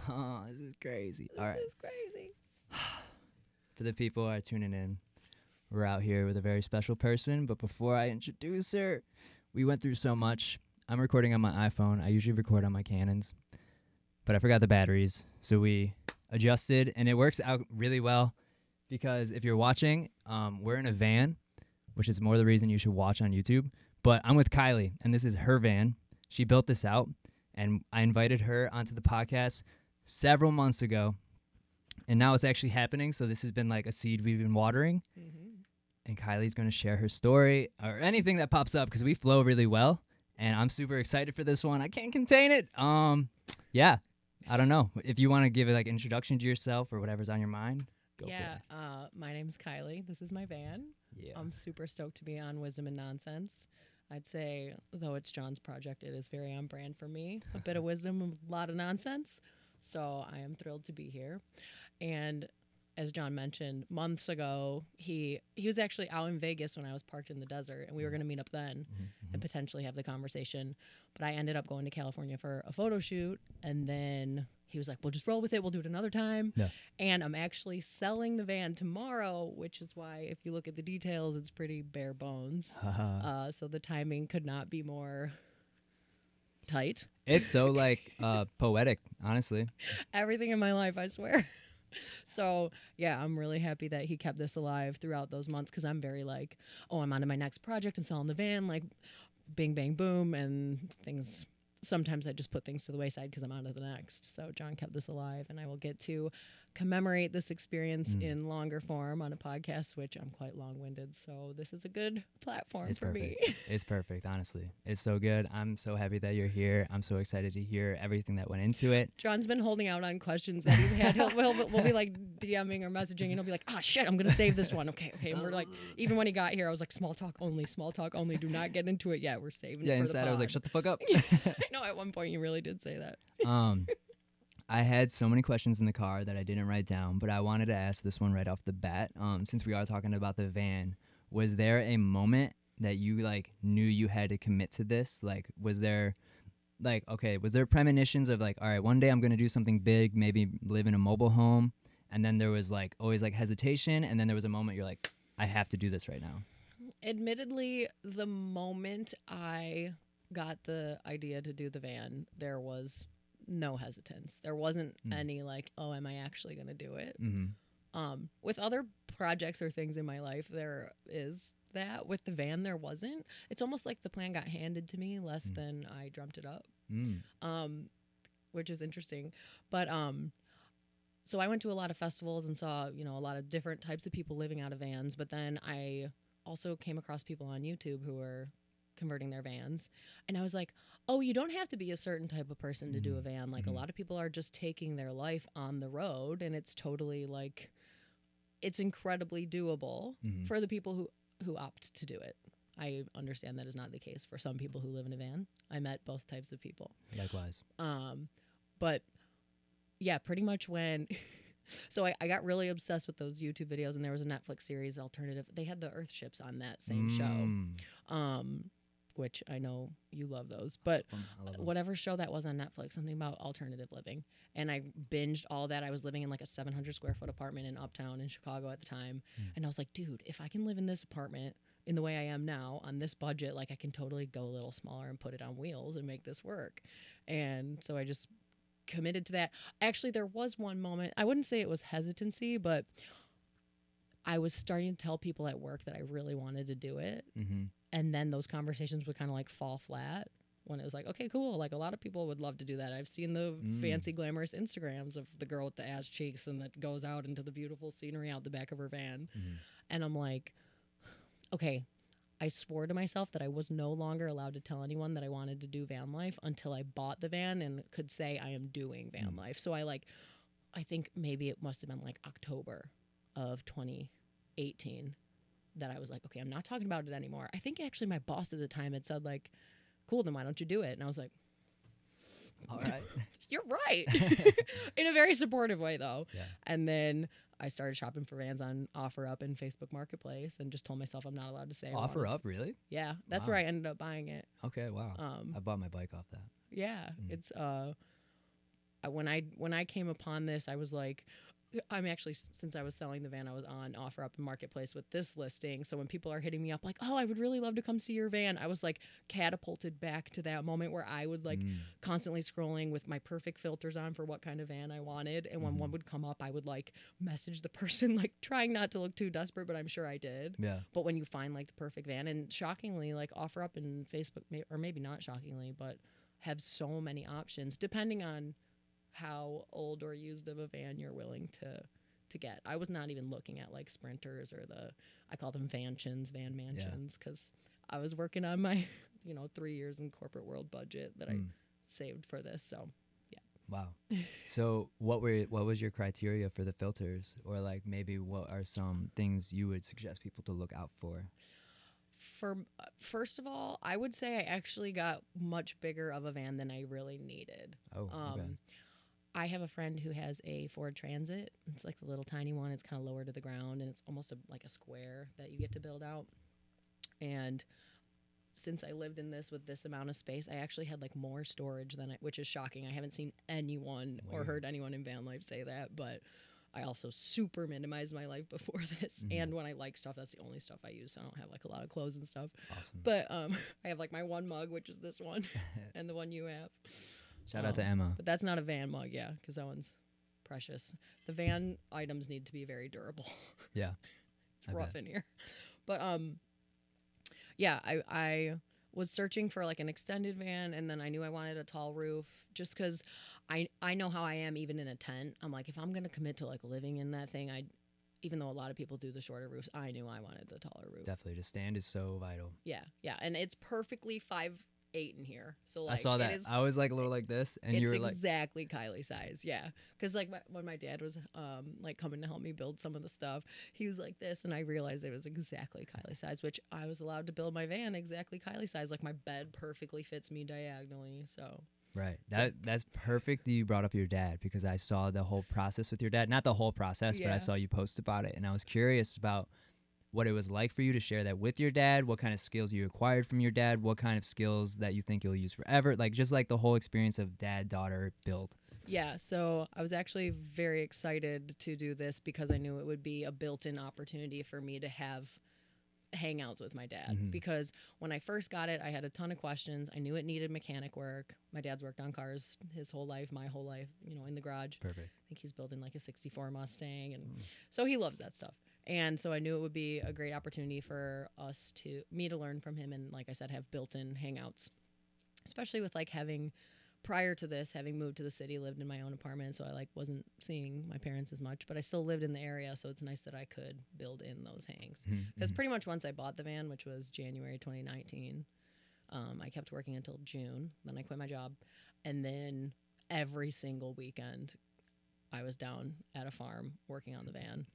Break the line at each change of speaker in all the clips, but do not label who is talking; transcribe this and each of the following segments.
Oh, this is crazy.
This
All right.
is crazy.
For the people who are tuning in, we're out here with a very special person. But before I introduce her, we went through so much. I'm recording on my iPhone. I usually record on my Canons, but I forgot the batteries. So we adjusted, and it works out really well because if you're watching, we're in a van, which is more the reason you should watch on YouTube. But I'm with Kiley, and this is her van. She built this out, and I invited her onto the podcast several months ago, and now it's actually happening. So this has been like a seed we've been watering, and Kiley's going to share her story or anything that pops up because we flow really well, and I'm super excited for this one. I can't contain it. Yeah, I don't know if you want to give it like introduction to yourself or whatever's on your mind. Go for it.
My name's Kiley. This is my van.
Yeah.
I'm super stoked to be on Wisdom and Nonsense. I'd say, though it's John's project, it is very on brand for me. A bit of wisdom, a lot of nonsense. So I am thrilled to be here. And as John mentioned, months ago, he was actually out in Vegas when I was parked in the desert, and we were going to meet up then and potentially have the conversation. But I ended up going to California for a photo shoot, and then he was like, well, just roll with it. We'll do it another time.
Yeah.
And I'm actually selling the van tomorrow, which is why if you look at the details, it's pretty bare bones. So the timing could not be more tight.
It's so like poetic, honestly.
Everything in my life, I swear. So, yeah, I'm really happy that he kept this alive throughout those months because I'm very like, oh, I'm on to my next project. I'm selling the van, like bing, bang, boom, and things. Sometimes I just put things to the wayside because I'm on to the next. So John kept this alive, and I will get to commemorate this experience in longer form on a podcast, which I'm quite long-winded. So this is a good platform
It's
for
perfect.
me.
It's perfect, honestly. It's so good. I'm so happy that you're here. I'm so excited to hear everything that went into it.
John's been holding out on questions that he's had. We'll be like DMing or messaging, and he'll be like, ah, shit, I'm going to save this one. Okay. And we're like, even when he got here, I was like, small talk only. Do not get into it yet. We're saving
Yeah,
it for
inside
the
I was like,
pod."
shut the fuck up.
No, at one point you really did say that.
I had so many questions in the car that I didn't write down, but I wanted to ask this one right off the bat. Since we are talking about the van, was there a moment that you like knew you had to commit to this? Like, was there premonitions of like, all right, one day I'm going to do something big, maybe live in a mobile home, and then there was like always like hesitation, and then there was a moment you're like, I have to do this right now.
Admittedly, the moment I got the idea to do the van, there was no hesitance. There wasn't any like, oh, am I actually going to do it? With other projects or things in my life, there is that. With the van, there wasn't. It's almost like the plan got handed to me less than I dreamt it up, which is interesting. But so I went to a lot of festivals and saw, a lot of different types of people living out of vans. But then I also came across people on YouTube who were converting their vans, and I was like, oh, you don't have to be a certain type of person to do a van. Like a lot of people are just taking their life on the road, and it's totally like, it's incredibly doable for the people who opt to do it. I understand that is not the case for some people who live in a van. I met both types of people.
Likewise.
But yeah, pretty much when so I got really obsessed with those YouTube videos, and there was a Netflix series, Alternative. They had the Earth ships on that same show. Which I know you love those, but whatever show that was on Netflix, something about alternative living. And I binged all that. I was living in like a 700 square foot apartment in Uptown in Chicago at the time. And I was like, dude, if I can live in this apartment in the way I am now on this budget, like I can totally go a little smaller and put it on wheels and make this work. And so I just committed to that. Actually, there was one moment, I wouldn't say it was hesitancy, but I was starting to tell people at work that I really wanted to do it. And then those conversations would kind of like fall flat when it was like, okay, cool. Like a lot of people would love to do that. I've seen the fancy glamorous Instagrams of the girl with the ass cheeks and that goes out into the beautiful scenery out the back of her van. And I'm like, okay, I swore to myself that I was no longer allowed to tell anyone that I wanted to do van life until I bought the van and could say I am doing van life. So I think maybe it must have been like October of 2018 that I was like, okay, I'm not talking about it anymore. I think actually my boss at the time had said like, cool, then why don't you do it? And I was like,
all right.
You're right. In a very supportive way though.
Yeah.
And then I started shopping for vans on OfferUp and Facebook Marketplace and just told myself I'm not allowed to say
OfferUp, really?
Yeah, that's where I ended up buying it.
Okay, wow. I bought my bike off that.
Yeah, it's when I came upon this, I was like, I'm actually, since I was selling the van, I was on OfferUp and Marketplace with this listing. So when people are hitting me up like, oh, I would really love to come see your van, I was like catapulted back to that moment where I would like constantly scrolling with my perfect filters on for what kind of van I wanted. And when one would come up, I would like message the person, like trying not to look too desperate, but I'm sure I did.
Yeah.
But when you find like the perfect van, and shockingly, like OfferUp and Facebook, or maybe not shockingly, but have so many options depending on how old or used of a van you're willing to get. I was not even looking at like Sprinters or I call them van mansions, because I was working on my 3 years in corporate world budget that I saved for this. So yeah.
Wow. So what was your criteria for the filters, or like maybe what are some things you would suggest people to look out for?
First of all, I would say I actually got much bigger of a van than I really needed.
Oh, okay.
I have a friend who has a Ford Transit. It's like the little tiny one. It's kind of lower to the ground, and it's almost like a square that you get to build out. And since I lived in this with this amount of space, I actually had like more storage which is shocking. I haven't seen anyone or heard anyone in van life say that, but I also super minimized my life before this. And when I like stuff, that's the only stuff I use. So I don't have like a lot of clothes and stuff.
Awesome.
But I have like my one mug, which is this one, and the one you have.
Shout out to Emma.
But that's not a van mug, yeah, because that one's precious. The van items need to be very durable.
Yeah.
It's rough in here. But yeah, I was searching for like an extended van, and then I knew I wanted a tall roof just because I know how I am even in a tent. I'm like, if I'm going to commit to like living in that thing, even though a lot of people do the shorter roofs, I knew I wanted the taller roof.
Definitely. The stand is so vital.
Yeah, yeah. And it's perfectly 5'8" in here. So like,
I saw that. I was like a little like this, and you were like,
exactly Kiley size. Yeah, because like when my dad was like coming to help me build some of the stuff, he was like this, and I realized it was exactly Kiley size, which I was allowed to build my van exactly Kiley size. Like my bed perfectly fits me diagonally. So
right. That's perfect that you brought up your dad, because I saw the whole process with your dad. Not the whole process, but I saw you post about it, and I was curious about what it was like for you to share that with your dad, what kind of skills you acquired from your dad, what kind of skills that you think you'll use forever, like just like the whole experience of dad-daughter build.
Yeah, so I was actually very excited to do this because I knew it would be a built-in opportunity for me to have hangouts with my dad. Because when I first got it, I had a ton of questions. I knew it needed mechanic work. My dad's worked on cars his whole life, my whole life, in the garage.
Perfect.
I think he's building like a 64 Mustang, and so he loves that stuff. And so I knew it would be a great opportunity for me to learn from him, and like I said, have built-in hangouts, especially with like prior to this, having moved to the city, lived in my own apartment, so I like wasn't seeing my parents as much, but I still lived in the area, so it's nice that I could build in those hangs. Because pretty much once I bought the van, which was January 2019, I kept working until June, then I quit my job, and then every single weekend I was down at a farm working on the van.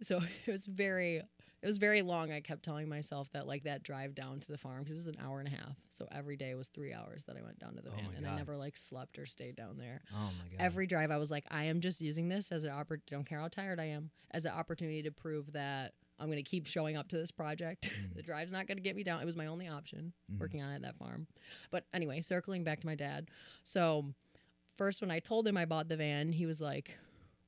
So it was very long. I kept telling myself that like that drive down to the farm, because it was an hour and a half. So every day was 3 hours that I went down to the van, and I never like slept or stayed down there.
Oh my God.
Every drive I was like, I am just using this as don't care how tired I am, as an opportunity to prove that I'm going to keep showing up to this project. The drive's not going to get me down. It was my only option working on it at that farm. But anyway, circling back to my dad. So first, when I told him I bought the van, he was like,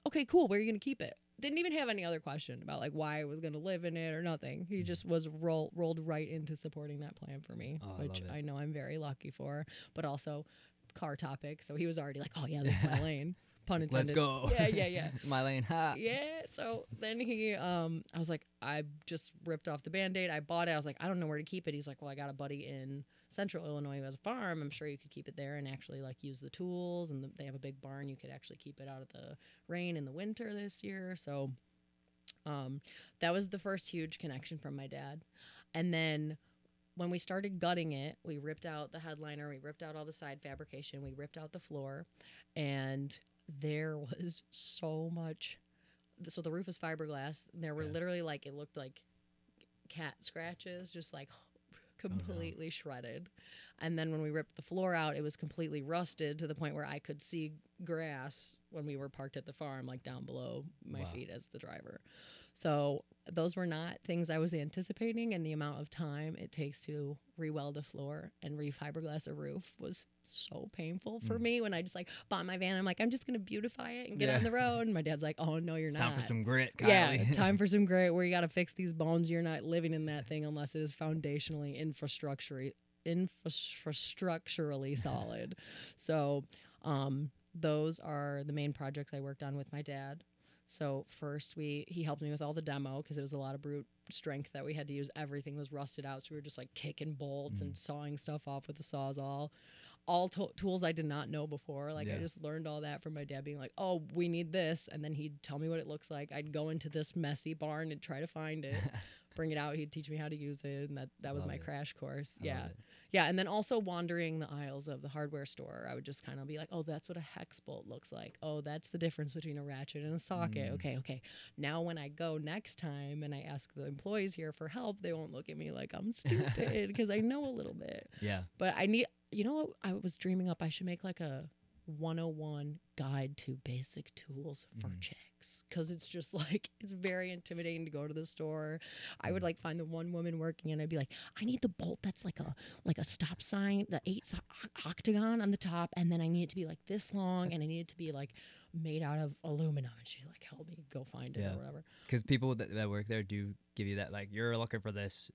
okay, cool. Where are you going to keep it? Didn't even have any other question about like why I was going to live in it or nothing. He just was rolled right into supporting that plan for me, which I know I'm very lucky for, but also car topic. So he was already like, oh yeah, this is my lane. Pun intended.
Let's go.
Yeah.
My lane. Ha.
Yeah. So then I was like, I just ripped off the Band-Aid. I bought it. I was like, I don't know where to keep it. He's like, well, I got a buddy in Central Illinois who has a farm. I'm sure you could keep it there and actually like use the tools. And they have a big barn. You could actually keep it out of the rain in the winter this year. So that was the first huge connection from my dad. And then when we started gutting it, we ripped out the headliner. We ripped out all the side fabrication. We ripped out the floor. And there was so much. So the roof is fiberglass. There were literally like, it looked like cat scratches, just like completely shredded. And then when we ripped the floor out, it was completely rusted to the point where I could see grass when we were parked at the farm, like down below my feet as the driver. So those were not things I was anticipating, and the amount of time it takes to re-weld a floor and re-fiberglass a roof was so painful for me when I just like bought my van. I'm like, I'm just gonna beautify it and get on the road. And my dad's like, oh no, you're not.
Time for some grit, Kiley.
Yeah, time for some grit. Where you got to fix these bones. You're not living in that thing unless it is foundationally infrastructurally solid. So, those are the main projects I worked on with my dad. So first he helped me with all the demo because it was a lot of brute strength that we had to use. Everything was rusted out, so we were just like kicking bolts and sawing stuff off with the Sawzall. All tools I did not know before. Like I just learned all that from my dad being like, oh, we need this. And then he'd tell me what it looks like. I'd go into this messy barn and try to find it, bring it out. He'd teach me how to use it. And that was my crash course. Yeah. Yeah. And then also wandering the aisles of the hardware store, I would just kind of be like, oh, that's what a hex bolt looks like. Oh, that's the difference between a ratchet and a socket. Okay. Now when I go next time and I ask the employees here for help, they won't look at me like I'm stupid because I know a little bit.
Yeah.
But you know what I was dreaming up? I should make like a 101 guide to basic tools for chicks, because it's just like, it's very intimidating to go to the store. I would like find the one woman working and I'd be like, I need the bolt that's like a stop sign, the 8 octagon on the top, and then I need it to be like this long, and I need it to be like made out of aluminum. And she like helped me go find it or whatever.
Because people that work there do give you that, like, you're looking for this,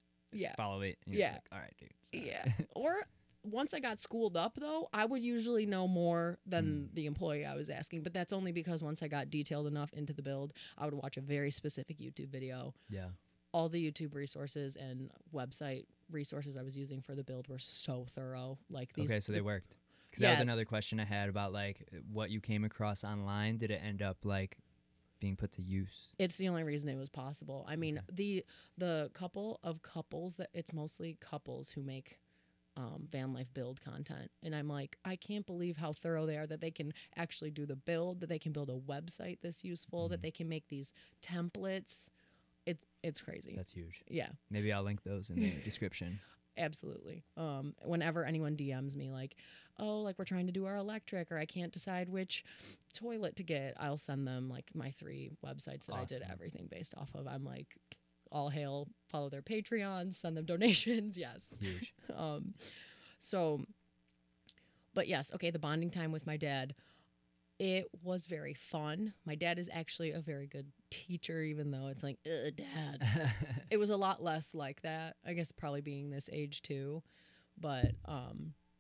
follow it. And you're just like, all right, dude.
Yeah. Or once I got schooled up, though, I would usually know more than the employee I was asking. But that's only because once I got detailed enough into the build, I would watch a very specific YouTube video.
Yeah.
All the YouTube resources and website resources I was using for the build were so thorough. Like these.
Okay, so they worked. Because that was another question I had about, like, what you came across online. Did it end up, like, being put to use?
It's the only reason it was possible. I mean, the couple of couples that it's mostly couples who make van life build content, and I'm like, I can't believe how thorough they are, that they can actually do the build, that they can build a website this useful, that they can make these templates. It's crazy.
That's huge.
Yeah,
maybe I'll link those in the description.
Absolutely. Whenever anyone DMs me like, oh, like we're trying to do our electric, or I can't decide which toilet to get, I'll send them like my 3 websites that I did everything based off of. I'm like, all hail, follow their Patreons, send them donations. Yes.
Huge.
But yes, okay, the bonding time with my dad, it was very fun. My dad is actually a very good teacher, even though it's like, Dad. It was a lot less like that, I guess, probably being this age too. But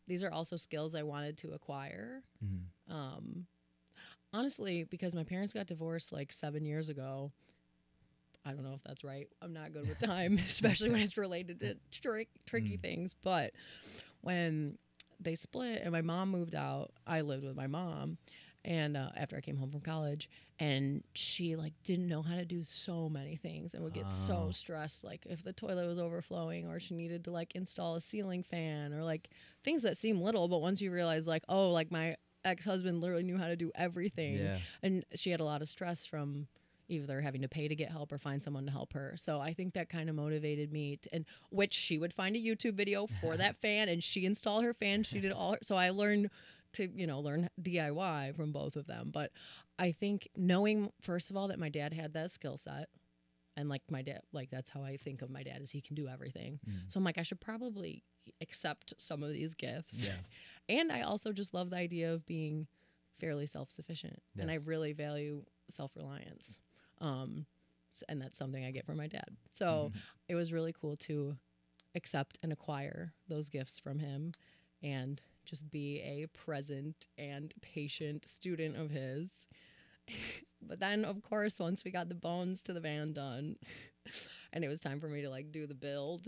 these are also skills I wanted to acquire. Honestly, because my parents got divorced like 7 years ago. I don't know if that's right. I'm not good with time, especially when it's related to tricky things. But when they split and my mom moved out, I lived with my mom. And after I came home from college, and she like didn't know how to do so many things and would get so stressed, like if the toilet was overflowing, or she needed to like install a ceiling fan, or like things that seem little, but once you realize like, oh, like my ex-husband literally knew how to do everything. Yeah. And she had a lot of stress from either having to pay to get help or find someone to help her. So I think that kind of motivated me and which she would find a YouTube video for that fan, and she installed her fan. She did all so I learned to, learn DIY from both of them. But I think knowing, first of all, that my dad had that skill set, and like my dad, like that's how I think of my dad, is he can do everything. So I'm like, I should probably accept some of these gifts. Yeah. And I also just love the idea of being fairly self-sufficient. Yes. And I really value self-reliance. And that's something I get from my dad. So it was really cool to accept and acquire those gifts from him and just be a present and patient student of his. But then, of course, once we got the bones to the van done and it was time for me to like do the build,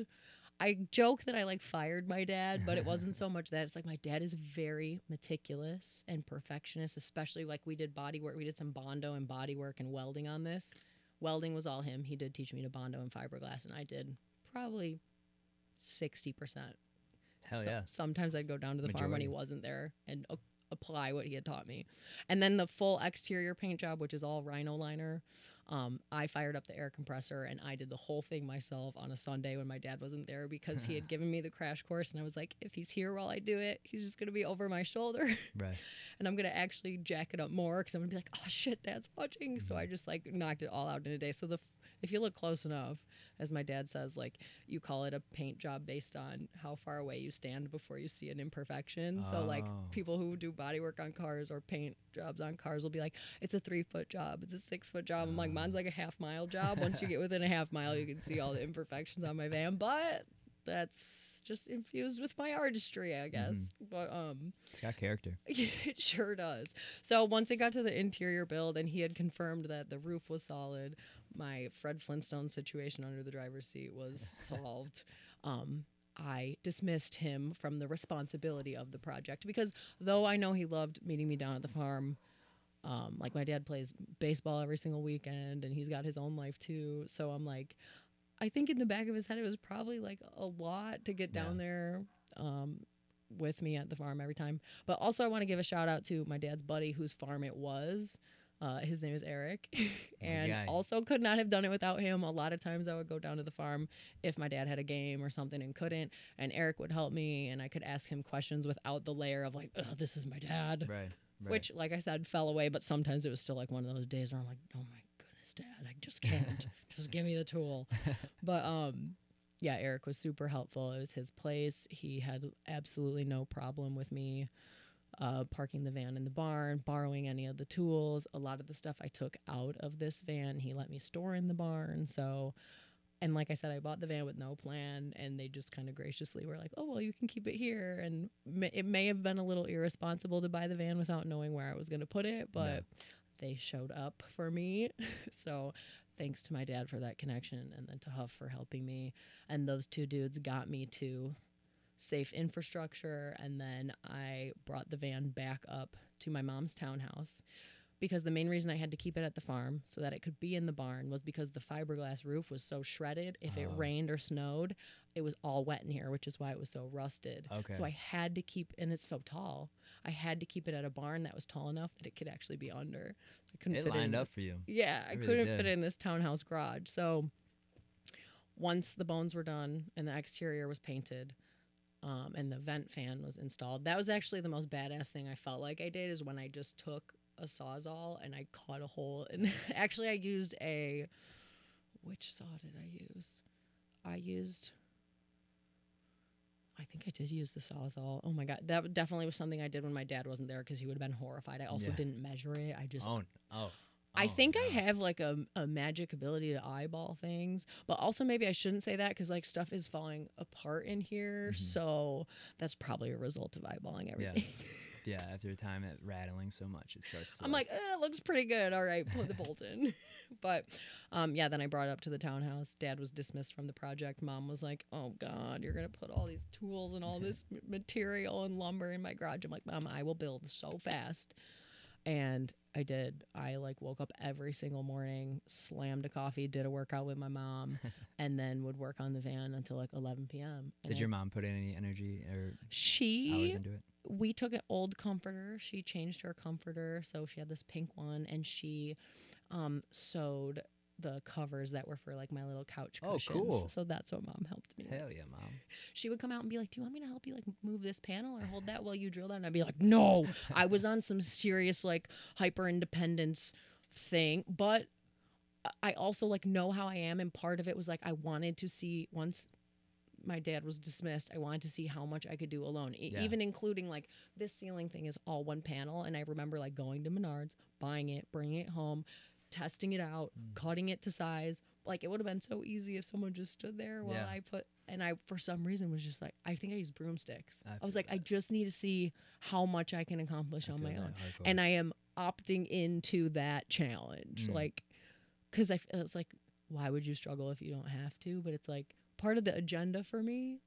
I joke that I like fired my dad, but it wasn't so much that. It's like my dad is very meticulous and perfectionist, especially like we did body work. We did some Bondo and body work and welding on this. Welding was all him. He did teach me to Bondo and fiberglass, and I did probably 60%.
Hell yeah.
Sometimes I'd go down to the farm when he wasn't there and apply what he had taught me. And then the full exterior paint job, which is all Rhino liner, I fired up the air compressor and I did the whole thing myself on a Sunday when my dad wasn't there, because he had given me the crash course, and I was like, if he's here while I do it, he's just going to be over my shoulder. Right. And I'm going to actually jack it up more, because I'm going to be like, oh shit, Dad's watching. So I just like knocked it all out in a day. So if you look close enough, as my dad says, like, you call it a paint job based on how far away you stand before you see an imperfection. So like people who do body work on cars or paint jobs on cars will be like, it's a 3-foot job, it's a 6-foot job. I'm like, mine's like a half-mile job. Once you get within a half-mile, you can see all the imperfections on my van, but that's just infused with my artistry, I guess. But
it's got character.
It sure does. So once it got to the interior build and he had confirmed that the roof was solid, my Fred Flintstone situation under the driver's seat was solved. I dismissed him from the responsibility of the project because though I know he loved meeting me down at the farm, like my dad plays baseball every single weekend and he's got his own life too. So I'm like, I think in the back of his head, it was probably like a lot to get down there with me at the farm every time. But also I want to give a shout out to my dad's buddy whose farm it was. His name is Eric, and also could not have done it without him. A lot of times I would go down to the farm if my dad had a game or something and couldn't, and Eric would help me, and I could ask him questions without the layer of like, oh, this is my dad. Right. Which, like I said, fell away, but sometimes it was still like one of those days where I'm like, oh my goodness, Dad, I just can't. Just give me the tool. But yeah, Eric was super helpful. It was his place. He had absolutely no problem with me parking the van in the barn, borrowing any of the tools. A lot of the stuff I took out of this van, he let me store in the barn. So, and like I said, I bought the van with no plan, and they just kind of graciously were like, oh, well, you can keep it here. And it may have been a little irresponsible to buy the van without knowing where I was going to put it, but they showed up for me. So thanks to my dad for that connection, and then to Huff for helping me. And those two dudes got me to safe infrastructure, and then I brought the van back up to my mom's townhouse because the main reason I had to keep it at the farm so that it could be in the barn was because the fiberglass roof was so shredded. If it rained or snowed, it was all wet in here, which is why it was so rusted. So I had to keep, and it's so tall, I had to keep it at a barn that was tall enough that it could actually be under. I couldn't fit
lined
in
up for you.
Yeah, I couldn't fit in this townhouse garage. So once the bones were done and the exterior was painted, and the vent fan was installed. That was actually the most badass thing I felt like I did, is when I just took a Sawzall and I cut a hole. And actually I used which saw did I use? I think I did use the Sawzall. Oh my God. That definitely was something I did when my dad wasn't there because he would have been horrified. I also didn't measure it. I just... I think I have like a magic ability to eyeball things, but also maybe I shouldn't say that because like stuff is falling apart in here. So that's probably a result of eyeballing everything.
Yeah, after a time at rattling so much, it starts to...
I'm like, it looks pretty good. All right, put the bolt in. But yeah, then I brought it up to the townhouse. Dad was dismissed from the project. Mom was like, oh God, you're going to put all these tools and all this material and lumber in my garage. I'm like, Mom, I will build so fast. And I did. I like woke up every single morning, slammed a coffee, did a workout with my mom, and then would work on the van until like 11 p.m.
Did your mom put in any energy or
hours
into it?
We took an old comforter. She changed her comforter, so she had this pink one, and she sewed the covers that were for like my little couch cushions.
Oh, cool.
So that's what Mom helped me with.
Hell yeah, Mom.
She would come out and be like, do you want me to help you like move this panel or hold that while you drill that? And I'd be like, no. I was on some serious like hyper independence thing, but I also like know how I am, and part of it was like I wanted to see, once my dad was dismissed, I wanted to see how much I could do alone, even including like this ceiling thing is all one panel. And I remember like going to Menards, buying it, bringing it home, testing it out, cutting it to size. Like it would have been so easy if someone just stood there while I for some reason was just like, I think I used broomsticks. I was like, I just need to see how much I can accomplish on my own. And I am opting into that challenge. Like, cause it's like, why would you struggle if you don't have to? But it's like part of the agenda for me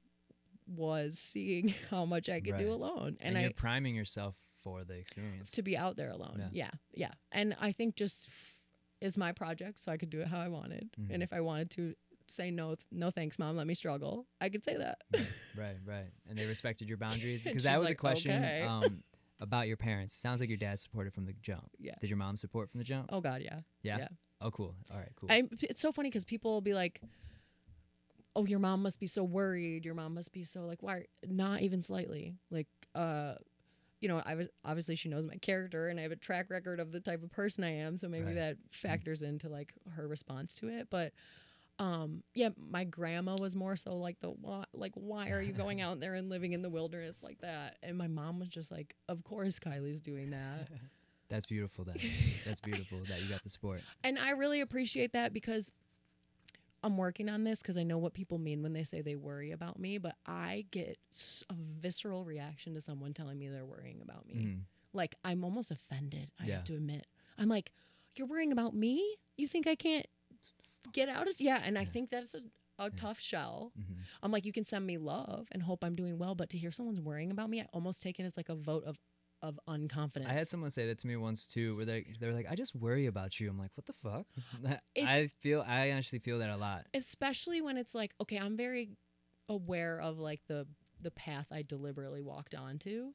was seeing how much I could do alone. And
you're priming yourself for the experience.
To be out there alone. Yeah. And I think just is my project, so I could do it how I wanted. And if I wanted to say no thanks, Mom, let me struggle, I could say that.
Right. And they respected your boundaries, because that was like, a question about your parents. Sounds like your dad supported from the jump. Did your mom support from the jump?
Oh God, yeah.
Oh, cool. All right, cool.
It's so funny because people will be like, oh, your mom must be so worried, your mom must be so like, why? Not even slightly. Like you know, obviously she knows my character and I have a track record of the type of person I am, so maybe that factors into like her response to it. But Yeah, my grandma was more so like why are you going out there and living in the wilderness like that? And my mom was just like, of course Kylie's doing that.
That's beautiful. That's beautiful that you got the support.
And I really appreciate that because I'm working on this because I know what people mean when they say they worry about me, but I get a visceral reaction to someone telling me they're worrying about me.
Mm.
Like, I'm almost offended, I
Yeah.
have to admit. I'm like, you're worrying about me? You think I can't get out of... Yeah, and I think that's a tough shell.
Mm-hmm.
I'm like, you can send me love and hope I'm doing well, but to hear someone's worrying about me, I almost take it as like a vote of unconfidence.
I had someone say that to me once too, where they were like, "I just worry about you." I'm like, "What the fuck?" I actually feel that a lot,
especially when it's like, okay, I'm very aware of like the path I deliberately walked onto.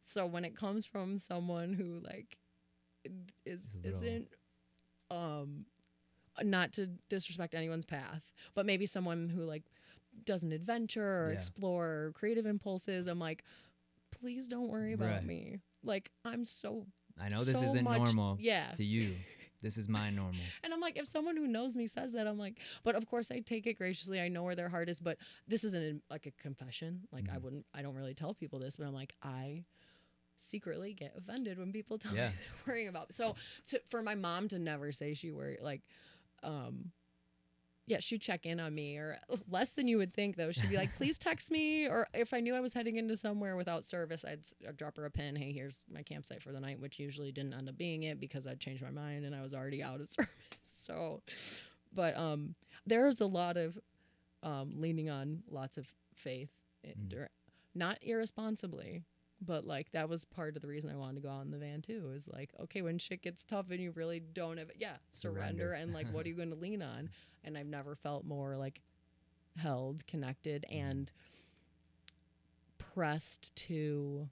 So when it comes from someone who like isn't not to disrespect anyone's path, but maybe someone who like does an adventure or explore creative impulses, I'm like, please don't worry about me. Like, I'm so...
I know this isn't normal to you. This is my normal.
And I'm like, if someone who knows me says that, I'm like, but of course I take it graciously. I know where their heart is, but this isn't like a confession. Like, I don't really tell people this, but I'm like, I secretly get offended when people tell me they're worrying about me. So for my mom to never say she worried, like, she'd check in on me, or less than you would think, though. She'd be like, please text me. Or if I knew I was heading into somewhere without service, I'd drop her a pin. Hey, here's my campsite for the night, which usually didn't end up being it because I'd changed my mind and I was already out of service. So, but there's a lot of leaning on lots of faith, not irresponsibly. But, like, that was part of the reason I wanted to go out in the van, too, is, like, okay, when shit gets tough and you really don't have... surrender. And, like, what are you going to lean on? And I've never felt more, like, held, connected, and pressed to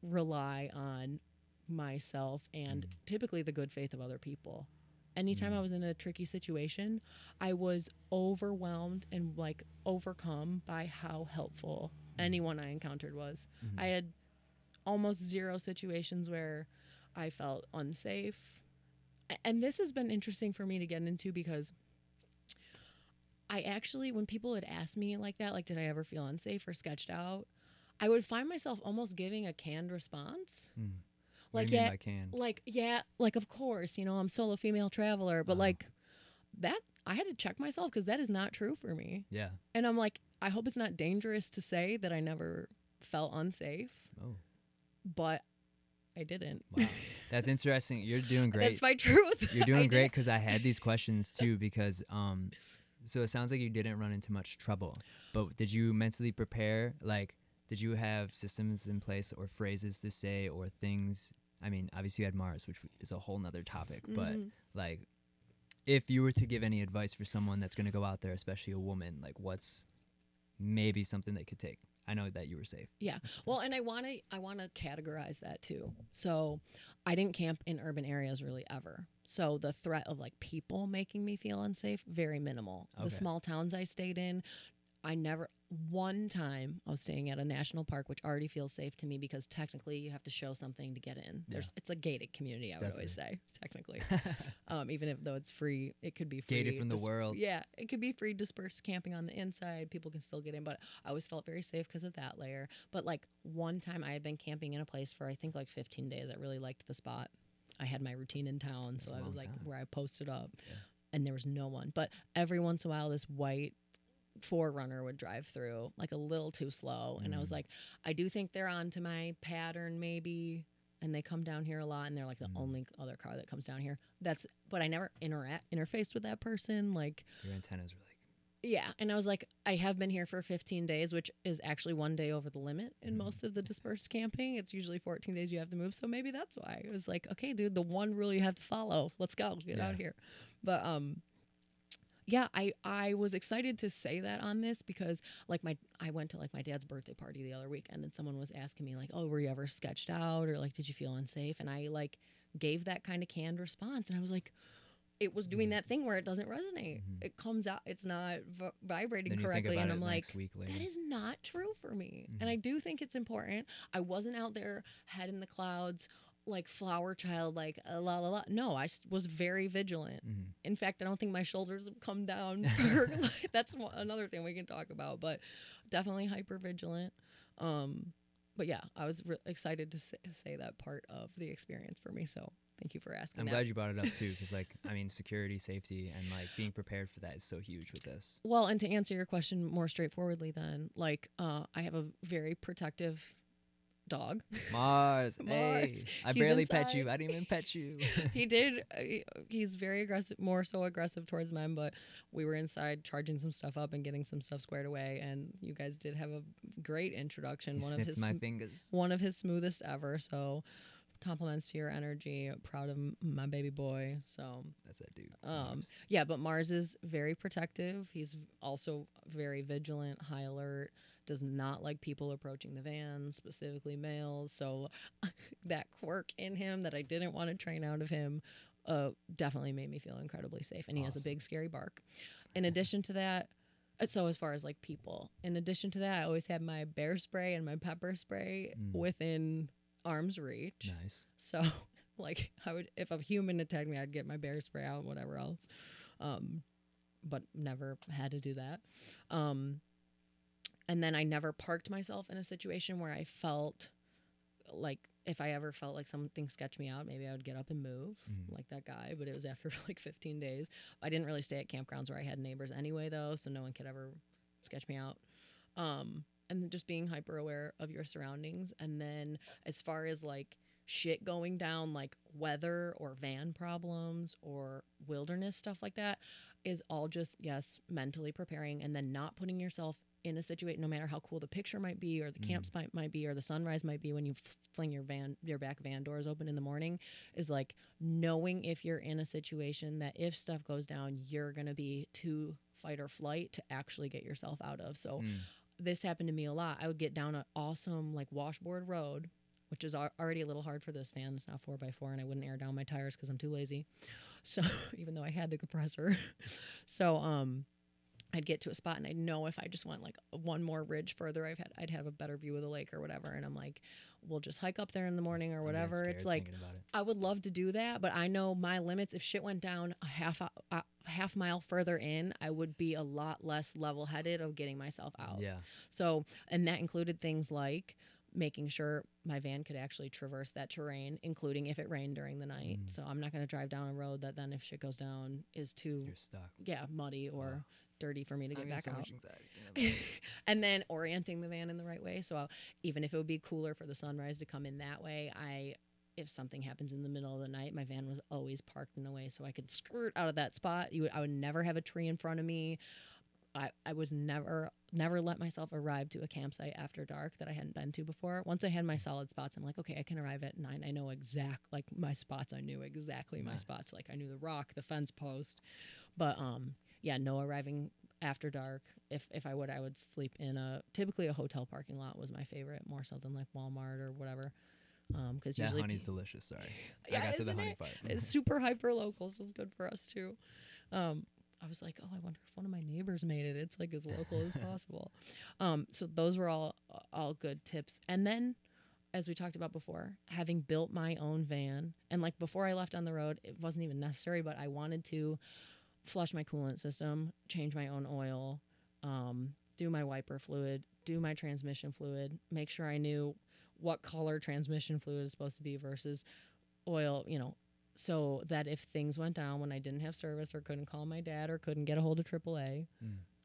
rely on myself and typically the good faith of other people. Anytime I was in a tricky situation, I was overwhelmed and, like, overcome by how helpful anyone I encountered was. I had almost zero situations where I felt unsafe. And this has been interesting for me to get into because I actually, when people would ask me like that, like, did I ever feel unsafe or sketched out, I would find myself almost giving a canned response.
What do you mean by canned?
Like, of course, you know, I'm solo female traveler, but like that, I had to check myself because that is not true for me. Yeah. And I'm like, I hope it's not dangerous to say that I never felt unsafe. Oh. But I didn't. Wow.
That's interesting. You're doing great.
That's my truth.
You're doing great because I had these questions too because so it sounds like you didn't run into much trouble. But did you mentally prepare? Like, did you have systems in place or phrases to say or things? I mean, obviously you had Mars, which is a whole nother topic. But like, if you were to give any advice for someone that's going to go out there, especially a woman, like what's maybe something they could take? I know that you were safe.
Yeah. Well, and I want to categorize that too. So I didn't camp in urban areas really ever. So the threat of like people making me feel unsafe, very minimal. Okay. The small towns I stayed in, one time I was staying at a national park, which already feels safe to me because technically you have to show something to get in. It's a gated community, I would always say, technically. Even though it's free, it could be free.
Gated from the world.
Yeah, it could be free dispersed camping on the inside. People can still get in, but I always felt very safe because of that layer. But like one time I had been camping in a place for I think like 15 days. I really liked the spot. I had my routine in town, so I was like where I posted up, and there was no one. But every once in a while, this white Forerunner would drive through like a little too slow, and I was like, I do think they're onto my pattern maybe, and they come down here a lot, and they're like the only other car that comes down here. But I never interfaced with that person. Like
your antennas were like,
and I was like, I have been here for 15 days, which is actually one day over the limit in most of the dispersed camping. It's usually 14 days you have to move, so maybe that's why. It was like, okay, dude, the one rule you have to follow. Let's go, get out here. But I was excited to say that on this because like I went to like my dad's birthday party the other weekend, and someone was asking me like, oh, were you ever sketched out, or like, did you feel unsafe? And I like gave that kind of canned response, and I was like, it was doing that thing where it doesn't resonate. It comes out, it's not vibrating correctly, and I'm like, that is not true for me. And I do think it's important. I wasn't out there head in the clouds, like flower child, like la la la. No, was very vigilant.
Mm-hmm.
In fact, I don't think my shoulders have come down. For, like, that's another thing we can talk about, but definitely hyper vigilant. But yeah, I was excited to say that part of the experience for me. So thank you for asking.
I'm
that.
glad you brought it up too, because like I mean, security, safety, and like being prepared for that is so huge with this.
Well, and to answer your question more straightforwardly, then, like, I have a very protective dog.
Mars,
Mars.
hey, I
He's
barely pet
inside.
you. I didn't even pet you.
He did. He's very aggressive, more so aggressive towards men. But we were inside charging some stuff up and getting some stuff squared away, and you guys did have a great introduction.
He sniffed my fingers.
One of his smoothest ever. So compliments to your energy. Proud of my baby boy. So
that's that dude. Mars.
Yeah, but Mars is very protective. He's also very vigilant, high alert. Does not like people approaching the van, specifically males. So that quirk in him that I didn't want to train out of him definitely made me feel incredibly safe. And he has a big scary bark. In addition to that, so as far as like people, in addition to that, I always had my bear spray and my pepper spray within arm's reach.
Nice.
So like I would, if a human attacked me, I'd get my bear spray out, whatever else. But never had to do that. And then I never parked myself in a situation where I felt like, if I ever felt like something sketched me out, maybe I would get up and move like that guy. But it was after like 15 days. I didn't really stay at campgrounds where I had neighbors anyway, though, so no one could ever sketch me out. And then just being hyper aware of your surroundings. And then as far as like shit going down, like weather or van problems or wilderness stuff like that, is all just, yes, mentally preparing and then not putting yourself in a situation, no matter how cool the picture might be or the campsite might be or the sunrise might be when you fling your back van doors open in the morning, is like knowing if you're in a situation that if stuff goes down, you're going to be too fight or flight to actually get yourself out of. So this happened to me a lot. I would get down an awesome like washboard road, which is already a little hard for this van. It's not 4x4 and I wouldn't air down my tires because I'm too lazy. So even though I had the compressor. So I'd get to a spot and I'd know if I just went like one more ridge further, I'd have a better view of the lake or whatever. And I'm like, we'll just hike up there in the morning or whatever. It's like, I would love to do that, but I know my limits. If shit went down a half mile further in, I would be a lot less level headed of getting myself out.
Yeah.
So, and that included things like making sure my van could actually traverse that terrain, including if it rained during the night. So I'm not going to drive down a road that then if shit goes down is too,
you're stuck.
Yeah, muddy or dirty for me to get back
so
out.
Much anxiety.
And then orienting the van in the right way. So even if it would be cooler for the sunrise to come in that way, if something happens in the middle of the night, my van was always parked in a way so I could skirt out of that spot. I would never have a tree in front of me. I was never let myself arrive to a campsite after dark that I hadn't been to before. Once I had my solid spots, I'm like, okay, I can arrive at 9. I know my spots. I knew exactly my spots. Like I knew the rock, the fence post. But yeah, no arriving after dark. If I would sleep in typically a hotel parking lot was my favorite, more so than like Walmart or whatever. Because usually
honey's delicious. Sorry,
yeah,
I got to the honey part.
It's super hyper local, so it's good for us too. I was like, oh, I wonder if one of my neighbors made it. It's like as local as possible. So those were all good tips. And then, as we talked about before, having built my own van, and like before I left on the road, it wasn't even necessary, but I wanted to flush my coolant system, change my own oil, do my wiper fluid, do my transmission fluid, make sure I knew what color transmission fluid is supposed to be versus oil, so that if things went down when I didn't have service or couldn't call my dad or couldn't get a hold of AAA,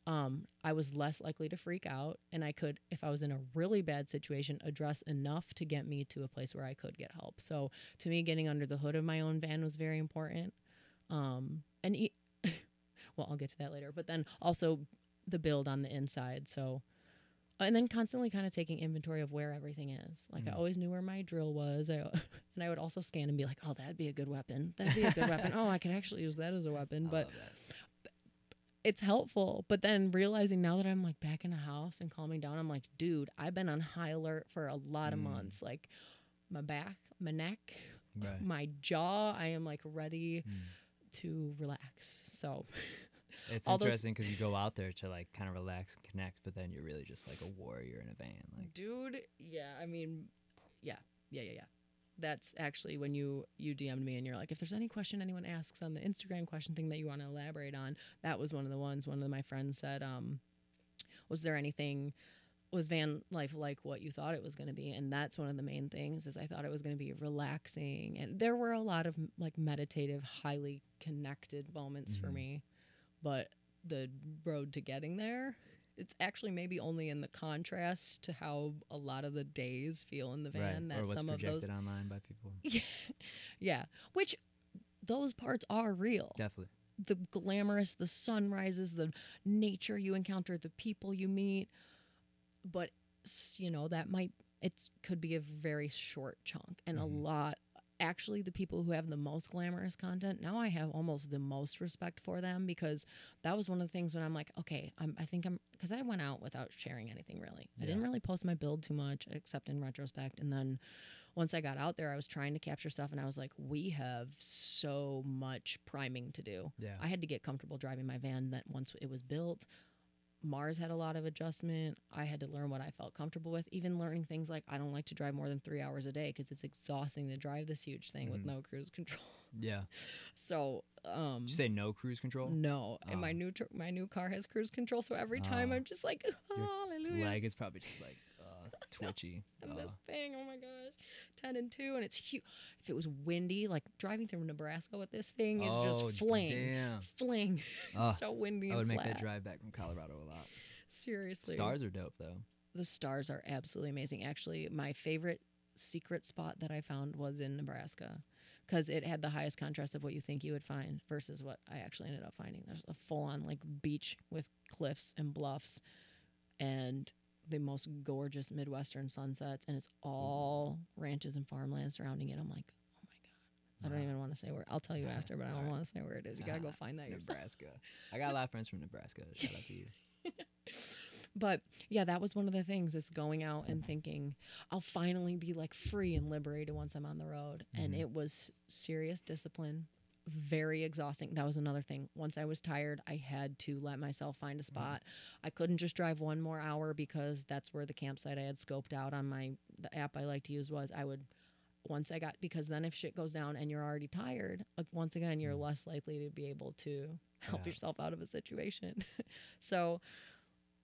I was less likely to freak out, and I could, if I was in a really bad situation, address enough to get me to a place where I could get help. So to me, getting under the hood of my own van was very important. Well, I'll get to that later, but then also the build on the inside. So, and then constantly kind of taking inventory of where everything is. Like I always knew where my drill was. And I would also scan and be like, oh, that'd be a good weapon. That'd be a good weapon. Oh, I could actually use that as a weapon. But it's helpful. But then realizing now that I'm like back in a house and calming down, I'm like, dude, I've been on high alert for a lot of months. Like my back, my neck, my jaw, I am like ready to relax. So
it's interesting because you go out there to like kind of relax and connect, but then you're really just like a warrior in a van. Like,
dude, yeah, I mean, yeah. that's actually when you DM'd me and you're like, if there's any question anyone asks on the Instagram question thing that you want to elaborate on, that was one of the ones. One of my friends said, was there anything, was van life like what you thought it was going to be? And that's one of the main things, is I thought it was going to be relaxing, and there were a lot of like meditative, highly connected moments for me, but the road to getting there, it's actually maybe only in the contrast to how a lot of the days feel in the van, that
or what's
some of those
projected online by people.
yeah, which those parts are real.
Definitely.
The glamorous, the sunrises, the nature you encounter, the people you meet, but you know, that might, it could be a very short chunk, and a lot. Actually, the people who have the most glamorous content, now I have almost the most respect for them, because that was one of the things when I'm like, okay, I think I'm, because I went out without sharing anything really. I didn't really post my build too much, except in retrospect. And then once I got out there, I was trying to capture stuff, and I was like, we have so much priming to do.
Yeah.
I had to get comfortable driving my van, that once it was built, Mars had a lot of adjustment. I had to learn what I felt comfortable with, even learning things like I don't like to drive more than 3 hours a day, because it's exhausting to drive this huge thing with no cruise control.
Yeah.
So,
Did you say no cruise control?
no. And my new car has cruise control, so every time I'm just like, hallelujah.
Your leg is probably just like twitchy.
And this thing, oh my gosh, 10 and 2, and it's huge. If it was windy, like driving through Nebraska with this thing is just fling.
Damn.
Fling. So windy and
I would make
flat.
that drive back from Colorado a lot.
Seriously.
Stars are dope, though.
The stars are absolutely amazing. Actually, my favorite secret spot that I found was in Nebraska, because it had the highest contrast of what you think you would find versus what I actually ended up finding. There's a full-on like beach with cliffs and bluffs and the most gorgeous Midwestern sunsets, and it's all ranches and farmland surrounding it. I'm like, oh my God. I don't even want to say where. I'll tell you after, but I don't want to say where it is. You got to go find that yourself.
Nebraska. I got a lot of friends from Nebraska. Shout out to you.
But yeah, that was one of the things, is going out and thinking I'll finally be like free and liberated once I'm on the road. And it was serious discipline, very exhausting. That was another thing. Once I was tired, I had to let myself find a spot. I couldn't just drive one more hour, because that's where the campsite I had scoped out on the app I like to use was. Because then if shit goes down and you're already tired, once again, you're less likely to be able to help yourself out of a situation. So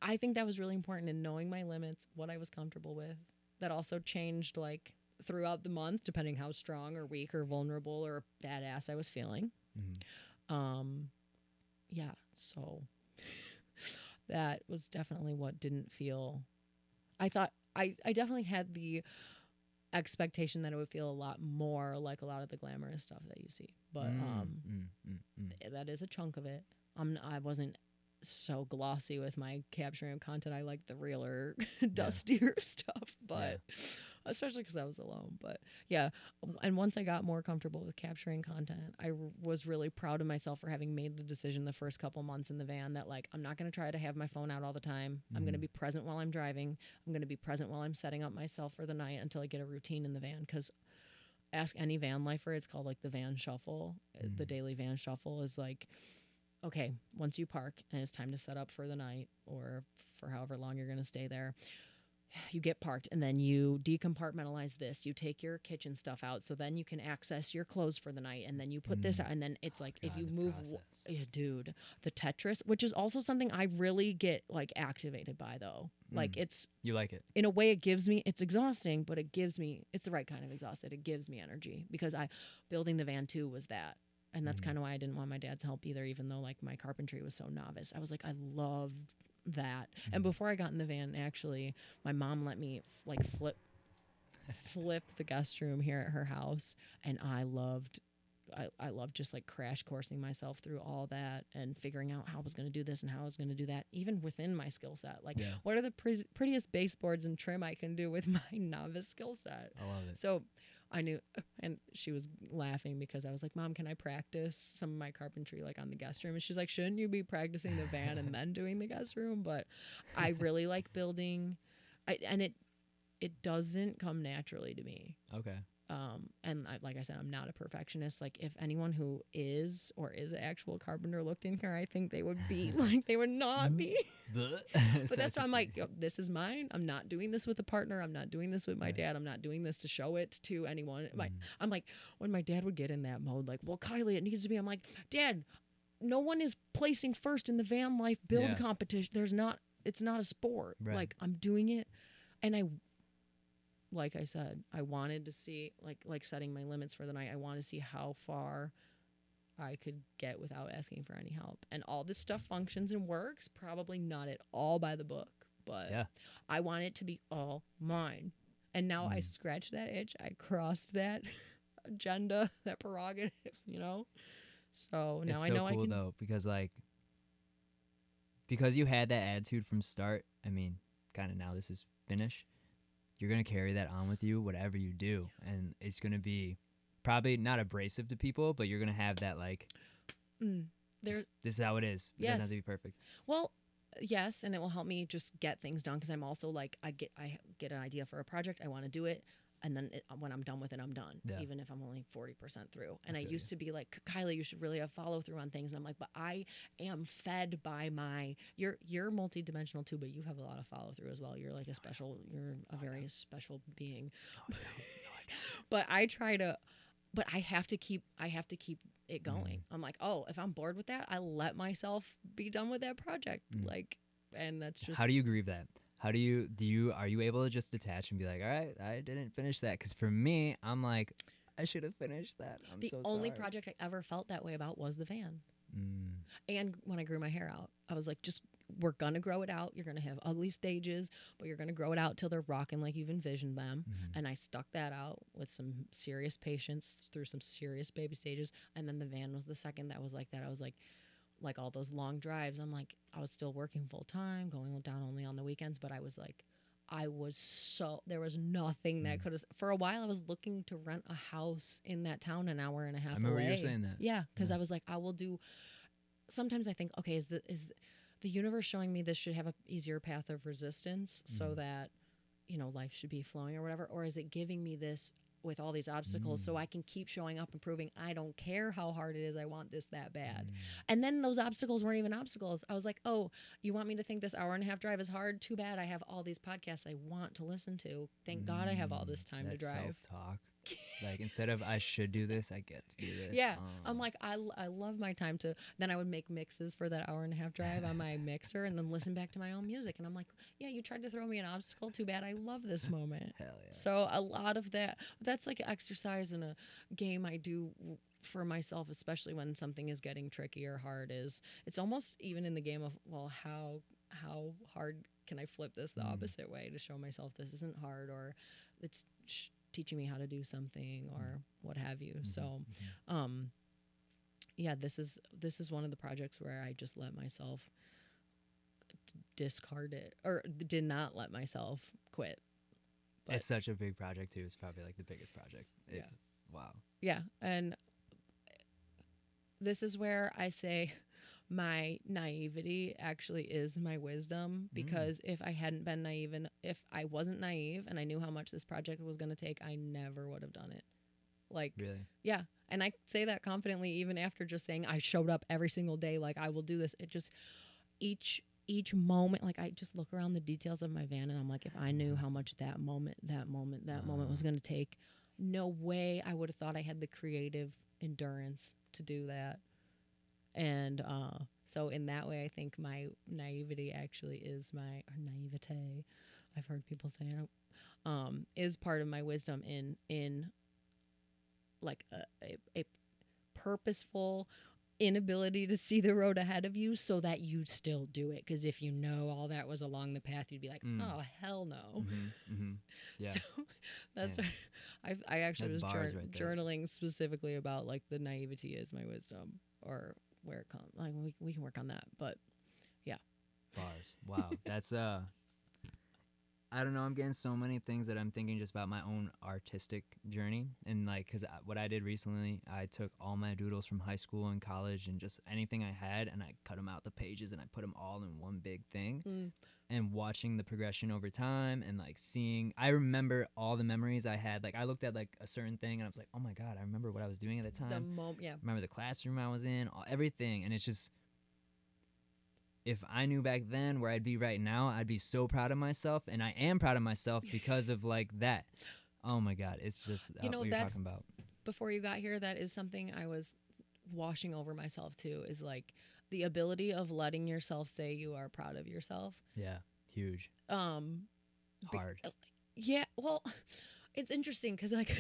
I think that was really important in knowing my limits, what I was comfortable with. That also changed like throughout the month, depending how strong or weak or vulnerable or badass I was feeling. Yeah, so that was definitely what didn't feel. I thought I definitely had the expectation that it would feel a lot more like a lot of the glamorous stuff that you see, but that is a chunk of it. I wasn't so glossy with my capturing of content. I like the realer, dustier stuff, but especially because I was alone. But yeah, and once I got more comfortable with capturing content, I was really proud of myself for having made the decision the first couple months in the van that like, I'm not going to try to have my phone out all the time. I'm going to be present while I'm driving. I'm going to be present while I'm setting up myself for the night until I get a routine in the van. Because ask any van lifer, it's called like the van shuffle. The daily van shuffle is like, okay, once you park and it's time to set up for the night or for however long you're going to stay there, you get parked, and then you decompartmentalize this. You take your kitchen stuff out, so then you can access your clothes for the night, and then you put this out, and then it's like, if you move, dude, the Tetris, which is also something I really get like activated by, though. Like
you like it
in a way. It gives me, it's exhausting, but it's the right kind of exhausted. It gives me energy, because building the van too was that. And that's kind of why I didn't want my dad's help either, even though like my carpentry was so novice. I was like, I loved that. And before I got in the van, actually, my mom let me like flip the guest room here at her house, and I loved just like crash coursing myself through all that and figuring out how I was going to do this and how I was going to do that, even within my skill set. Like, what are the prettiest baseboards and trim I can do with my novice skill set?
I love it.
So I knew, and she was laughing because I was like, Mom, can I practice some of my carpentry like on the guest room? And she's like, shouldn't you be practicing the van and then doing the guest room? But I really like building, and it doesn't come naturally to me.
Okay.
And like I said, I'm not a perfectionist. Like if anyone who is or is an actual carpenter looked in here, I think they would be like, they would not be. But that's why I'm like, yo, this is mine. I'm not doing this with a partner. I'm not doing this with my dad. I'm not doing this to show it to anyone. I'm like, when my dad would get in that mode, like, well, Kiley, it needs to be. I'm like, Dad, no one is placing first in the van life build competition. It's not a sport.
Right.
Like I'm doing it. And like I said, I wanted to see, like setting my limits for the night. I want to see how far I could get without asking for any help. And all this stuff functions and works, probably not at all by the book, but I want it to be all mine. And now I scratched that itch. I crossed that agenda, that prerogative, you know? So now
it's
I
so
know
cool,
I can.
though, because like, because you had that attitude from start, I mean, kind of now this is finish, you're going to carry that on with you, whatever you do. And it's going to be probably not abrasive to people, but you're going to have that like, this is how it is. It doesn't have to be perfect.
Well, yes, and it will help me just get things done because I'm also like, I get an idea for a project, I want to do it. And then when I'm done with it, I'm done, even if I'm only 40% through. And I used to be like, Kiley, you should really have follow through on things. And I'm like, but I am fed by you're multidimensional too, but you have a lot of follow through as well. You're like you're a very special being. No, I don't. But I have to keep it going. I'm like, oh, if I'm bored with that, I let myself be done with that project. Like, and that's just.
How do you grieve that? How are you able to just detach and be like, all right, I didn't finish that? Because for me, I'm like, I should have finished that. I'm so sorry.
The only project I ever felt that way about was the van. And when I grew my hair out, I was like, we're going to grow it out. You're going to have ugly stages, but you're going to grow it out till they're rocking like you've envisioned them. And I stuck that out with some serious patience through some serious baby stages. And then the van was the second that was like that. I was like all those long drives, I'm like, I was still working full time, going down only on the weekends, but there was nothing that could have, for a while I was looking to rent a house in that town an hour and a half away.
I remember you were saying that.
Yeah, because I was like, sometimes I think, okay, is the universe showing me this should have an easier path of resistance so that, life should be flowing or whatever, or is it giving me this with all these obstacles so I can keep showing up and proving I don't care how hard it is, I want this that bad. And then those obstacles weren't even obstacles. I was like, oh, you want me to think this hour and a half drive is hard? Too bad. I have all these podcasts I want to listen to. Thank God I have all this time to drive.
Self-talk. Like, instead of I should do this, I get to do this.
Yeah. I'm like, I love my time to, then I would make mixes for that hour and a half drive on my mixer and then listen back to my own music. And I'm like, yeah, you tried to throw me an obstacle. Too bad. I love this moment.
Hell yeah.
So a lot of that's like exercise in a game I do for myself, especially when something is getting tricky or hard, it's almost even in the game of, well, how hard can I flip this the opposite way to show myself this isn't hard, or it's teaching me how to do something or what have you. So yeah, this is one of the projects where I just let myself discard it, or did not let myself quit. But
it's such a big project too. It's probably like the biggest project. Wow.
Yeah, and this is where I say my naivety actually is my wisdom, because if I hadn't been naive, and if I wasn't naive and I knew how much this project was going to take, I never would have done it. Like,
really?
Yeah. And I say that confidently even after just saying I showed up every single day, like I will do this. It just, each moment, like I just look around the details of my van and I'm like, if I knew how much that moment was going to take, no way I would have thought I had the creative endurance to do that. And so in that way, I think my naivety actually is or naivete, I've heard people say it, is part of my wisdom in like a purposeful inability to see the road ahead of you so that you still do it. Because if you know all that was along the path, you'd be like, oh, hell no.
Yeah.
So that's why I actually was journaling specifically about like the naivety is my wisdom, or where it comes. Like we can work on that, but yeah.
Bars. Wow. That's I don't know. I'm getting so many things that I'm thinking just about my own artistic journey. And like, because what I did recently, I took all my doodles from high school and college and just anything I had, and I cut them out the pages and I put them all in one big thing. And watching the progression over time and like seeing, I remember all the memories I had. Like I looked at like a certain thing and I was like, oh my God, I remember what I was doing at the time. Remember the classroom I was in, everything. And it's just, if I knew back then where I'd be right now, I'd be so proud of myself. And I am proud of myself because of like that. Oh my God. It's just what you're talking about.
Before you got here, that is something I was washing over myself too, is like the ability of letting yourself say you are proud of yourself.
Yeah. Huge. Hard.
Yeah. Well, it's interesting because like,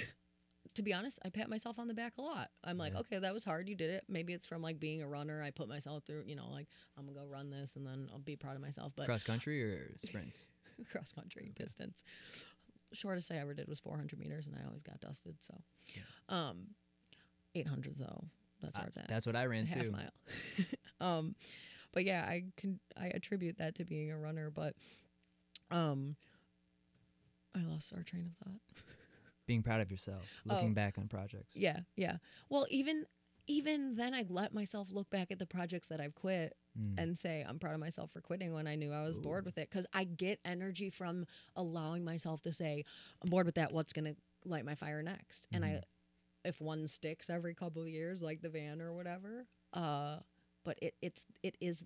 to be honest, I pat myself on the back a lot. I'm like, okay, that was hard. You did it. Maybe it's from like being a runner. I put myself through, like I'm gonna go run this and then I'll be proud of myself. But
cross country or sprints?
Cross country distance. Shortest I ever did was 400 meters and I always got dusted. So, 800 though. That's where it's at.
That's what I ran
half
too.
Mile. But yeah, I attribute that to being a runner. But, I lost our train of thought.
Being proud of yourself, looking back on projects.
Yeah. Well, even then, I let myself look back at the projects that I've quit and say I'm proud of myself for quitting when I knew I was bored with it. Because I get energy from allowing myself to say I'm bored with that. What's gonna light my fire next? And if one sticks every couple of years, like the van or whatever, but it is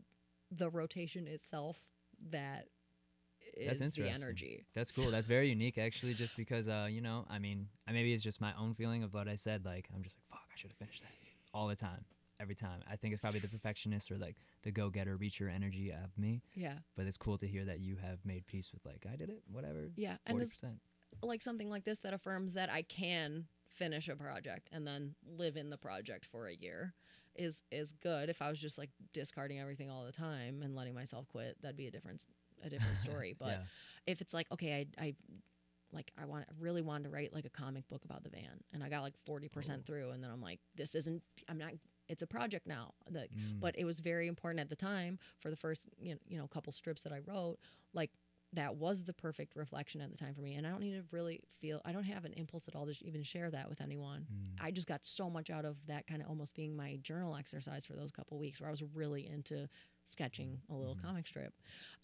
the rotation itself that is the energy.
That's cool. That's very unique, actually, just because, I mean, maybe it's just my own feeling of what I said. Like, I'm just like, fuck, I should have finished that all the time, every time. I think it's probably the perfectionist or like the go-getter, reacher energy of me.
Yeah.
But it's cool to hear that you have made peace with like, I did it, whatever.
Yeah.
40%.
And like something like this that affirms that I can finish a project and then live in the project for a year is good. If I was just like discarding everything all the time and letting myself quit, that'd be a different story. But if it's like, okay, I really wanted to write like a comic book about the van and I got like 40% through and then I'm like, it's a project now. But it was very important at the time for the first, couple strips that I wrote, like that was the perfect reflection at the time for me. And I don't need to really I don't have an impulse at all to even share that with anyone. I just got so much out of that kind of almost being my journal exercise for those couple weeks where I was really into sketching a little comic strip.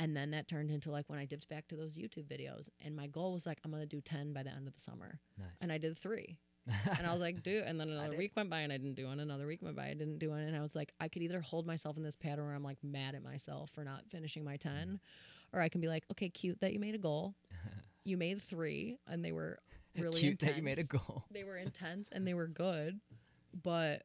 And then that turned into like when I dipped back to those YouTube videos and my goal was like, I'm going to do 10 by the end of the summer.
Nice.
And I did 3. And I was like, dude, and then another week went by and I didn't do it. Another week went by, I didn't do it. And I was like, I could either hold myself in this pattern where I'm like mad at myself for not finishing my 10, or I can be like, okay, cute that you made a goal. You made 3 and they were really
cute
intense.
That you made a goal.
They were intense and they were good, but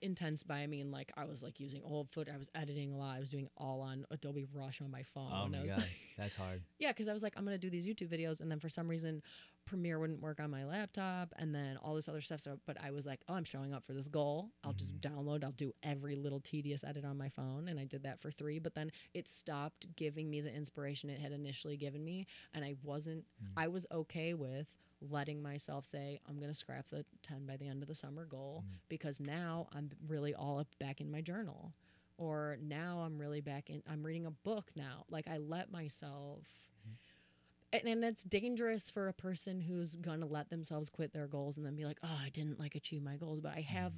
intense by I mean like I was like using old footage. I was editing a lot. I was doing all on Adobe Rush on my phone.
Oh my God, that's hard.
Yeah, because I was like, I'm gonna do these YouTube videos, and then for some reason, Premiere wouldn't work on my laptop, and then all this other stuff. So, but I was like, oh, I'm showing up for this goal. I'll just download. I'll do every little tedious edit on my phone, and I did that for 3. But then it stopped giving me the inspiration it had initially given me, and I wasn't. I was okay with letting myself say I'm going to scrap the 10 by the end of the summer goal because now I'm really all up back in my journal, or now I'm really back in, I'm reading a book now. Like I let myself, and that's dangerous for a person who's going to let themselves quit their goals and then be like, oh, I didn't like achieve my goals. But I have,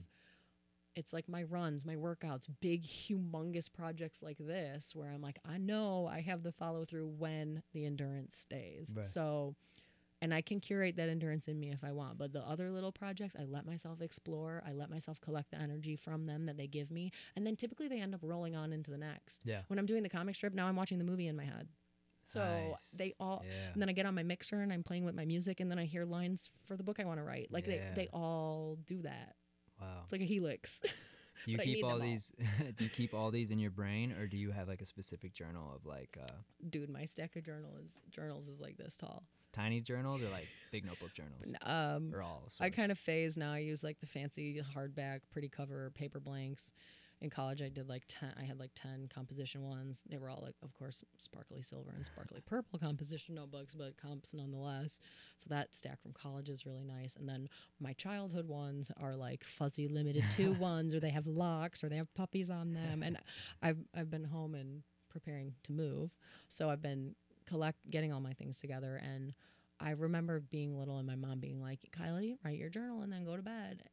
it's like my runs, my workouts, big, humongous projects like this, where I'm like, I know I have the follow through when the endurance stays.
Right.
So, and I can curate that endurance in me if I want. But the other little projects, I let myself explore. I let myself collect the energy from them that they give me. And then typically they end up rolling on into the next.
Yeah.
When I'm doing the comic strip, now I'm watching the movie in my head. So they all, and then I get on my mixer and I'm playing with my music and then I hear lines for the book I want to write. Like they all do that.
Wow.
It's like a helix.
Do you keep all these? Do you keep all these in your brain, or do you have like a specific journal of like?
Dude, my stack of journals is like this tall.
Tiny journals or like big notebook journals? Or all sorts?
I kind of phase now. I use like the fancy hardback, pretty cover paper blanks. In college, I did like 10. I had like 10 composition ones. They were all like, of course, sparkly silver and sparkly purple composition notebooks, but comps nonetheless. So that stack from college is really nice. And then my childhood ones are like fuzzy limited 2 ones, or they have locks, or they have puppies on them. And I've been home and preparing to move, so I've been getting all my things together. And I remember being little and my mom being like, Kiley, write your journal and then go to bed.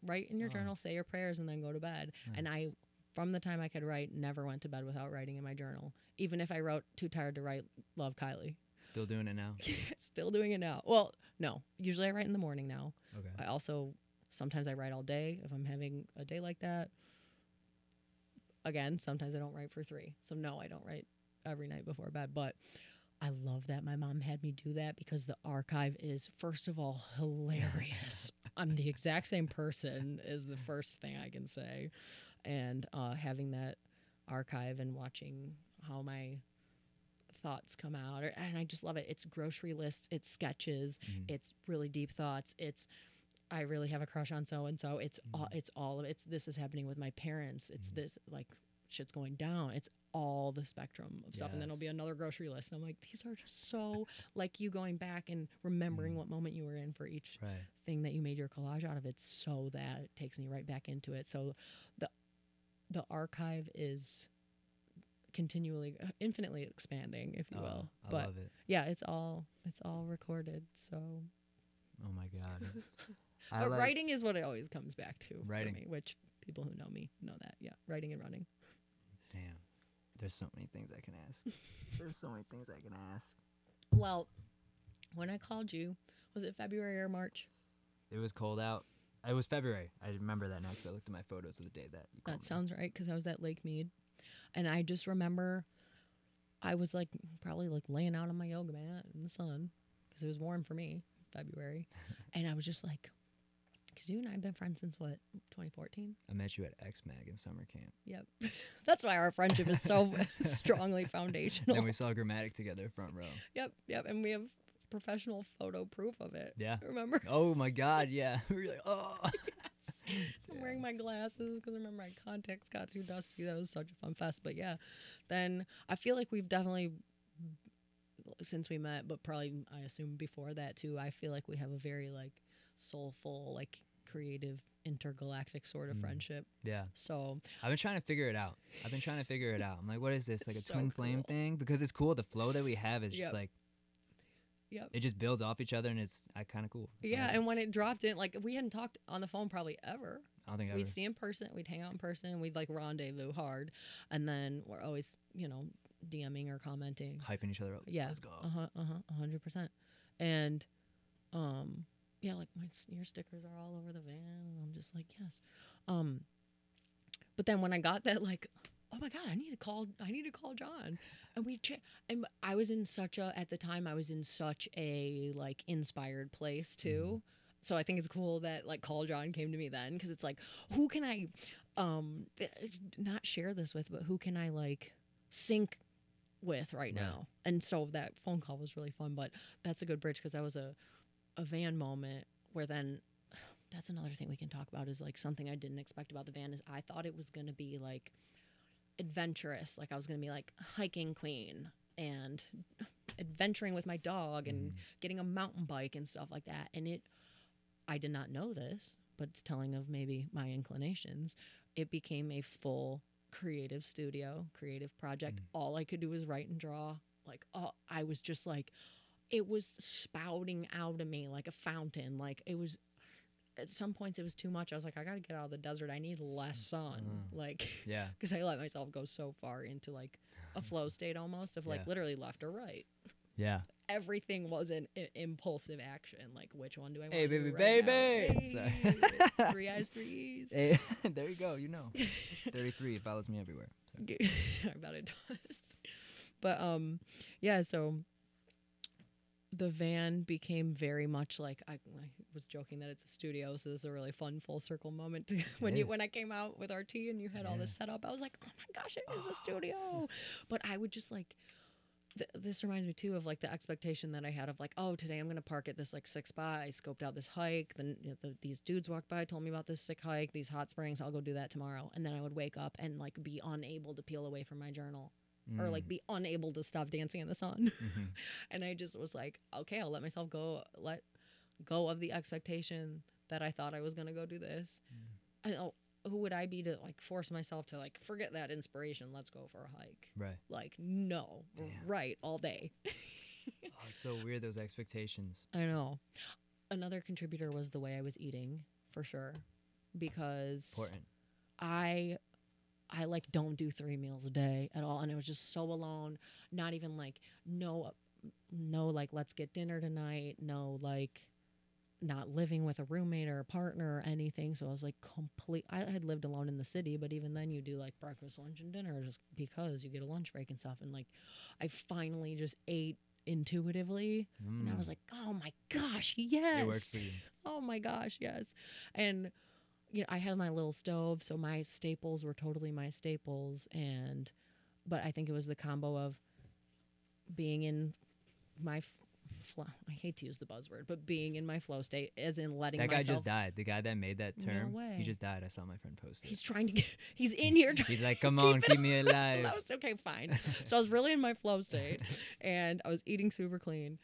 Write in your journal, say your prayers, and then go to bed.
Nice.
And I, from the time I could write, never went to bed without writing in my journal. Even if I wrote too tired to write, love Kiley.
Still doing it now?
Still doing it now. Well, no. Usually I write in the morning now.
Okay.
I also, sometimes I write all day if I'm having a day like that. Again, sometimes I don't write for 3. So no, I don't write every night before bed. But I love that my mom had me do that because the archive is, first of all, hilarious. I'm the exact same person is the first thing I can say. And having that archive and watching how my thoughts come out, and I just love it. It's grocery lists, it's sketches, it's really deep thoughts, it's I really have a crush on so and so. It's all of it. It's this is happening with my parents. It's this like shit's going down. It's all the spectrum of stuff, and then it'll be another grocery list. And I'm like, these are just so like you going back and remembering what moment you were in for each thing that you made your collage out of. It's so that it takes me right back into it. So the archive is continually infinitely expanding, if you will.
I love it.
Yeah, it's all recorded. So
oh my god.
But writing is what it always comes back to
writing
for me, which people who know me know that. Yeah, writing and running.
Damn, there's so many things I can ask. There's so many things I can ask.
Well, when I called you, was it February or March?
It was cold out. It was February. I remember that now because I looked at my photos of the day that you called me.
That sounds right, because I was at Lake Mead. And I just remember I was like probably like laying out on my yoga mat in the sun because it was warm for me, February. And I was just like, because you and I have been friends since what, 2014?
I met you at X-Mag in summer camp.
Yep. That's why our friendship is so strongly foundational.
Then we saw Grammatic together, front row.
Yep. And we have professional photo proof of it.
Yeah.
Remember?
Oh my God, yeah. We were like, oh.
Yes. I'm wearing my glasses because I remember my contacts got too dusty. That was such a fun fest. But yeah, then I feel like we've definitely, since we met, but probably I assume before that too, I feel like we have a very like soulful, like creative, intergalactic sort of friendship.
Yeah.
So
I've been trying to figure it out. I'm like, what is this? Like a
so
twin flame thing? Because it's cool. The flow that we have is just like, it just builds off each other, and it's kind of cool.
Yeah, and when it dropped in, like we hadn't talked on the phone probably ever.
I don't think ever.
We'd see in person, we'd hang out in person, we'd like rendezvous hard, and then we're always, DMing or commenting,
hyping each other up.
Yeah,
let's go.
100%. And yeah, like your stickers are all over the van, and I'm just like, yes. But then when I got that, like, oh my God, I need to call John. And and I was in such a, at the time I was in such a like inspired place too. So I think it's cool that like Call John came to me then, because it's like, who can I not share this with, but who can I like sync with right now? And so that phone call was really fun, but that's a good bridge, because that was a van moment where then that's another thing we can talk about, is like something I didn't expect about the van is I thought it was going to be like adventurous, like I was going to be like hiking queen and adventuring with my dog and getting a mountain bike and stuff like that. And I did not know this, but it's telling of maybe my inclinations. It became a full creative studio, creative project. All I could do was write and draw. Like, I was just like, it was spouting out of me like a fountain. Like it was, at some points it was too much. I was like, I got to get out of the desert. I need less sun. Like, yeah, because I let myself go so far into like a flow state almost of like literally left or right. Yeah. Everything was an impulsive action. Like, which one do I want to do right now? Hey, 3 eyes, 3 E's.
Hey, there you go. 33 follows me everywhere. So.
I bet it does. But yeah, so the van became very much like, I was joking that it's a studio, so this is a really fun full circle moment when I came out with RT and you had all this set up. I was like, oh my gosh, it is a studio. But I would just like, this reminds me too of like the expectation that I had of like, oh, today I'm gonna park at this like sick spot. I scoped out this hike. Then these dudes walked by, told me about this sick hike, these hot springs. I'll go do that tomorrow. And then I would wake up and like be unable to peel away from my journal. Or like be unable to stop dancing in the sun. And I just was like, okay, I'll let myself let go of the expectation that I thought I was going to go do this. who would I be to like force myself to like forget that inspiration? Let's go for a hike.
Right.
Like, no,
Damn.
right, all day.
Oh, it's so weird, those expectations.
I know. Another contributor was the way I was eating, for sure, because
Important.
I like don't do 3 meals a day at all, and I was just so alone. Not even like no like let's get dinner tonight. No like not living with a roommate or a partner or anything. So I was like I had lived alone in the city, but even then you do like breakfast, lunch, and dinner just because you get a lunch break and stuff. And like I finally just ate intuitively, and I was like, oh my gosh, yes,
It worked for you.
Oh my gosh, yes. And I had my little stove, so my staples were totally my staples. But I think it was the combo of being in my flow. I hate to use the buzzword, but being in my flow state, as in letting
that
myself.
Guy just died. The guy that made that term,
No way.
He just died. I saw my friend post it.
He's trying to he's in here.
He's like, come on, keep me alive.
I was okay, fine. So I was really in my flow state, and I was eating super clean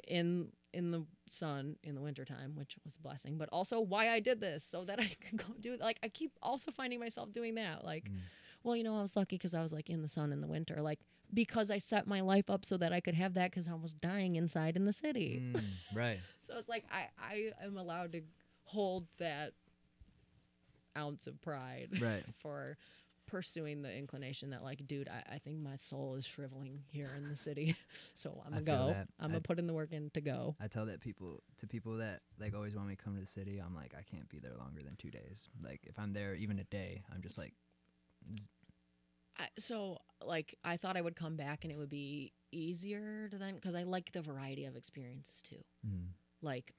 in the sun in the wintertime, which was a blessing, but also why I did this so that I could go do it. Like I keep also finding myself doing that. Like, well, I was lucky because I was like in the sun in the winter, like because I set my life up so that I could have that because I was dying inside in the city.
Right.
So it's like I am allowed to hold that ounce of pride
right.
for pursuing the inclination that like, dude, I think my soul is shriveling here in the city. So I'm gonna go. I'm gonna put in the work in to go.
I tell that to people that like always want me to come to the city. I'm like, I can't be there longer than 2 days. Like if I'm there even a day, I'm just like.
So like I thought I would come back and it would be easier to then, because I like the variety of experiences too. Like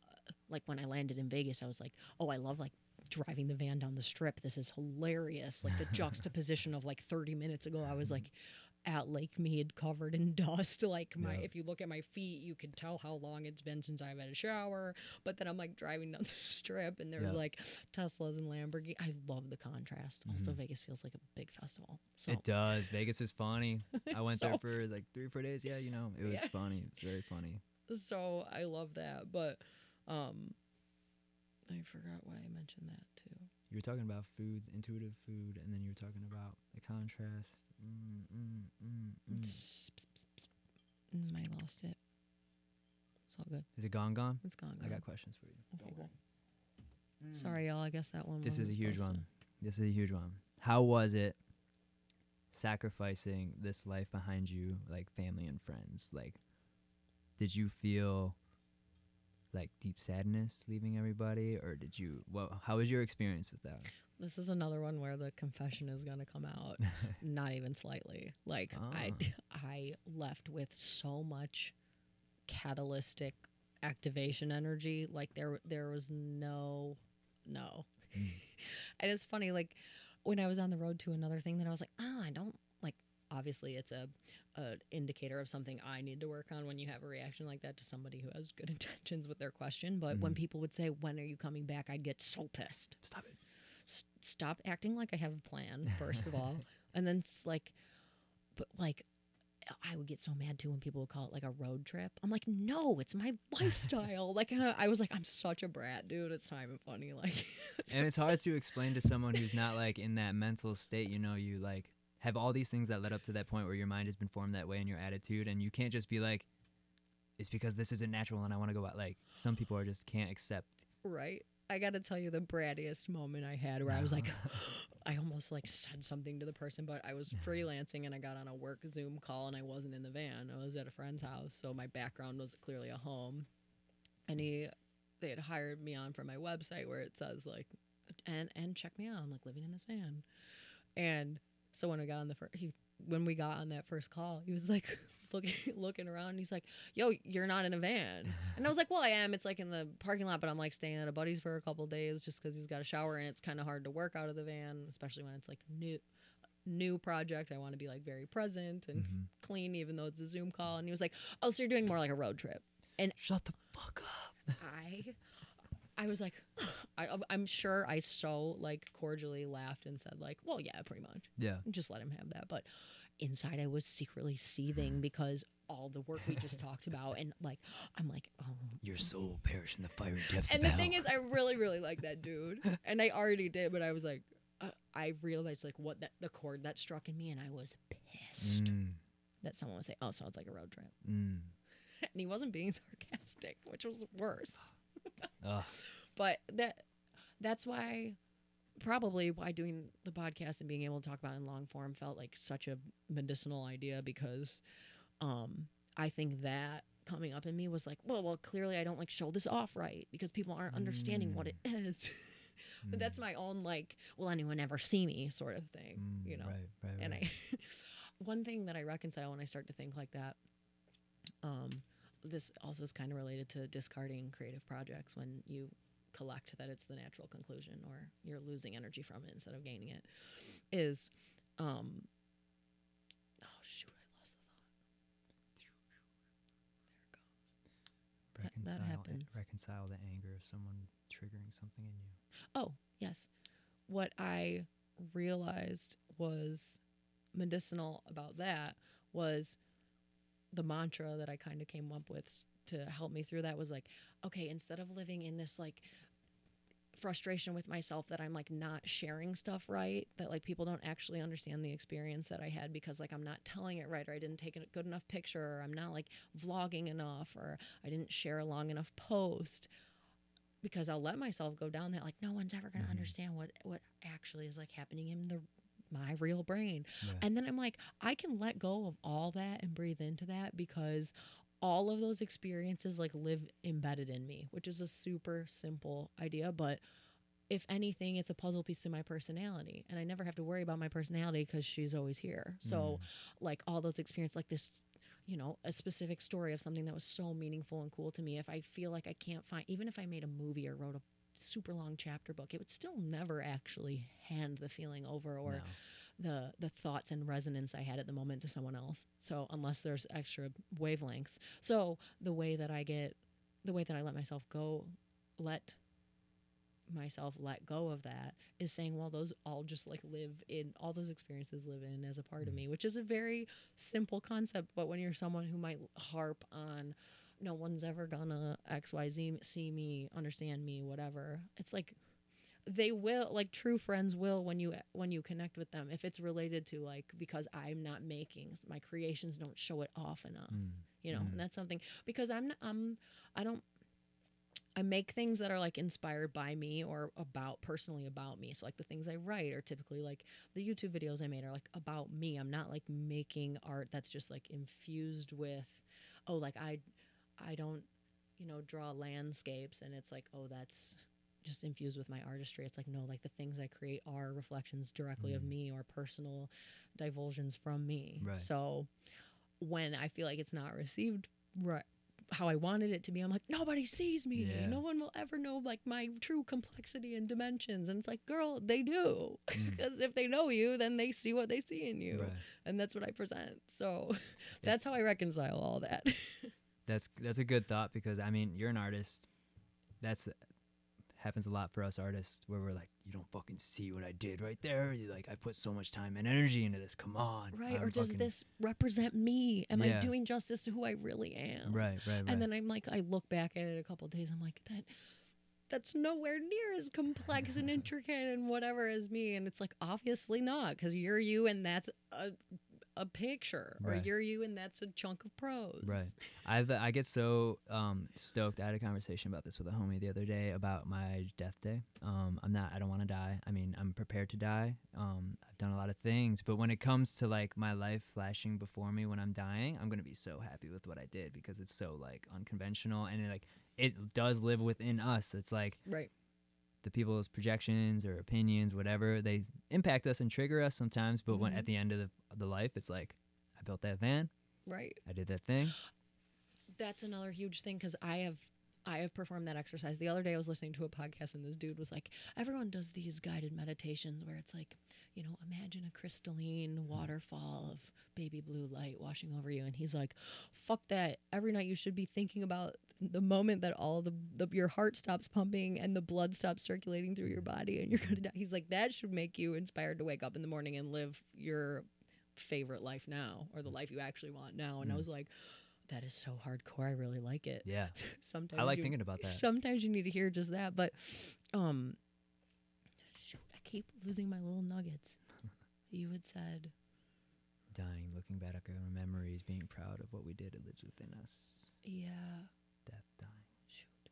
when I landed in Vegas, I was like, oh, I love like driving the van down the strip. This is hilarious. Like the juxtaposition of like 30 minutes ago, I was like at Lake Mead covered in dust. Like if you look at my feet, you can tell how long it's been since I've had a shower. But then I'm like driving down the strip and there's like Teslas and Lamborghini. I love the contrast. Also, Vegas feels like a big festival. So.
It does. Vegas is funny. I went there for like 3 or 4 days. Yeah, it was funny. It was very funny.
So I love that. But I forgot why I mentioned that too.
You were talking about food, intuitive food, and then you were talking about the contrast.
I lost it. It's all good.
Is it gone?
It's gone.
I got questions for you.
Okay, cool. Sorry, y'all. I guess that one.
This is a huge one. This is a huge one. How was it sacrificing this life behind you, like family and friends? Like, did you feel like deep sadness leaving everybody, or did you? How was your experience with that?
This is another one where the confession is gonna come out, not even slightly. Like I left with so much catalytic activation energy. Like there was no. And it's funny, like when I was on the road to another thing that I was like, I don't like. Obviously, it's a indicator of something I need to work on when you have a reaction like that to somebody who has good intentions with their question. But when people would say, when are you coming back? I'd get so pissed.
Stop it.
Stop acting like I have a plan, first of all. And then it's like, but like, I would get so mad too when people would call it like a road trip. I'm like, no, it's my lifestyle. Like, I was like, I'm such a brat, dude. It's not even funny. Like,
and it's hard to explain to someone who's not like in that mental state. You like have all these things that led up to that point where your mind has been formed that way in your attitude, and you can't just be like, it's because this isn't natural and I want to go out. Like, some people are just can't accept.
Right. I got to tell you the brattiest moment I had where I was like, I almost like said something to the person, but I was freelancing and I got on a work Zoom call and I wasn't in the van. I was at a friend's house. So my background was clearly a home. And they had hired me on for my website where it says like, and check me out. I'm like living in this van. And so when we got on that first call, he was like looking around and he's like, yo, you're not in a van. And I was like, well, I am. It's like in the parking lot, but I'm like staying at a buddy's for a couple of days just because he's got a shower and it's kind of hard to work out of the van, especially when it's like new project. I want to be like very present and clean, even though it's a Zoom call. And he was like, oh, so you're doing more like a road trip. And
shut the fuck up.
I was like, I'm sure I so like cordially laughed and said like, well, yeah, pretty much.
Yeah.
Just let him have that. But inside I was secretly seething because all the work we just talked about. And like, I'm like, oh.
Your soul perish in the fiery depths
and
of
the
hell.
thing is, I really, really like that dude. And I already did, but I was like, I realized like what the chord that struck in me, and I was pissed that someone would say, "Oh, so it's like a road trip," and he wasn't being sarcastic, which was worse. But that's why. Probably why doing the podcast and being able to talk about it in long form felt like such a medicinal idea, because I think that coming up in me was like, well, clearly I don't like show this off right because people aren't understanding what it is. But that's my own like, will anyone ever see me sort of thing, you know?
Right.
And I, one thing that I reconcile when I start to think like that, this also is kind of related to discarding creative projects when you collect that it's the natural conclusion or you're losing energy from it instead of gaining it, is oh shoot, I lost the thought. There it goes. That happens.
Reconcile the anger of someone triggering something in you.
Oh, yes. What I realized was medicinal about that was the mantra that I kind of came up with to help me through that was like, okay, instead of living in this like frustration with myself that I'm like not sharing stuff right, that like people don't actually understand the experience that I had because like I'm not telling it right, or I didn't take a good enough picture, or I'm not like vlogging enough, or I didn't share a long enough post, because I'll let myself go down that like no one's ever going to understand what actually is like happening in my real brain. And then I'm like, I can let go of all that and breathe into that, because all of those experiences like live embedded in me, which is a super simple idea, but if anything, it's a puzzle piece to my personality, and I never have to worry about my personality because she's always here. So like all those experiences, like this, you know, a specific story of something that was so meaningful and cool to me, if I feel like I can't find, even if I made a movie or wrote a super long chapter book, it would still never actually hand the feeling over or the thoughts and resonance I had at the moment to someone else. So unless there's extra wavelengths. So the way that I let myself let go of that is saying, well, those all just like all those experiences live in as a part of me, which is a very simple concept. But when you're someone who might harp on, no one's ever gonna XYZ see me, understand me, whatever, it's like, they will, like true friends will, when you connect with them, if it's related to like, because I'm not making my creations, don't show it off enough, you know. And that's something, because I make things that are like inspired by me or personally about me. So like the things I write are typically like the YouTube videos I made are like about me. I'm not like making art that's just like infused with, oh, like I don't, you know, draw landscapes and it's like, oh, that's just infused with my artistry. It's like, no, like the things I create are reflections directly of me or personal divulsions from me. So when I feel like it's not received right how I wanted it to be, I'm like, nobody sees me. No one will ever know like my true complexity and dimensions. And it's like, girl, they do. Because if they know you, then they see what they see in you. And that's what I present. So that's how I reconcile all that.
That's a good thought, because I mean, you're an artist. That's happens a lot for us artists, where we're like, you don't fucking see what I did right there. You're like, I put so much time and energy into this. Come on.
Right. Or does this represent me? Am I doing justice to who I really am?
Right.
And then I'm like, I look back at it a couple of days. I'm like, that's nowhere near as complex and intricate and whatever as me. And it's like, obviously not, because you're you and that's a picture, or you're you and that's a chunk of prose.
I get so stoked. I had a conversation about this with a homie the other day about my death day. I don't want to die. I mean, I'm prepared to die. I've done a lot of things, but when it comes to like my life flashing before me when I'm dying, I'm gonna be so happy with what I did, because it's so like unconventional, and it does live within us. It's like the people's projections or opinions, whatever, they impact us and trigger us sometimes. But when at the end of the life, it's like, I built that van. I did that thing.
That's another huge thing, because I have performed that exercise. The other day I was listening to a podcast and this dude was like, everyone does these guided meditations where it's like, you know, imagine a crystalline waterfall of baby blue light washing over you. And he's like, fuck that. Every night you should be thinking about the moment that all your heart stops pumping and the blood stops circulating through your body and you're going to die. He's like, that should make you inspired to wake up in the morning and live your favorite life now, or the life you actually want now. And I was like, that is so hardcore. I really like it.
Yeah.
Sometimes
I like thinking about that.
Sometimes you need to hear just that. But shoot, I keep losing my little nuggets. You had said
Dying, looking back at our memories, being proud of what we did, it lives within us.
Yeah.
Death, dying.
Shoot.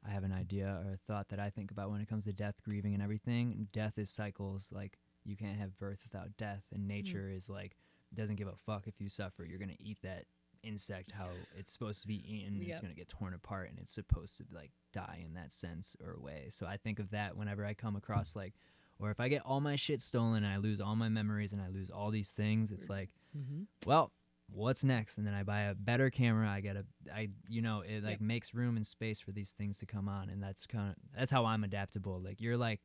I have an idea or a thought that I think about when it comes to death, grieving, and everything. Death is cycles. Like, you can't have birth without death, and nature is like, doesn't give a fuck if you suffer. You're gonna eat that insect how it's supposed to be eaten. It's gonna get torn apart, and it's supposed to like die in that sense or way. So I think of that whenever I come across like, or if I get all my shit stolen and I lose all my memories and I lose all these things, it's like, well, what's next? And then I buy a better camera. It like makes room and space for these things to come on, and that's how I'm adaptable. Like, you're like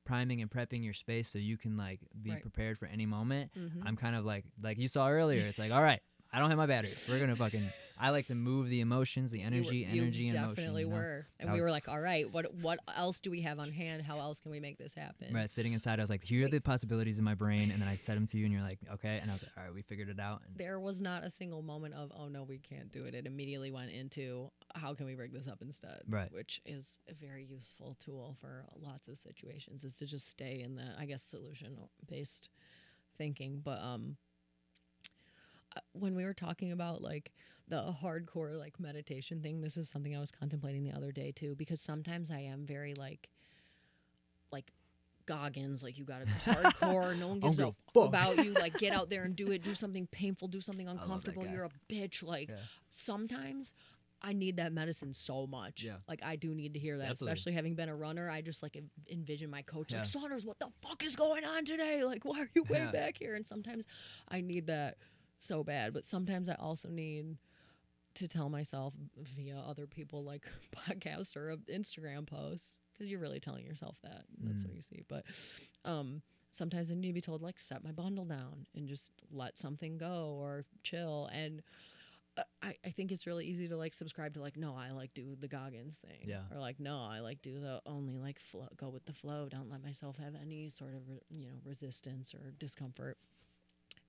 priming and prepping your space so you can like be prepared for any moment. I'm kind of like you saw earlier. It's like, all right, I don't have my batteries. We're gonna I like to move the emotions, the energy and motion.
Definitely were. And we were like, all right, what else do we have on hand? How else can we make this happen?
Right, sitting inside, I was like, here are the possibilities in my brain, and then I said them to you, and you're like, okay, and I was like, all right, we figured it out. And
there was not a single moment of, oh no, we can't do it. It immediately went into, how can we rig this up instead?
Right.
Which is a very useful tool for lots of situations, is to just stay in the, I guess, solution-based thinking. But when we were talking about like the hardcore like meditation thing, this is something I was contemplating the other day too, because sometimes I am very like Goggins, like, you gotta be hardcore, no one gives a fuck about you, like, get out there and do it, do something painful, do something uncomfortable, you're a bitch. Like, sometimes I need that medicine so much. Like, I do need to hear that. Absolutely. Especially having been a runner, I just like envision my coach like, Saunders, what the fuck is going on today? Like, why are you way back here? And sometimes I need that so bad, but sometimes I also need to tell myself via other people, like podcasts or Instagram posts, because you're really telling yourself that. That's what you see. But sometimes I need to be told, like, set my bundle down and just let something go or chill. And I think it's really easy to like subscribe to like, no, I like do the Goggins thing, or like, no, I like do the only like go with the flow, don't let myself have any sort of resistance or discomfort.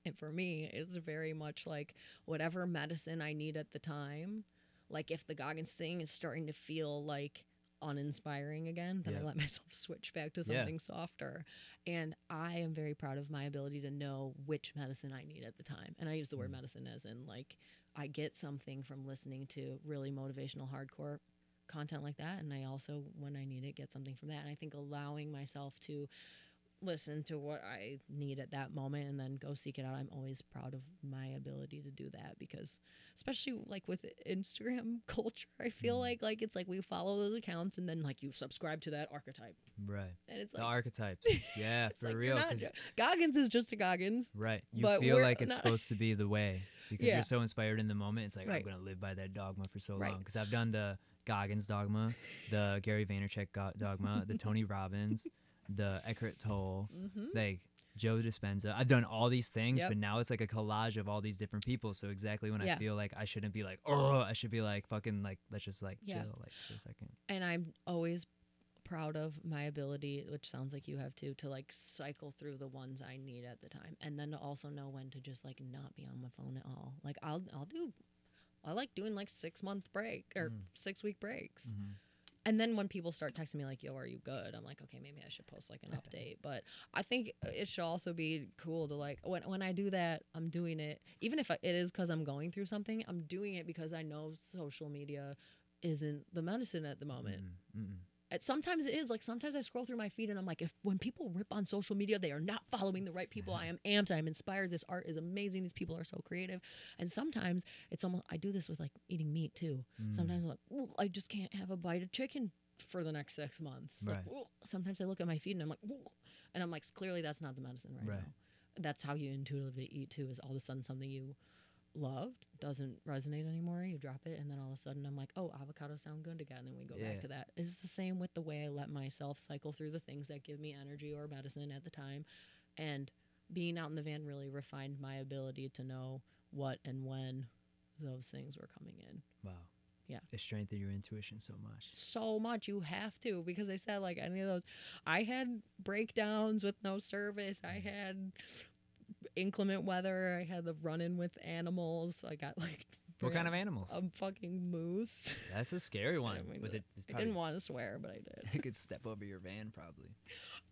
And for me, it's very much like whatever medicine I need at the time. Like, if the Goggins thing is starting to feel like uninspiring again, then I let myself switch back to something softer. And I am very proud of my ability to know which medicine I need at the time. And I use the word medicine as in like, I get something from listening to really motivational hardcore content like that, and I also, when I need it, get something from that. And I think allowing myself to listen to what I need at that moment and then go seek it out, I'm always proud of my ability to do that, because especially like with Instagram culture, I feel like it's like we follow those accounts and then like you subscribe to that archetype,
right? And it's like the archetypes, for
like,
real.
Goggins is just a Goggins,
right? You feel like it's supposed to be the way because you're so inspired in the moment. It's like, I'm gonna live by that dogma for so long, because I've done the Goggins dogma, the Gary Vaynerchuk dogma, the Tony Robbins, the Eckhart Tolle, like Joe Dispenza. I've done all these things, but now it's like a collage of all these different people. So exactly when I feel like I shouldn't be like, oh, I should be like, fucking like, let's just like chill like for a second.
And I'm always proud of my ability, which sounds like you have too, to like cycle through the ones I need at the time, and then to also know when to just like not be on my phone at all. Like I like doing like 6-month break or 6-week breaks. And then when people start texting me like, yo, are you good? I'm like, okay, maybe I should post like an update. But I think it should also be cool to like, when I do that, I'm doing it, even if it is because I'm going through something, I'm doing it because I know social media isn't the medicine at the moment. Sometimes it is. Like, sometimes I scroll through my feed and I'm like, when people rip on social media, they are not following the right people. I am amped. I am inspired. This art is amazing. These people are so creative. And sometimes it's almost, I do this with like eating meat too. Sometimes I'm like, ooh, I just can't have a bite of chicken for the next 6 months.
Right.
Like, ooh. Sometimes I look at my feed and I'm like, ooh. And I'm like, clearly that's not the medicine right now. That's how you intuitively eat too, is all of a sudden something you loved doesn't resonate anymore. You drop it, and then all of a sudden I'm like, oh, avocados sound good again, and we go back to that. It's the same with the way I let myself cycle through the things that give me energy or medicine at the time. And being out in the van really refined my ability to know what and when those things were coming in.
Wow.
Yeah.
It strengthened your intuition so much.
So much. You have to, because I said, like, any of those, I had breakdowns with no service. I had inclement weather. I had the run-in with animals. I got like
What kind of animals?
A fucking moose.
That's a scary one.
I mean,
Was it?
I didn't want to swear, but I did.
I could step over your van probably.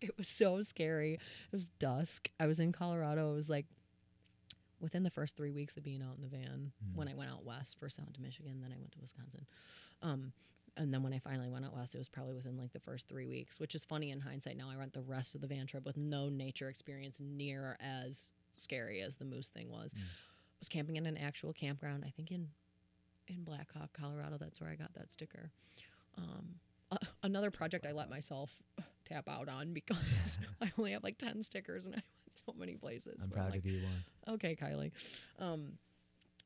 It was so scary. It was dusk. I was in Colorado. It was like within the first 3 weeks of being out in the van. When I went out west, first I went to Michigan, then I went to Wisconsin. And then when I finally went out west, it was probably within like the first 3 weeks, which is funny in hindsight. Now I went the rest of the van trip with no nature experience near as scary as the moose thing was. Was camping in an actual campground, I think in Black Hawk, Colorado. That's where I got that sticker. Another project I let myself tap out on because I only have like 10 stickers and I went so many places.
I'm proud to be one.
Okay, Kiley.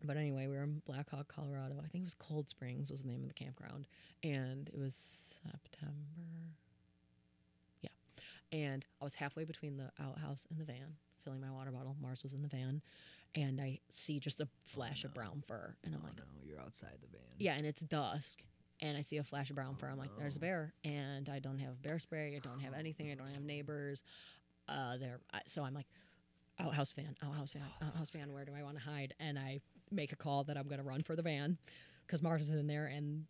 But anyway, we were in Black Hawk, Colorado. I think it was Cold Springs was the name of the campground. And it was September. Yeah. And I was halfway between the outhouse and the van, filling my water bottle. Mars was in the van. And I see just a flash of brown fur. And I'm like,
no, you're outside the van.
Yeah, and it's dusk. And I see a flash of brown fur. I'm like, there's a bear. And I don't have bear spray. I don't have anything. I don't have neighbors. So I'm like, outhouse van, where do I want to hide? And I make a call that I'm going to run for the van because Mars is in there and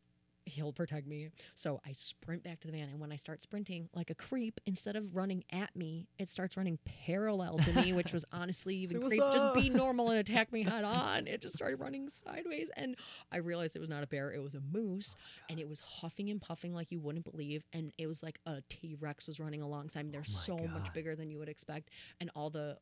he'll protect me. So I sprint back to the van, and when I start sprinting like a creep, instead of running at me, it starts running parallel to me, which was honestly even creep. Just be normal and attack me head on. It just started running sideways, and I realized it was not a bear, it was a moose, and it was huffing and puffing like you wouldn't believe, and it was like a T-Rex was running alongside me. They're so much bigger than you would expect, and all the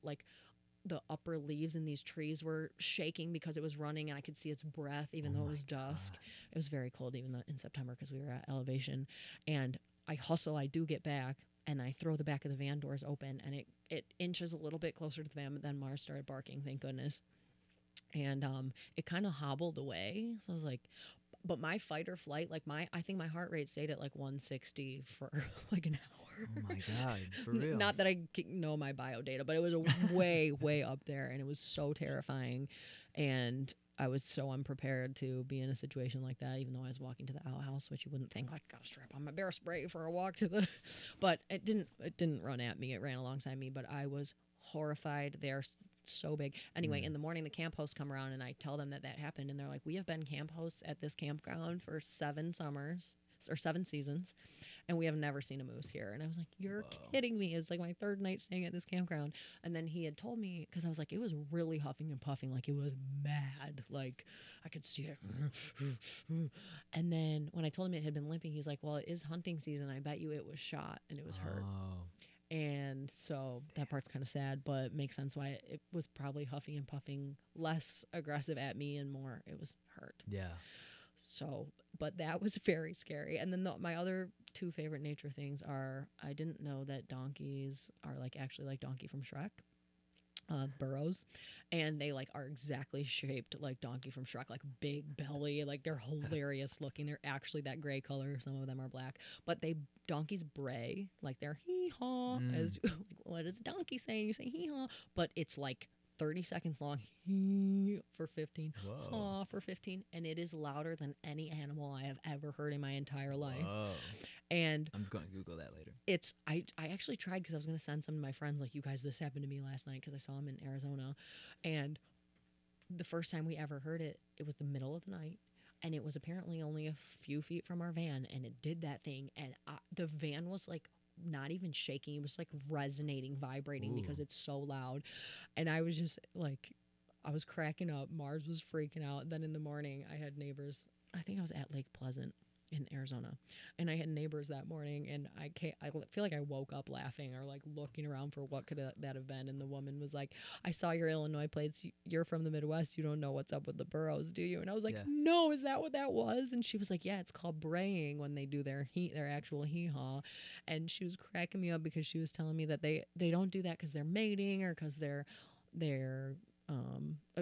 upper leaves in these trees were shaking because it was running, and I could see its breath even though it was dusk. It was very cold even in September because we were at elevation. And I hustle, I do get back, and I throw the back of the van doors open, and it inches a little bit closer to the van, but then Mars started barking, thank goodness. And it kind of hobbled away. So I was like, but my fight or flight, like I think my heart rate stayed at like 160 for like an hour.
Oh my God, for real.
Not that I know my bio data, but it was way, way up there, and it was so terrifying. And I was so unprepared to be in a situation like that, even though I was walking to the outhouse, which you wouldn't think, like, gotta strap on my bear spray for a walk to the... But it didn't run at me. It ran alongside me, but I was horrified. They're so big. Anyway, in the morning, the camp hosts come around, and I tell them that happened, and they're like, we have been camp hosts at this campground for 7 summers, or 7 seasons, and we have never seen a moose here. And I was like, you're kidding me. It was like my 3rd night staying at this campground. And then he had told me, because I was like, it was really huffing and puffing, like it was mad, like I could see it. And then when I told him it had been limping, he's like, well, it is hunting season. I bet you it was shot and it was hurt. And so that part's kind of sad, but makes sense why it was probably huffing and puffing, less aggressive at me and more it was hurt.
Yeah.
So, but that was very scary. And then my other 2 favorite nature things are, I didn't know that donkeys are like actually like Donkey from Shrek, burrows, and they like are exactly shaped like Donkey from Shrek, like big belly, like they're hilarious looking. They're actually that gray color. Some of them are black, but donkeys bray, like they're hee-haw, as what is a donkey saying? You say hee-haw, but it's like 30 seconds long, hee for 15, haw for 15, and it is louder than any animal I have ever heard in my entire life. And
I'm going to Google that later.
I actually tried because I was going to send some of my friends, like, you guys, this happened to me last night because I saw him in Arizona. And the first time we ever heard it, it was the middle of the night. And it was apparently only a few feet from our van, and it did that thing. And the van was like not even shaking. It was like resonating, vibrating because it's so loud. And I was just like, I was cracking up. Mars was freaking out. Then in the morning, I had neighbors. I think I was at Lake Pleasant in Arizona, and I had neighbors that morning, and I feel like I woke up laughing or like looking around for what could that have been. And the woman was like, I saw your Illinois plates. You're from the Midwest. You don't know what's up with the burros, do you? And I was like, no, is that what that was? And she was like, yeah, it's called braying when they do their actual hee-haw. And she was cracking me up because she was telling me that they don't do that because they're mating or because they're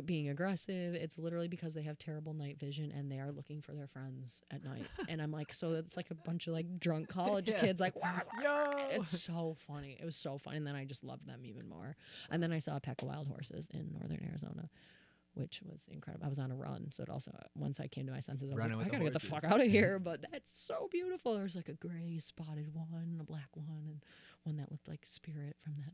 being aggressive. It's literally because they have terrible night vision and they are looking for their friends at night. And I'm like, so it's like a bunch of like drunk college kids like, it's so funny. It was so funny. And then I just loved them even more. And then I saw a pack of wild horses in northern Arizona, which was incredible. I was on a run, so it also, once I came to my senses, I was like, I gotta get the fuck out of here. But that's so beautiful. There was like a gray spotted one and a black one and one that looked like Spirit from that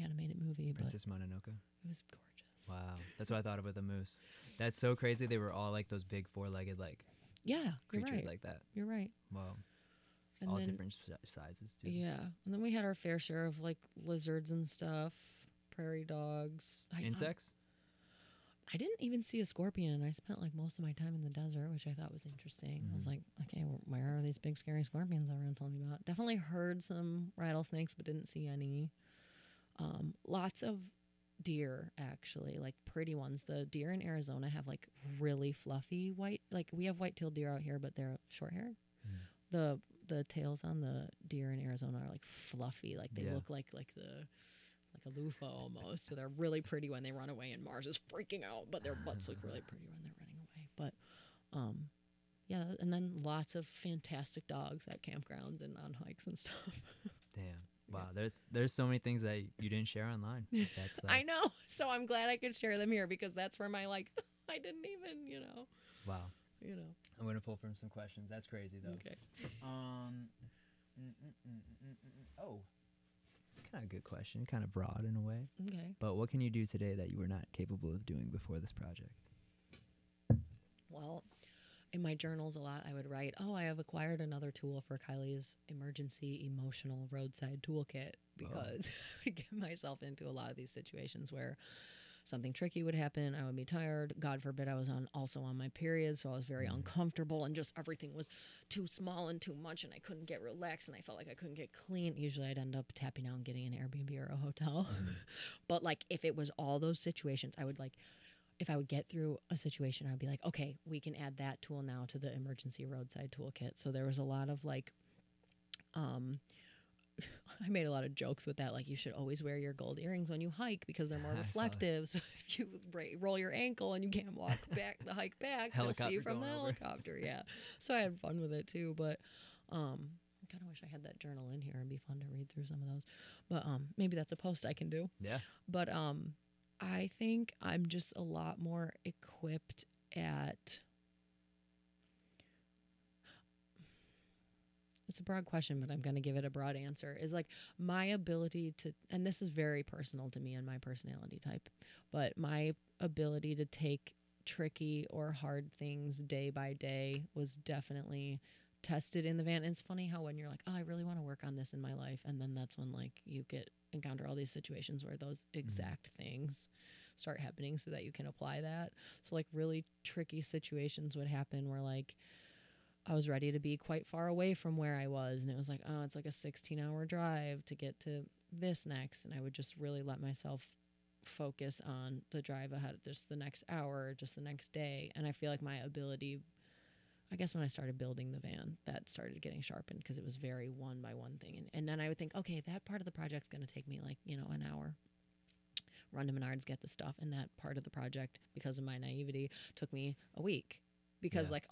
animated movie.
Princess Mononoke.
It was gorgeous.
Wow. That's what I thought of with the moose. That's so crazy. They were all like those big four-legged like
Yeah, you're
creatures
right.
like that.
You're right.
Wow.
And
All
then
different sizes too.
yeah, and then we had our fair share of like lizards and stuff, prairie dogs.
Insects?
I didn't even see a scorpion, and I spent like most of my time in the desert, which I thought was interesting. I was like, okay, where are these big scary scorpions everyone told me about? Definitely heard some rattlesnakes, but didn't see any. Lots of deer, actually, like pretty ones. The deer in Arizona have like really fluffy white, like we have white-tailed deer out here, but they're short-haired. The tails on the deer in Arizona are like fluffy, like they look like a loofah almost. So they're really pretty when they run away, and Mars is freaking out, but their butts look really pretty when they're running away. But yeah, and then lots of fantastic dogs at campgrounds and on hikes and stuff.
Damn. Wow. There's so many things that you didn't share online. That's
I know. So I'm glad I could share them here, because that's where my like I didn't even,
Wow.
you know.
I'm gonna pull from some questions. That's crazy though.
Okay.
Oh, it's kind of a good question. Kind of broad in a way.
Okay.
But what can you do today that you were not capable of doing before this project?
Well, in my journals a lot I would write, oh, I have acquired another tool for Kiley's emergency emotional roadside toolkit, because I would get myself into a lot of these situations where something tricky would happen. I would be tired. God forbid I was also on my period, so I was very uncomfortable, and just everything was too small and too much, and I couldn't get relaxed, and I felt like I couldn't get clean. Usually I'd end up tapping out and getting an Airbnb or a hotel. But like if it was all those situations, I would like, if I would get through a situation, I'd be like, okay, we can add that tool now to the emergency roadside toolkit. So there was a lot of like, I made a lot of jokes with that. Like, you should always wear your gold earrings when you hike because they're more reflective. So if you roll your ankle and you can't walk back the hike back, they'll see you from the helicopter. Yeah. So I had fun with it too. But I kind of wish I had that journal in here. It'd be fun to read through some of those. But maybe that's a post I can do.
Yeah.
But I think I'm just a lot more equipped at. It's a broad question, but I'm going to give it a broad answer. Is like my ability to, and this is very personal to me and my personality type, but my ability to take tricky or hard things day by day was definitely tested in the van. And it's funny how when you're like, oh, I really want to work on this in my life, and then that's when like you encounter all these situations where those exact things start happening so that you can apply that. So like really tricky situations would happen where like I was ready to be quite far away from where I was, and it was like, oh, it's like a 16-hour drive to get to this next, and I would just really let myself focus on the drive ahead, just the next hour, just the next day. And I feel like my ability, I guess when I started building the van, that started getting sharpened because it was very one by one thing. And then I would think, okay, that part of the project's going to take me like, an hour. Run to Menards, get the stuff. And that part of the project, because of my naivety, took me a week. Because like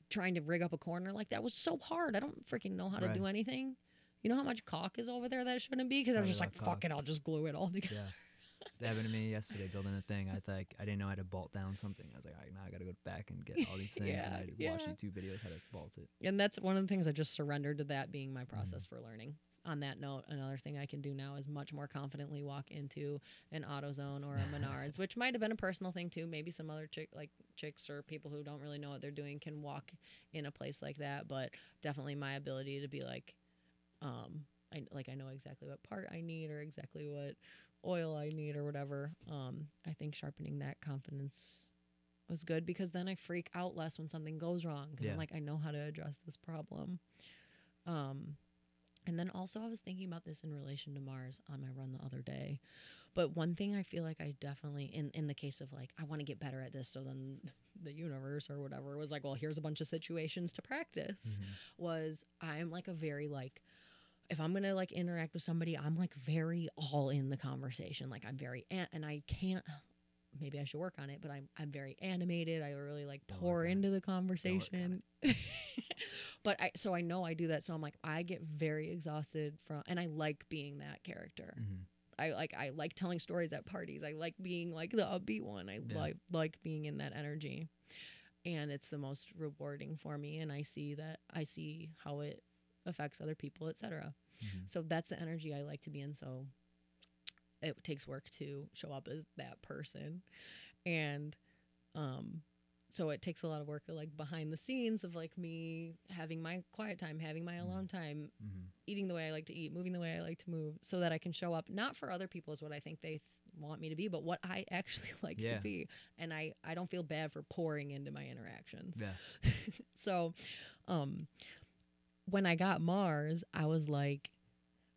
trying to rig up a corner like that was so hard. I don't freaking know how to do anything. You know how much caulk is over there that shouldn't be? Because I was just like, fuck it, I'll just glue it all together.
Yeah. That happened to me yesterday building a thing. I didn't know how to bolt down something. I was like, all right, now I got to go back and get all these things. And I watched YouTube videos how to bolt it.
And that's one of the things I just surrendered to, that being my process for learning. On that note, another thing I can do now is much more confidently walk into an AutoZone or a Menards, which might have been a personal thing too. Maybe some other chicks or people who don't really know what they're doing can walk in a place like that. But definitely my ability to be like, I know exactly what part I need or exactly what oil I need or whatever. I think sharpening that confidence was good, because then I freak out less when something goes wrong, because I'm like, I know how to address this problem. And then also I was thinking about this in relation to Mars on my run the other day. But one thing I feel like I definitely, in the case of like, I want to get better at this, so then the universe or whatever was like, well, here's a bunch of situations to practice, was I'm like a very like, if I'm going to like interact with somebody, I'm like very all in the conversation. Like I'm very, and I can't, maybe I should work on it, but I'm very animated. I really like pour into the conversation. But so I know I do that. So I'm like, I get very exhausted from, and I like being that character. I like telling stories at parties. I like being like the upbeat one. I like being in that energy, and it's the most rewarding for me. And I see how it affects other people, etc. So that's the energy I like to be in. So it takes work to show up as that person. And um so it takes a lot of work like behind the scenes of like me having my quiet time, having my alone time, eating the way I like to eat, moving the way I like to move, so that I can show up not for other people as what I think they want me to be, but what I actually like to be. And I don't feel bad for pouring into my interactions.
Yeah.
So when I got Mars, I was like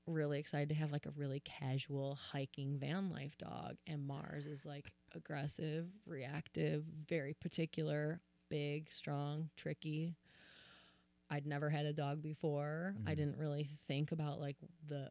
really excited to have like a really casual hiking van life dog. And Mars is like aggressive, reactive, very particular, big, strong, tricky. I'd never had a dog before. I didn't really think about like the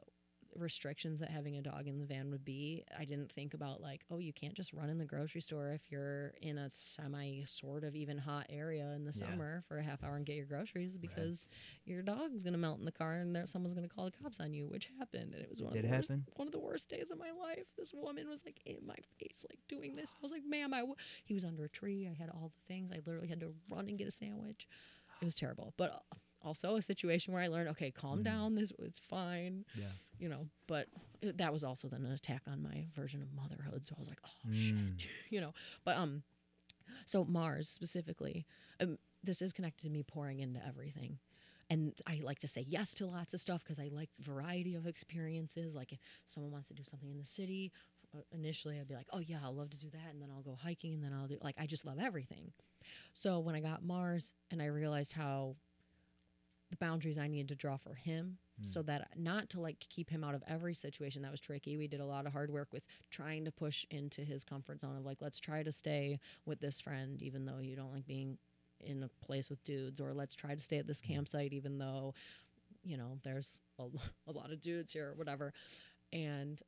restrictions that having a dog in the van would be. I didn't think about like, oh, you can't just run in the grocery store if you're in a semi sort of even hot area in the summer for a half hour and get your groceries, because your dog's gonna melt in the car and someone's gonna call the cops on you, which happened. And it was one of the worst days of my life. This woman was like in my face, like doing this. I was like, ma'am, he was under a tree. I had all the things. I literally had to run and get a sandwich. It was terrible, but also a situation where I learned, okay, calm down. It's fine. Yeah. You know, but that was also then an attack on my version of motherhood. So I was like, oh shit, you know. But so Mars specifically, this is connected to me pouring into everything. And I like to say yes to lots of stuff because I like the variety of experiences. Like if someone wants to do something in the city, initially I'd be like, oh yeah, I'll love to do that. And then I'll go hiking, and then I'll do, like, I just love everything. So when I got Mars and I realized how the boundaries I needed to draw for him, so that not to like keep him out of every situation that was tricky. We did a lot of hard work with trying to push into his comfort zone of like, let's try to stay with this friend even though you don't like being in a place with dudes, or let's try to stay at this campsite even though, you know, there's a lot of dudes here or whatever. And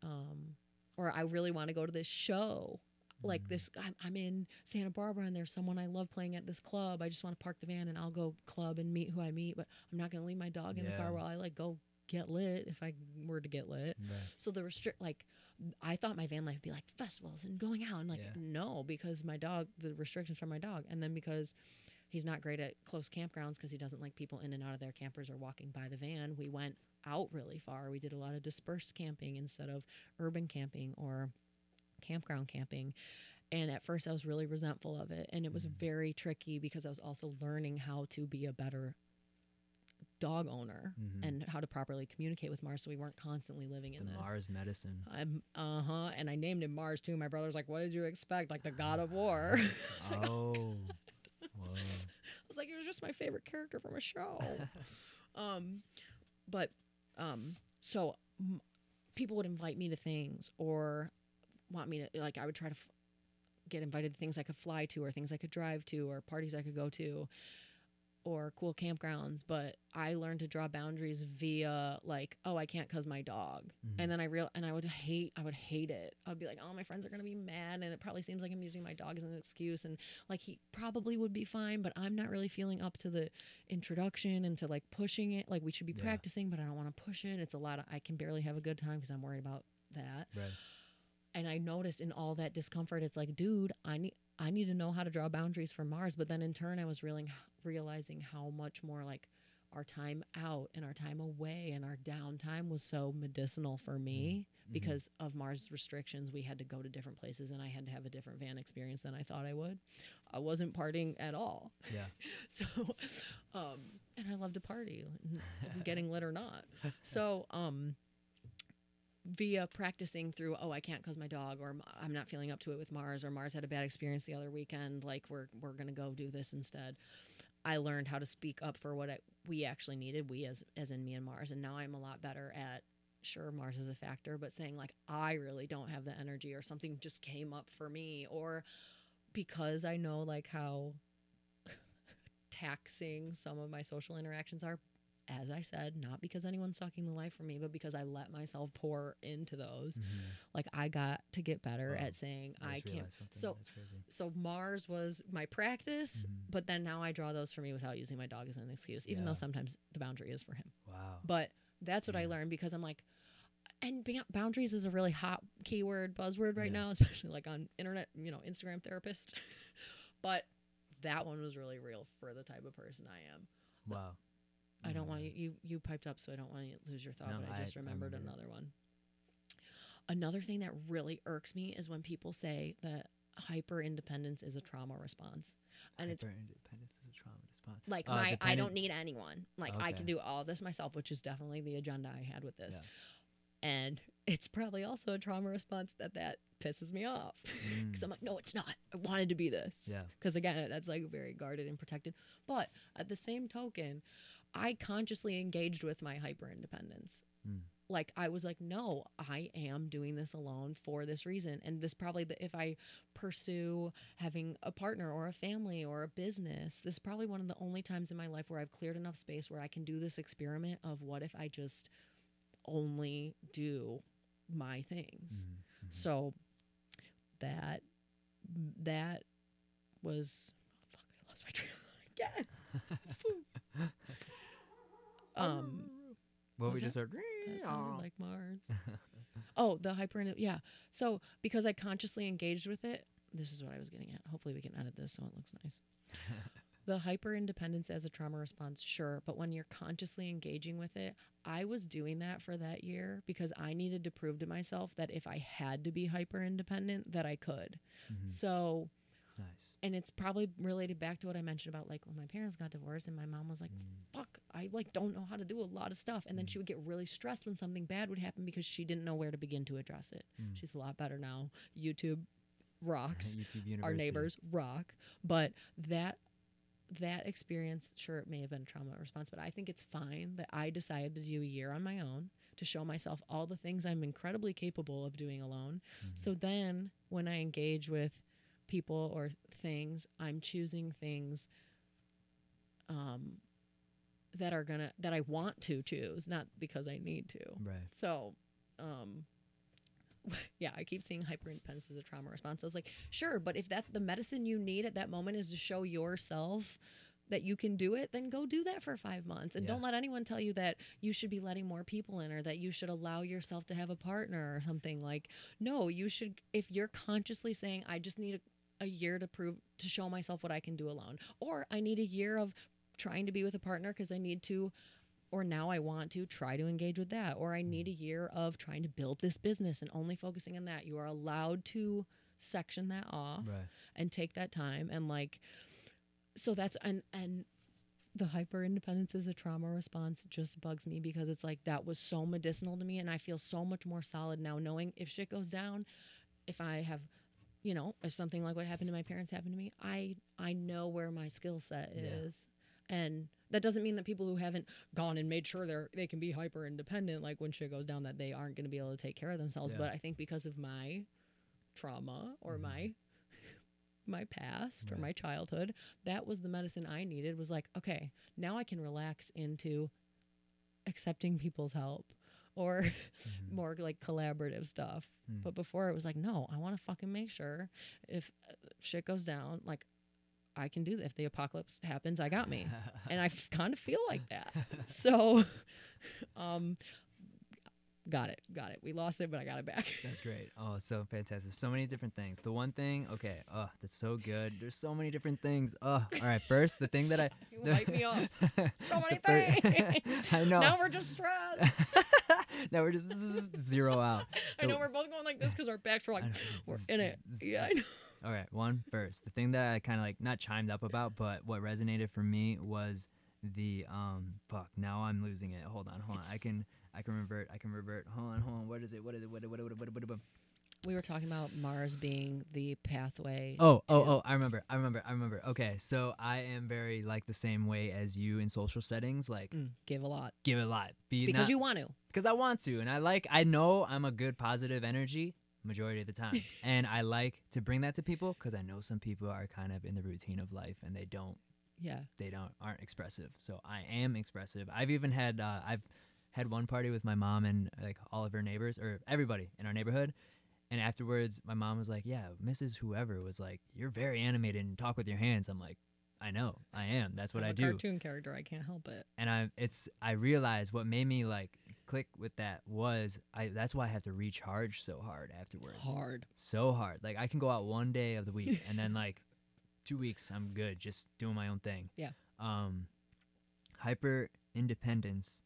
or I really want to go to this show. Like this, I'm in Santa Barbara and there's someone I love playing at this club. I just want to park the van and I'll go club and meet who I meet, but I'm not going to leave my dog in the car while I like go get lit if I were to get lit. Right. So the like, I thought my van life would be like festivals and going out, and like, no, because my dog, the restrictions from my dog. And then because he's not great at close campgrounds because he doesn't like people in and out of their campers or walking by the van, we went out really far. We did a lot of dispersed camping instead of urban camping or campground camping. And at first I was really resentful of it, and it was very tricky because I was also learning how to be a better dog owner and how to properly communicate with Mars, so we weren't constantly living in this
Mars medicine.
And I named him Mars too. My brother's like, what did you expect, like the god of war? Like, oh. Whoa. I was like, it was just my favorite character from a show. So people would invite me to things or want me to, like, I would try to get invited to things I could fly to or things I could drive to or parties I could go to or cool campgrounds. But I learned to draw boundaries via like, oh, I can't cause my dog. And then I would hate it. I'd be like, oh, my friends are going to be mad. And it probably seems like I'm using my dog as an excuse. And like, he probably would be fine, but I'm not really feeling up to the introduction and to like pushing it. Like we should be practicing, but I don't want to push it. It's a lot I can barely have a good time because I'm worried about that. Right. And I noticed in all that discomfort, it's like, dude, I need to know how to draw boundaries for Mars. But then in turn, I was realizing how much more like our time out and our time away and our downtime was so medicinal for me because of Mars restrictions. We had to go to different places and I had to have a different van experience than I thought I would. I wasn't partying at all. Yeah. So, and I love to party, getting lit or not. So, via practicing through, oh, I can't cause my dog, or I'm not feeling up to it with Mars, or Mars had a bad experience the other weekend, like we're going to go do this instead. I learned how to speak up for what we actually needed, we as in me and Mars. And now I'm a lot better at, sure, Mars is a factor, but saying like, I really don't have the energy, or something just came up for me, or because I know like how taxing some of my social interactions are, as I said, not because anyone's sucking the life from me, but because I let myself pour into those. Like I got to get better at saying I can't. So Mars was my practice, but then now I draw those for me without using my dog as an excuse, even though sometimes the boundary is for him. Wow. But that's what I learned, because I'm like, and boundaries is a really hot keyword, buzzword right now, especially like on internet, you know, Instagram therapist. But that one was really real for the type of person I am. Wow. I don't want you piped up, so I don't want you to lose your thought, but I just remembered another one. Another thing that really irks me is when people say that hyper independence is a trauma response. And it's
Hyper independence is a trauma response.
like I don't need anyone. Like I can do all this myself, which is definitely the agenda I had with this. Yeah. And it's probably also a trauma response that pisses me off. Because I'm like, no, it's not. I wanted to be this. Yeah. Because again, that's like very guarded and protected. But at the same token, I consciously engaged with my hyper independence. Like I was like, no, I am doing this alone for this reason. And this probably, if I pursue having a partner or a family or a business, this is probably one of the only times in my life where I've cleared enough space where I can do this experiment of what if I just only do my things. So that was, fuck, I lost my train of thought again.
Well, we just heard.
That sounded like Mars. Oh, the hyper. Yeah. So because I consciously engaged with it, this is what I was getting at. Hopefully we can edit this so it looks nice. The hyper independence as a trauma response, sure. But when you're consciously engaging with it, I was doing that for that year because I needed to prove to myself that if I had to be hyper independent, that I could. So. Nice. And it's probably related back to what I mentioned about like when my parents got divorced and my mom was like, fuck, I like don't know how to do a lot of stuff. And then she would get really stressed when something bad would happen because she didn't know where to begin to address it. She's a lot better now. YouTube rocks. YouTube University. Our neighbors rock. But that experience, sure, it may have been a trauma response, but I think it's fine that I decided to do a year on my own to show myself all the things I'm incredibly capable of doing alone. So then when I engage with people or things, I'm choosing things that I want to choose, not because I need to. Right. So yeah, I keep seeing hyperindependence as a trauma response. I was like, sure, but if that's the medicine you need at that moment is to show yourself that you can do it, then go do that for 5 months. And don't let anyone tell you that you should be letting more people in or that you should allow yourself to have a partner or something. Like, no, you should, if you're consciously saying, I just need a year to show myself what I can do alone, or I need a year of trying to be with a partner because I need to, or now I want to try to engage with that, or I need a year of trying to build this business and only focusing on that. You are allowed to section that off and take that time. And like, so that's, and the hyper independence is a trauma response just bugs me because it's like, that was so medicinal to me. And I feel so much more solid now knowing if shit goes down, if I have, you know, if something like what happened to my parents happened to me, I know where my skill set is. And that doesn't mean that people who haven't gone and made sure they can be hyper independent, like when shit goes down, that they aren't going to be able to take care of themselves. But I think because of my trauma or my past or my childhood, that was the medicine I needed. Was like, okay, now I can relax into accepting people's help or more like collaborative stuff. But before it was like, no, I want to fucking make sure if shit goes down, like I can do that. If the apocalypse happens, I got me. And I kind of feel like that. So, got it. We lost it, but I got it back.
That's great. Oh, so fantastic. So many different things. The one thing, okay, that's so good. There's so many different things. All right. First, the thing that
you hype me up. So many things.
I know.
Now we're just stressed.
Now we're just zero out.
I know we're both going like this because our backs were like, we're in it. Yeah, I know.
All right, one first. The thing that I kind of like not chimed up about, but what resonated for me was the now I'm losing it. Hold on. I can revert. Hold on. What is it? What?
We were talking about Mars being the pathway.
Oh, I remember. Okay, so I am very like the same way as you in social settings, like
give a lot.
Because
you want to.
Because I want to, and I know I'm a good positive energy majority of the time. And I like to bring that to people because I know some people are kind of in the routine of life and they aren't expressive. So I am expressive. I've even had one party with my mom and like all of her neighbors or everybody in our neighborhood. And afterwards my mom was like, yeah, Mrs. Whoever was like, you're very animated and talk with your hands. I'm like, I know, I am. That's what I do.
I'm a cartoon character. I can't help it.
And I realized what made me like click with that was that's why I have to recharge so hard afterwards. So hard. Like I can go out one day of the week and then like 2 weeks I'm good just doing my own thing.
Yeah.
Hyper independence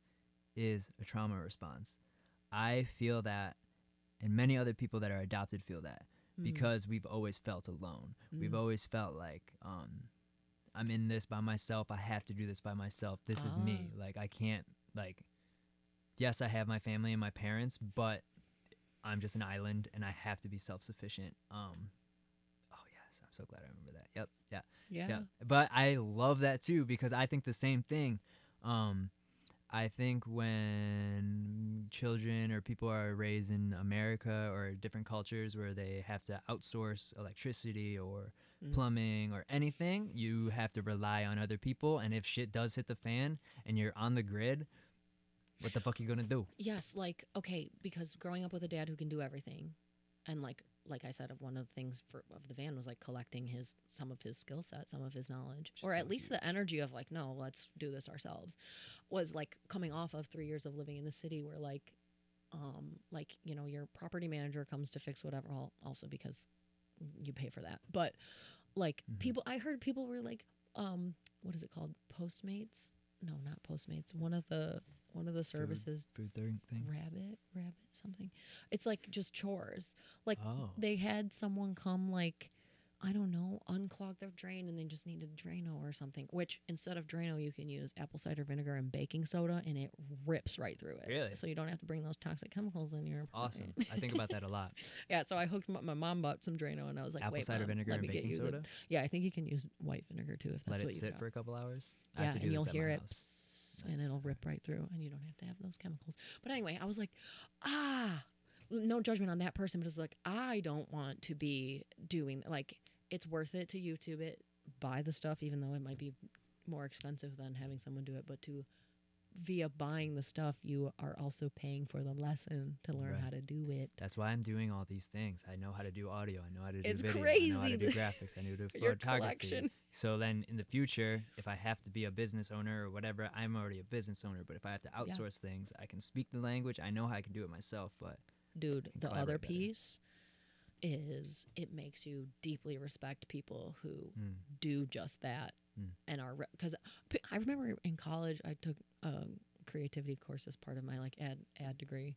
is a trauma response. I feel that, and many other people that are adopted feel that,
Mm.
because we've always felt alone. We've always felt like I'm in this by myself. I have to do this by myself. This is me. Like, I can't, like, yes, I have my family and my parents, but I'm just an island and I have to be self-sufficient. Oh yes, I'm so glad I remember that. Yep. Yeah. But I love that too, because I think the same thing. I think when children or people are raised in America or different cultures where they have to outsource electricity or plumbing or anything, you have to rely on other people. And if shit does hit the fan and you're on the grid, what the fuck you gonna do?
Yes, like, okay, because growing up with a dad who can do everything, and like I said, one of the things of the van was like collecting some of his skill set, some of his knowledge,
Which is
or at
so
least the
huge.
energy of like, no, let's do this ourselves, was like coming off of 3 years of living in the city where like your property manager comes to fix whatever, also because you pay for that, but like I heard people were like, what is it called, Postmates? No, not Postmates. One of the services,
food things.
Rabbit something. It's like just chores. Like,
Oh.
they had someone come, like, I don't know, unclog their drain, and they just needed Drano or something. Which instead of Drano, you can use apple cider vinegar and baking soda, and it rips right through it.
Really?
So you don't have to bring those toxic chemicals in your
Awesome. I think about that a lot.
Yeah. So I hooked my mom bought some Drano, and I was like,
Apple
wait,
cider
Mom,
vinegar
let
and
me get
baking
you
soda.
Yeah, I think you can use white vinegar too if that's
Let it
what you
sit
got.
for a couple hours. I
Yeah,
have to do
and
this
you'll
at
hear
my
it,
house.
and it'll rip right through, and you don't have to have those chemicals. But anyway, I was like, no judgment on that person, but it's like, I don't want to be doing, like, it's worth it to YouTube it, buy the stuff, even though it might be more expensive than having someone do it, but via buying the stuff, you are also paying for the lesson to learn how to do it.
That's why I'm doing all these things. I know how to do audio. I know how to do
It's
video.
crazy.
I know how to do graphics. I know how to do
Your
photography.
collection.
So then in the future, if I have to be a business owner or whatever, I'm already a business owner. But if I have to outsource things, I can speak the language. I know how I can do it myself. But
dude, the other
better.
piece is it makes you deeply respect people who do just that and are, because I remember in college I took creativity course as part of my like ad degree,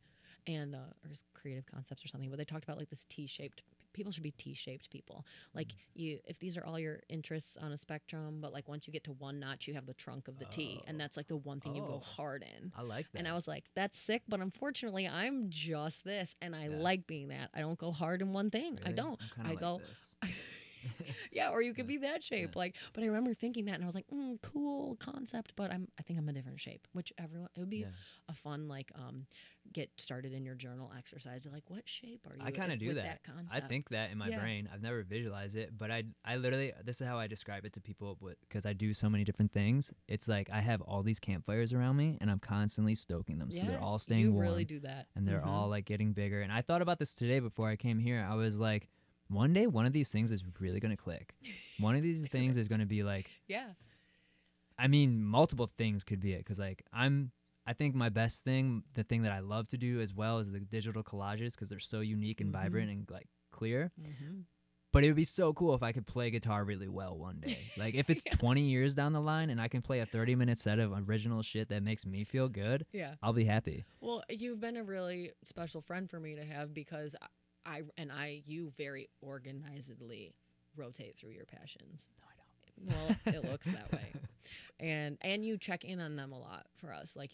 and or creative concepts or something, but they talked about like this T-shaped people should be T-shaped people, like if these are all your interests on a spectrum, but like once you get to one notch you have the trunk of the T, and that's like the one thing you go hard in.
I like that.
And I was like, that's sick, but unfortunately I'm just this, and I like being that. I don't go hard in one thing.
Really?
I don't.
I'm
I
like
go
this.
yeah, or you could be that shape. Like, but I remember thinking that, and I was like, cool concept, but I think I'm a different shape. Which it would be a fun like get started in your journal exercise. Like, what shape are you?
I kind of do that.
concept?
I think that in my brain. I've never visualized it, but I literally, this is how I describe it to people, because I do so many different things. It's like I have all these campfires around me, and I'm constantly stoking them, so they're all staying warm.
You really do that,
and they're all like getting bigger. And I thought about this today before I came here. I was like, one day, one of these things is really going to click. One of these things is going to be like, I mean, multiple things could be it. Because like, I think my best thing, the thing that I love to do as well, is the digital collages, because they're so unique and vibrant and like clear. But it would be so cool if I could play guitar really well one day. Like if it's 20 years down the line and I can play a 30-minute set of original shit that makes me feel good, I'll be happy.
Well, you've been a really special friend for me to have, because you very organizedly rotate through your passions.
No, I don't.
Well, it looks that way. And you check in on them a lot for us. Like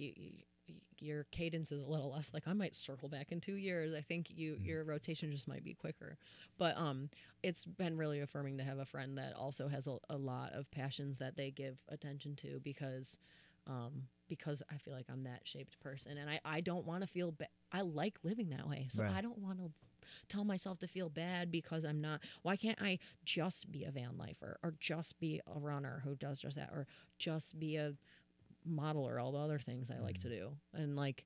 your cadence is a little less. Like I might circle back in 2 years. I think your rotation just might be quicker. But it's been really affirming to have a friend that also has a lot of passions that they give attention to, because I feel like I'm that shaped person, and I don't want to feel bad. I like living that way, so I don't want to tell myself to feel bad because I'm not. Why can't I just be a van lifer, or just be a runner who does just that, or just be a model, or all the other things I like to do? And like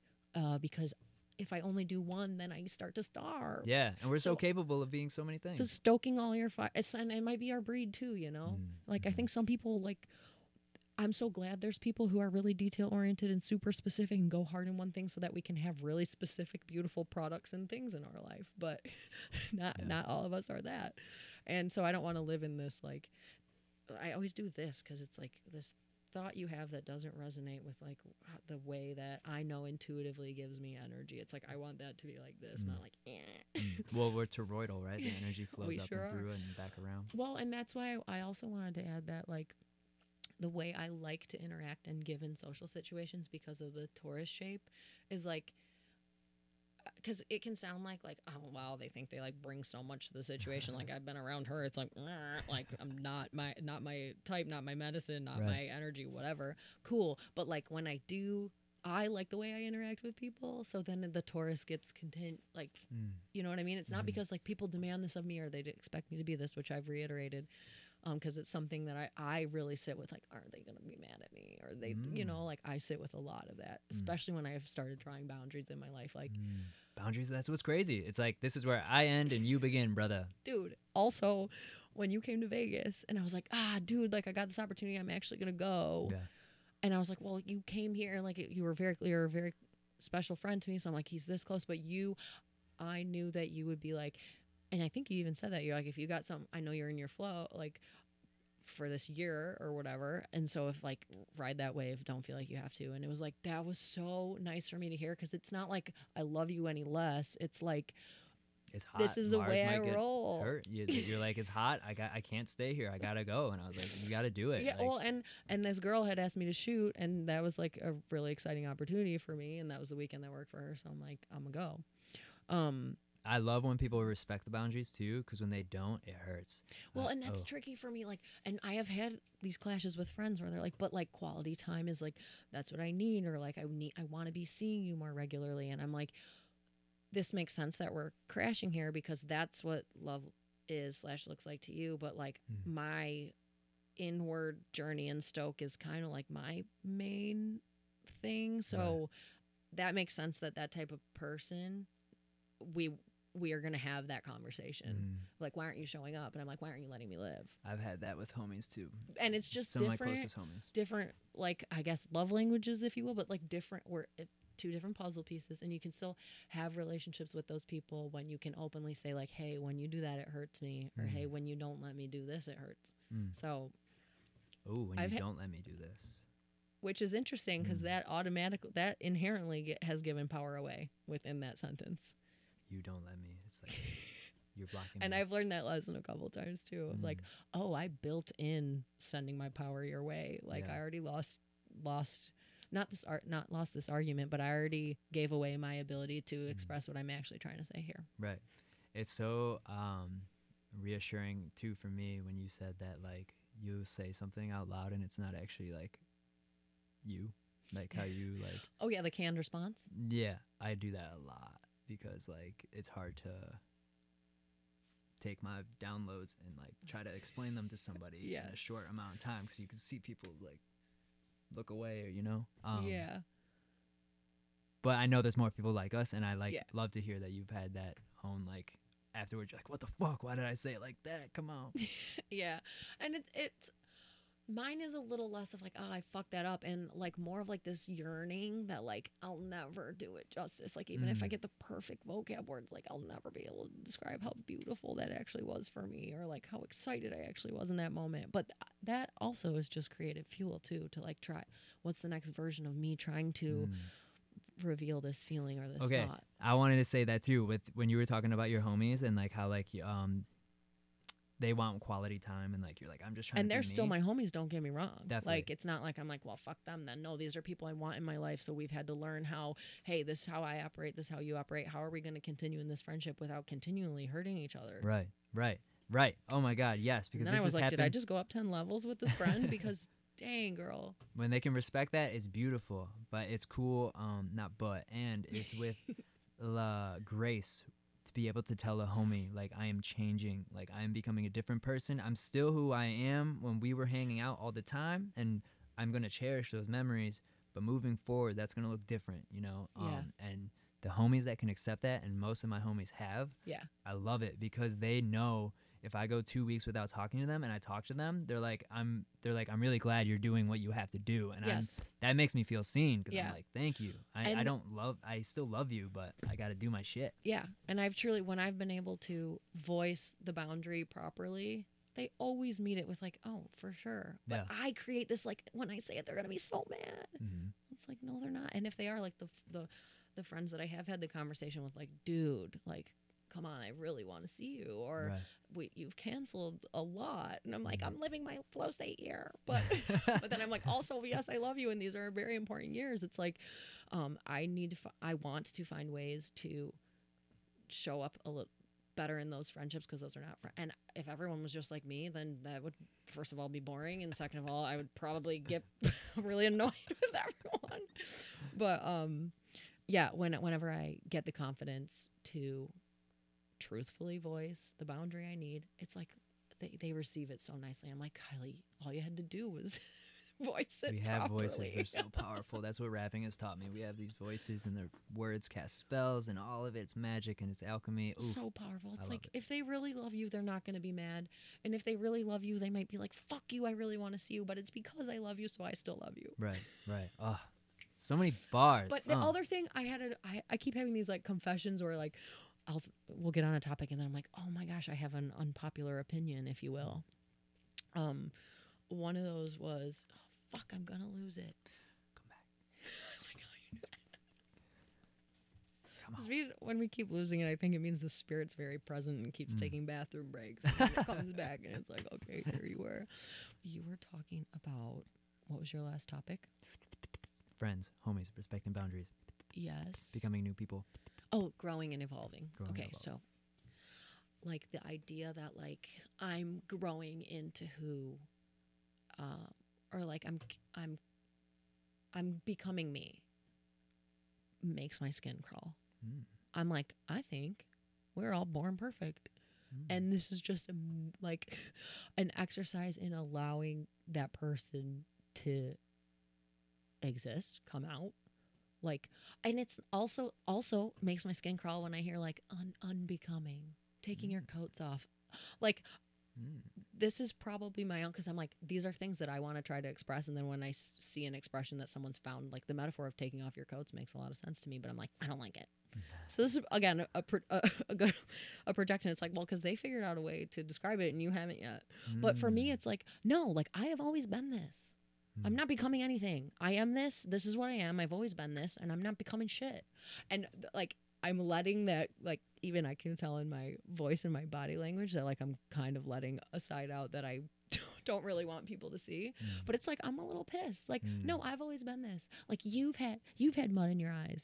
because if I only do one, then I start to starve.
Yeah, and we're so capable of being so many things.
Just stoking all your fire, and it might be our breed too, you know. Like I think some people like. I'm so glad there's people who are really detail oriented and super specific and go hard in one thing, so that we can have really specific, beautiful products and things in our life. But not all of us are that. And so I don't want to live in this, like, I always do this because it's like this thought you have that doesn't resonate with like the way that I know intuitively gives me energy. It's like I want that to be like this, not like
Well, we're toroidal, right? The energy flows
We
up
sure
and
are.
through and back around.
Well, and that's why I also wanted to add that, like, the way I like to interact and give in social situations because of the Taurus shape is like, because it can sound like, oh wow, they think they like bring so much to the situation, like I've been around her, it's like I'm not my type, not my medicine, not
Right.
my energy, whatever. Cool. But like when I do, I like the way I interact with people, so then the Taurus gets content, like,
Mm.
you know what I mean? It's not
Mhm.
because like people demand this of me or they expect me to be this, which I've reiterated, because it's something that I really sit with, like, aren't they going to be mad at me, or they, you know, like I sit with a lot of that, especially when I've started trying boundaries in my life, like,
Boundaries, that's what's crazy. It's like, this is where I end and you begin, brother.
dude, also when you came to Vegas and I was like, dude, like I got this opportunity, I'm actually going to go.
Yeah.
And I was like, well, you came here, like you're a very special friend to me, so I'm like, he's this close, but I knew that you would be like, and I think you even said that, you're like, if you got some, I know you're in your flow, like, for this year or whatever, and so if like, ride that wave, don't feel like you have to. And it was like, that was so nice for me to hear, because it's not like I love you any less, it's like,
It's hot.
this is the
Mars
way I
might get
roll.
hurt. You're like, it's hot. I can't stay here. I gotta go. And I was like, you gotta do it.
Yeah,
like,
well, and this girl had asked me to shoot, and that was like a really exciting opportunity for me, and that was the weekend that worked for her, so I'm like, I'm gonna go.
I love when people respect the boundaries too, because when they don't, it hurts.
Well, and that's tricky for me. Like, and I have had these clashes with friends where they're like, but like quality time is like, that's what I need. Or like, I want to be seeing you more regularly. And I'm like, this makes sense that we're crashing here because that's what love is / looks like to you. But like my inward journey in Stoke is kind of like my main thing. So that makes sense that type of person, we are going to have that conversation. Like, why aren't you showing up? And I'm like, why aren't you letting me live?
I've had that with homies too.
And it's just
some
different,
of my closest homies.
Different, like, I guess love languages, if you will, but like different, we're two different puzzle pieces, and you can still have relationships with those people when you can openly say like, hey, when you do that, it hurts me, or hey, when you don't let me do this, it hurts. So,
when you don't let me do this.
Which is interesting because that inherently has given power away within that sentence.
You don't let me. It's like you're blocking
and
me.
I've learned that lesson a couple times too. Of like, oh, I built in sending my power your way. Like I already lost not lost this argument, but I already gave away my ability to express what I'm actually trying to say here.
Right. It's so reassuring too for me when you said that, like, you say something out loud and it's not actually like you, like how you like.
Oh yeah, the canned response.
Yeah, I do that a lot because like it's hard to take my downloads and like try to explain them to somebody in a short amount of time, because you can see people like look away, or
yeah.
But I know there's more people like us, and I like love to hear that you've had that own, like, afterwards you're like, what the fuck, why did I say it like that, come on.
Yeah, and it's mine is a little less of like, oh, I fucked that up, and like more of like this yearning that like I'll never do it justice. Like even if I get the perfect vocab words, like I'll never be able to describe how beautiful that actually was for me, or like how excited I actually was in that moment. But that also is just creative fuel too, to like try what's the next version of me trying to reveal this feeling or this thought.
I wanted to say that too, with when you were talking about your homies and like how like they want quality time, and like you're like, I'm just trying
and
to
they're
be
still
me.
my homies, don't get me wrong.
Definitely.
Like it's not like I'm like, well, fuck them then. No, these are people I want in my life, so we've had to learn how, hey, this is how I operate, this is how you operate. How are we going to continue in this friendship without continually hurting each other?
Right. Oh my god, yes, because
and then
this
I was like,
happened.
did I just go up 10 levels with this friend? Because dang, girl,
when they can respect that, it's beautiful. But it's cool, and it's with grace to be able to tell a homie, like, I am changing, like I am becoming a different person. I'm still who I am when we were hanging out all the time, and I'm gonna cherish those memories, but moving forward, that's gonna look different, and the homies that can accept that, and most of my homies have, I love it, because they know if I go 2 weeks without talking to them and I talk to them, they're like, I'm really glad you're doing what you have to do, and that makes me feel seen, because I'm like, thank you. I still love you, but I got to do my shit.
Yeah, and I've truly, when I've been able to voice the boundary properly, they always meet it with like, oh, for sure. But I create this, like, when I say it, they're gonna be so mad. It's like, no, they're not. And if they are, like the friends that I have had the conversation with, like, dude, like, come on, I really want to see you, or
Right.
wait, you've canceled a lot, and I'm like,
Mhm.
I'm living my flow state year, but but then I'm like, also, yes, I love you, and these are very important years. It's like, I want to find ways to show up a little better in those friendships, because those are not and if everyone was just like me, then that would first of all be boring, and second of all, I would probably get really annoyed with everyone. But yeah, whenever I get the confidence to truthfully voice the boundary I need, it's like they receive it so nicely. I'm like, Kylie, all you had to do was voice it
We have
properly.
voices. They're so powerful. That's what rapping has taught me. We have these voices, and their words cast spells, and all of it's magic and it's alchemy. Oof.
So powerful.
I
It's
love
like,
it.
if they really love you, they're not going to be mad. And if they really love you, they might be like, fuck you, I really want to see you, but it's because I love you, so I still love you.
Right, right. Oh, so many bars.
But the other thing, I keep having these like confessions, or like we'll get on a topic, and then I'm like, oh my gosh, I have an unpopular opinion, if you will. One of those was, oh, fuck, I'm gonna lose it.
Come back.
Come on. When we keep losing it, I think it means the spirit's very present and keeps taking bathroom breaks. And then it comes back, and it's like, okay, here you were. You were talking about, what was your last topic?
Friends, homies, respecting boundaries,
Yes.
becoming new people.
Oh, growing and evolving.
Growing and
Okay,
evolving.
so like the idea that like I'm growing into who, or like I'm becoming me, makes my skin crawl.
Mm.
I'm like, I think we're all born perfect. And this is just like an exercise in allowing that person to exist, come out. Like, and it's also makes my skin crawl when I hear like unbecoming, taking your coats off. Like, this is probably my own, because I'm like, these are things that I want to try to express, and then when I see an expression that someone's found, like the metaphor of taking off your coats makes a lot of sense to me, but I'm like, I don't like it. So this is again a projection. It's like, well, because they figured out a way to describe it and you haven't yet. But for me, it's like, no, like I have always been this. I'm not becoming anything. I am this. This is what I am. I've always been this, and I'm not becoming shit. And like, I'm letting that, like, even I can tell in my voice and my body language that like I'm kind of letting a side out that I don't really want people to see. But it's like, I'm a little pissed. Like, no, I've always been this. Like, you've had mud in your eyes.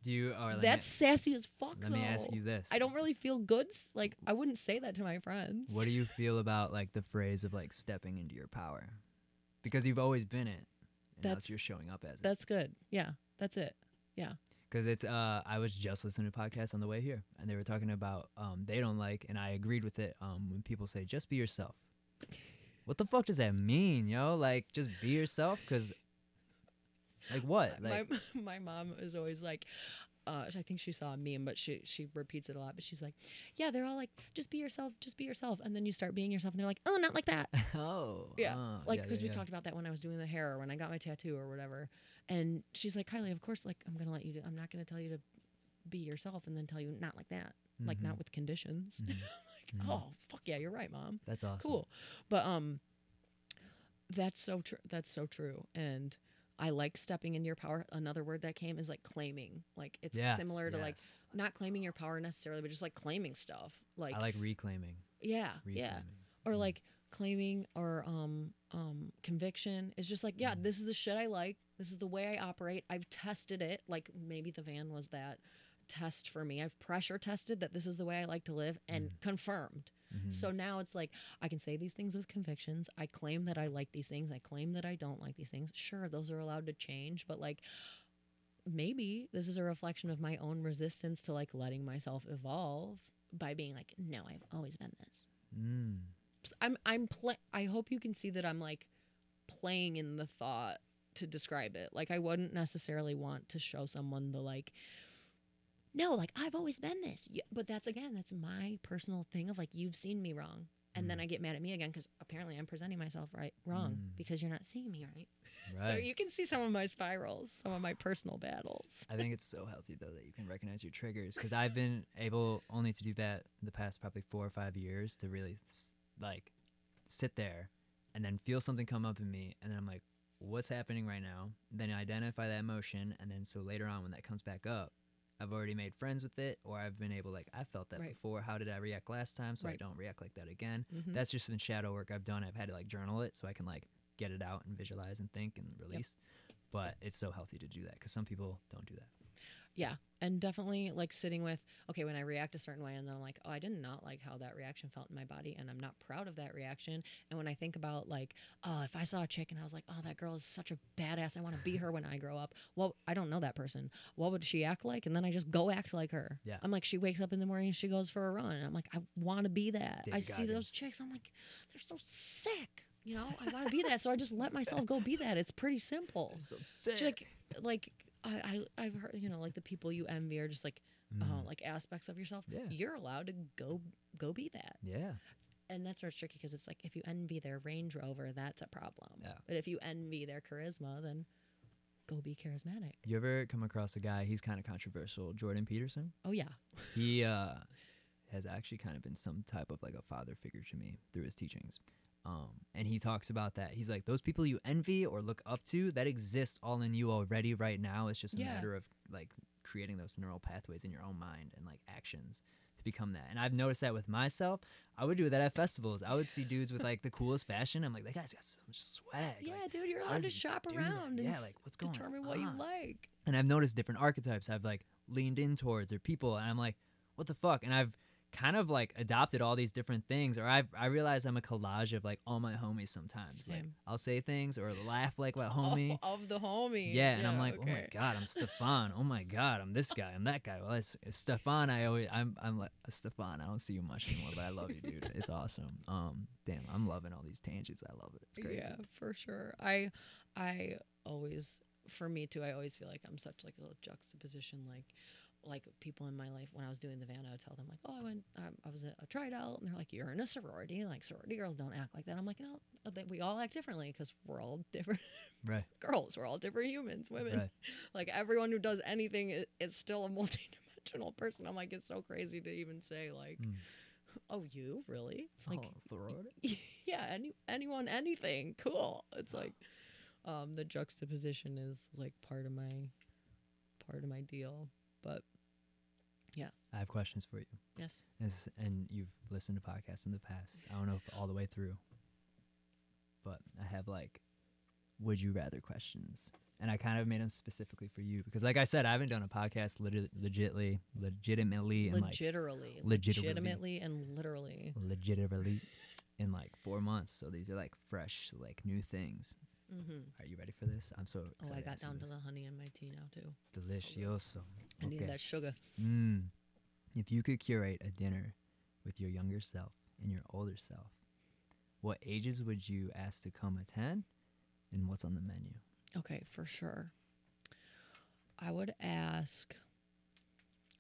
Do you? Or
That's sassy as fuck.
Let me ask you this.
I don't really feel good. Like, I wouldn't say that to my friends.
What do you feel about like the phrase of like stepping into your power? Because you've always been it, and now you're showing up as it.
That's good. Yeah, that's it. Yeah.
Because it's I was just listening to a podcast on the way here, and they were talking about they don't like, and I agreed with it, when people say just be yourself. What the fuck does that mean, yo? Like, just be yourself? Because like what? Like,
my mom is always like, I think she saw a meme, but she repeats it a lot. But she's like, yeah, they're all like, just be yourself, and then you start being yourself, and they're like, oh, not like that. Yeah, like, because we talked about that when I was doing the hair, or when I got my tattoo, or whatever. And she's like, Kylie, of course, like, I'm gonna let you. I'm not gonna tell you to be yourself, and then tell you not like that, like not with conditions. Like, oh fuck yeah, you're right, Mom.
That's awesome.
Cool, but that's so true. That's so true, and I like stepping into your power. Another word that came is like claiming. Like, it's similar to like not claiming your power necessarily, but just like claiming stuff. Like,
I like reclaiming.
Yeah, yeah. Or like claiming, or conviction is just like, yeah, this is the shit I like. This is the way I operate. I've tested it. Like, maybe the van was that test for me. I've pressure tested that this is the way I like to live, and confirmed. So now it's like, I can say these things with convictions. I claim that I like these things. I claim that I don't like these things. Sure, those are allowed to change, but like, maybe this is a reflection of my own resistance to like letting myself evolve by being like, no, I've always been this. I hope you can see that I'm like playing in the thought to describe it. Like, I wouldn't necessarily want to show someone the like, no, like, I've always been this. Yeah, but that's my personal thing of like, you've seen me wrong. And then I get mad at me again, because apparently I'm presenting myself wrong, because you're not seeing me right. So you can see some of my spirals, some of my personal battles.
I think it's so healthy, though, that you can recognize your triggers, because I've been able only to do that the past probably 4 or 5 years, to really like sit there and then feel something come up in me, and then I'm like, what's happening right now? Then I identify that emotion, and then so later on when that comes back up, I've already made friends with it, or I've been able, like, I felt that
Right.
before. How did I react last time? So I
Right.
don't react like that again.
Mhm.
That's just been shadow work I've done. I've had to, like, journal it so I can, like, get it out and visualize and think and release. But it's so healthy to do that because some people don't do that.
Yeah. And definitely like sitting with, okay, when I react a certain way and then I'm like, oh, I did not like how that reaction felt in my body and I'm not proud of that reaction. And when I think about like, oh, if I saw a chick and I was like, oh, that girl is such a badass, I want to be her when I grow up. Well, I don't know that person. What would she act like? And then I just go act like her.
Yeah.
I'm like, she wakes up in the morning and she goes for a run. And I'm like, I want to be that.
David
I see those
Goggins.
chicks. I'm like, they're so sick. You know, I want to be that. So I just let myself go be that. It's pretty simple.
So sick.
Like I've heard, you know, like the people you envy are just like like aspects of yourself.
Yeah.
You're allowed to go be that.
Yeah.
And that's where it's tricky because it's like if you envy their Range Rover, that's a problem.
Yeah.
But if you envy their charisma, then go be charismatic.
You ever come across a guy, he's kind of controversial, Jordan Peterson?
Oh yeah.
He has actually kind of been some type of like a father figure to me through his teachings. And he talks about that. He's like, those people you envy or look up to, that exists all in you already right now. It's just a matter of like creating those neural pathways in your own mind and like actions to become that. And I've noticed that with myself. I would do that at festivals. I would see dudes with like the coolest fashion. I'm like, that guy's got so much swag.
Yeah,
like,
dude, you're
how
allowed
does
to
he
shop
do
around
that?
and
Yeah, like what's going
determine
on?
what you like.
And I've noticed different archetypes I've like leaned in towards or people, and I'm like, what the fuck? And I've kind of like adopted all these different things, or I realize I'm a collage of like all my homies sometimes.
Same.
Like I'll say things or laugh like a homie.
Oh, of the homies.
Yeah, and I'm like, oh my
okay.
god, I'm Stefan. Oh my god, I'm this guy. I'm that guy. Well, it's Stefan. I'm like Stefan. I don't see you much anymore, but I love you, dude. It's awesome. Damn, I'm loving all these tangents. I love it. It's crazy.
Yeah, for sure. I always, for me too, I always feel like I'm such like a little juxtaposition, like people in my life when I was doing the van, I would tell them like, oh, I was at a tried out, and they're like, you're in a sorority, like sorority girls don't act like that. I'm like, no, we all act differently because we're all different
Right.
girls, we're all different humans, women.
Right.
Like everyone who does anything is still a multi-dimensional person. I'm like, it's so crazy to even say like, oh, you really? It's like
sorority?
yeah, anyone, anything, cool. It's like the juxtaposition is like part of my deal. But yeah,
I have questions for you.
yes.
And you've listened to podcasts in the past. I don't know if all the way through, but I have like, would you rather questions, and I kind of made them specifically for you because, like I said, I haven't done a podcast legitimately, and like
legitimately and literally
in like 4 months. So these are like fresh, like new things.
Mm-hmm.
Are you ready for this? I'm so excited.
Oh, I got down to the honey in my tea now too.
Delicioso.
I need that sugar.
If you could curate a dinner with your younger self and your older self, what ages would you ask to come attend, and what's on the menu?
Okay, for sure. I would ask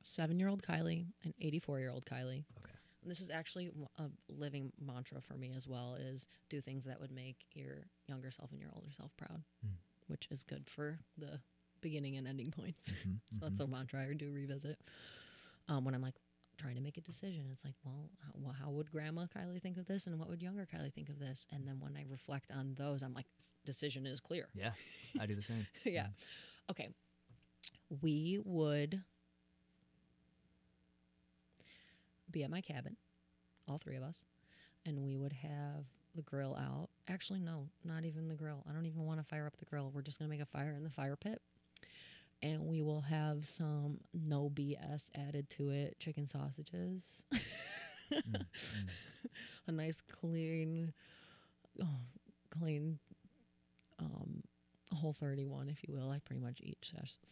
7-year-old Kiley and 84-year-old Kiley.
Okay.
And this is actually a living mantra for me as well, is do things that would make your younger self and your older self proud, which is good for the beginning and ending points. So that's a mantra I do revisit. When I'm like trying to make a decision, it's like, well, how would grandma Kiley think of this? And what would younger Kiley think of this? And then when I reflect on those, I'm like, decision is clear.
Yeah, I do the same.
Yeah. Okay. We would be at my cabin, all three of us, and we would have the grill out. Actually, no, not even the grill. I don't even want to fire up the grill. We're just going to make a fire in the fire pit. And we will have some no BS added to it, chicken sausages. A nice clean Whole31, if you will. I pretty much eat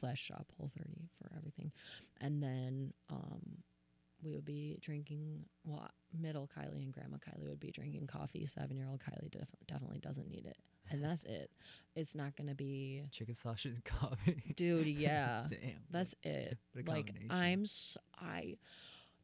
slash shop Whole30 for everything. And then we would be drinking, middle Kiley and grandma Kiley would be drinking coffee. 7-year-old Kiley definitely doesn't need it. And that's it. It's not going to be
chicken sausage and coffee.
Dude, yeah.
Damn.
That's it.
What a
Like
combination.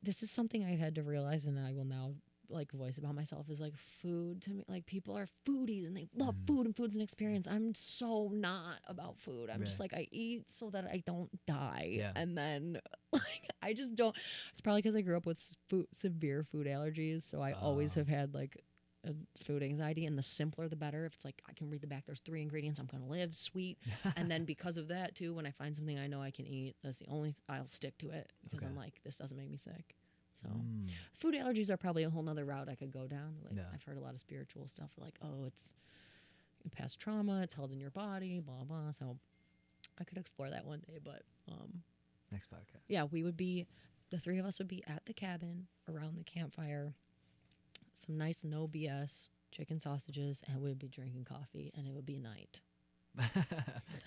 This is something I had to realize, and I will now like voice about myself, is like food to me. Like people are foodies and they love food, and food's an experience. I'm so not about food. I'm just like, I eat so that I don't die.
Yeah.
And then like I just don't. It's probably because I grew up with severe food allergies, so I always have had like food anxiety, and the simpler the better. If it's like I can read the back, there's 3 ingredients, I'm gonna live, sweet. And then because of that too, when I find something I know I can eat, that's the only I'll stick to it because I'm like, this doesn't make me sick. So food allergies are probably a whole nother route I could go down. Like I've heard a lot of spiritual stuff like, oh, it's past trauma, it's held in your body, blah blah. So I could explore that one day, but
next podcast.
Yeah, the 3 of us would be at the cabin around the campfire, some nice no BS chicken sausages, and we'd be drinking coffee, and it would be night.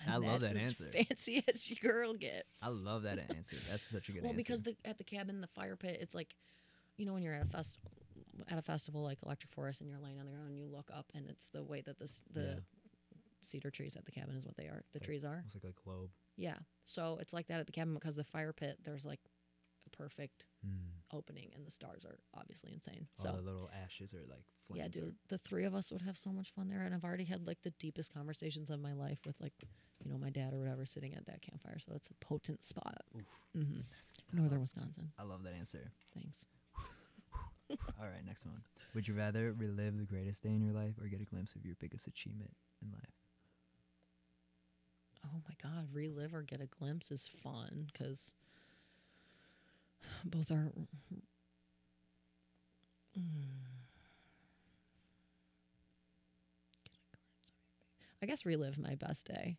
I love that answer.
Fancy as your girl get.
I love that answer. That's such a good answer.
Well, because at the cabin, the fire pit, it's like, you know, when you're at a festival like Electric Forest, and you're laying on the ground, and you look up, and it's the way that the cedar trees at the cabin is what they are. The trees are.
It's like a globe.
Yeah. So it's like that at the cabin because the fire pit, there's like a perfect opening, and the stars are obviously insane.
All the little ashes are like flames.
Yeah, dude. The 3 of us would have so much fun there, and I've already had like the deepest conversations of my life with like, you know, my dad or whatever sitting at that campfire. So it's a potent spot. Northern Wisconsin.
I love that answer.
Thanks.
All right, next one. Would you rather relive the greatest day in your life or get a glimpse of your biggest achievement in life?
Oh my God, relive or get a glimpse is fun because both are. I guess relive my best day.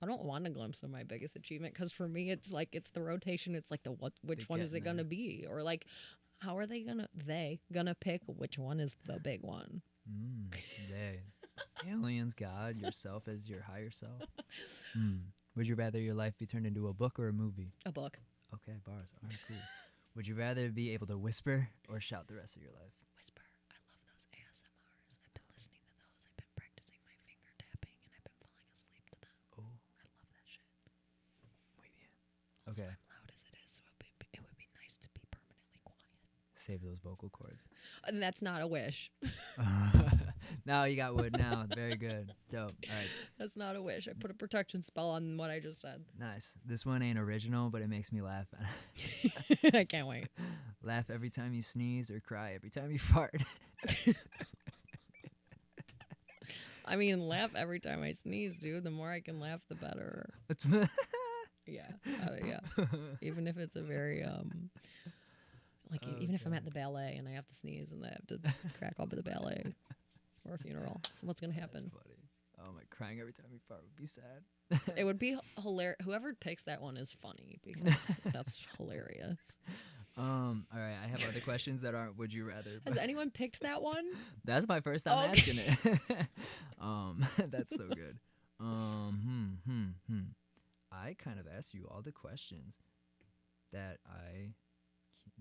I don't want a glimpse of my biggest achievement because for me it's like it's the rotation. It's like which one is it gonna be, or like how are they gonna pick which one is the big one?
They aliens, God, yourself as your higher self. Would you rather your life be turned into a book or a movie?
A book.
Okay, bars. All right, cool. Would you rather be able to whisper or shout the rest of your life?
Whisper. I love those ASMRs. I've been listening to those. I've been practicing my finger tapping, and I've been falling asleep to them.
Oh,
I love that shit.
Muy bien.
Also,
Okay.
I'm loud as it is, so it would be nice to be permanently quiet.
Save those vocal cords.
And that's not a wish.
No, you got wood now. Very good. Dope. All right.
That's not a wish. I put a protection spell on what I just said.
Nice. This one ain't original, but it makes me laugh.
I can't wait.
Laugh every time you sneeze or cry every time you fart.
I mean, laugh every time I sneeze, dude. The more I can laugh, the better. Yeah. Even if it's a very even if I'm at the ballet and I have to sneeze and I have to crack up at the ballet or a funeral, so what's gonna happen?
That's funny. Oh my, crying every time you fart would be sad.
It would be hilarious. Whoever picks that one is funny because that's hilarious.
All right, I have other questions that aren't would you rather.
Has anyone picked that one?
That's my first time asking it. That's so good. I kind of asked you all the questions that I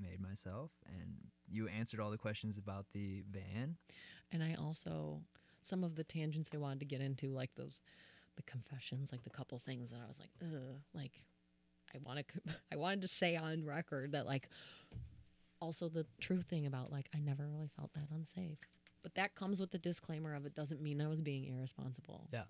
made myself, and you answered all the questions about the van. And
I also, some of the tangents I wanted to get into, like the confessions, like the couple things that I was like, ugh, like I wanted to say on record that like, also the true thing about like, I never really felt that unsafe, but that comes with the disclaimer of it doesn't mean I was being irresponsible.
Yeah.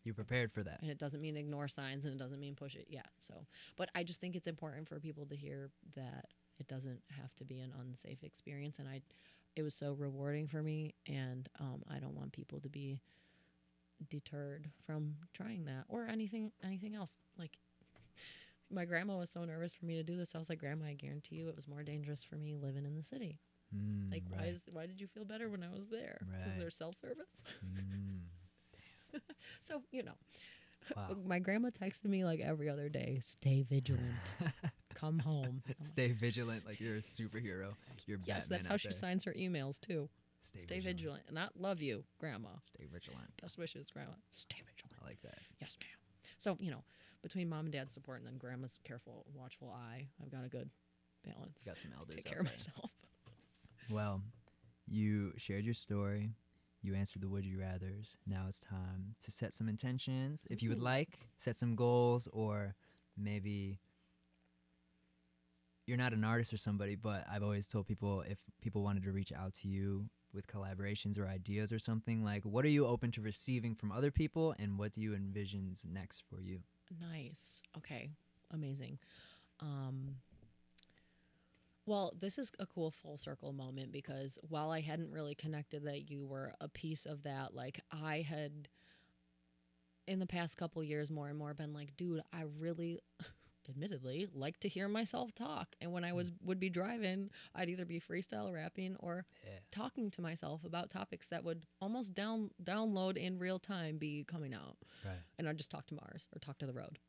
You prepared for that.
And it doesn't mean ignore signs, and it doesn't mean push it. Yeah. So, but I just think it's important for people to hear that it doesn't have to be an unsafe experience. And it was so rewarding for me. And I don't want people to be deterred from trying that or anything else. Like my grandma was so nervous for me to do this. I was like, Grandma, I guarantee you it was more dangerous for me living in the city. Like, right. Why did you feel better when I was there?
Right.
Was there self-service? So, you know,
wow.
My grandma texted me like every other day, stay vigilant, come home.
Stay vigilant like you're a superhero. You're
yes,
Batman
that's how she signs her emails too. Stay vigilant. Not love you, Grandma.
Stay vigilant.
Best wishes, Grandma. Stay vigilant.
I like that.
Yes, ma'am. So, you know, between Mom and Dad's support and then Grandma's careful, watchful eye, I've got a good balance.
You got some elders.
Take care of myself.
Well, you shared your story. You answered the would you rathers. Now it's time to set some intentions. If you would like, set some goals, or maybe you're not an artist or somebody, but I've always told people if people wanted to reach out to you with collaborations or ideas or something, like what are you open to receiving from other people, and what do you envision's next for you?
Nice. Okay. Amazing. Well, this is a cool full circle moment because while I hadn't really connected that you were a piece of that, like I had in the past couple years more and more been like, dude, I really admittedly like to hear myself talk. And when I would be driving, I'd either be freestyle rapping or talking to myself about topics that would almost download in real time be coming out.
Right.
And I'd just talk to Mars or talk to the road.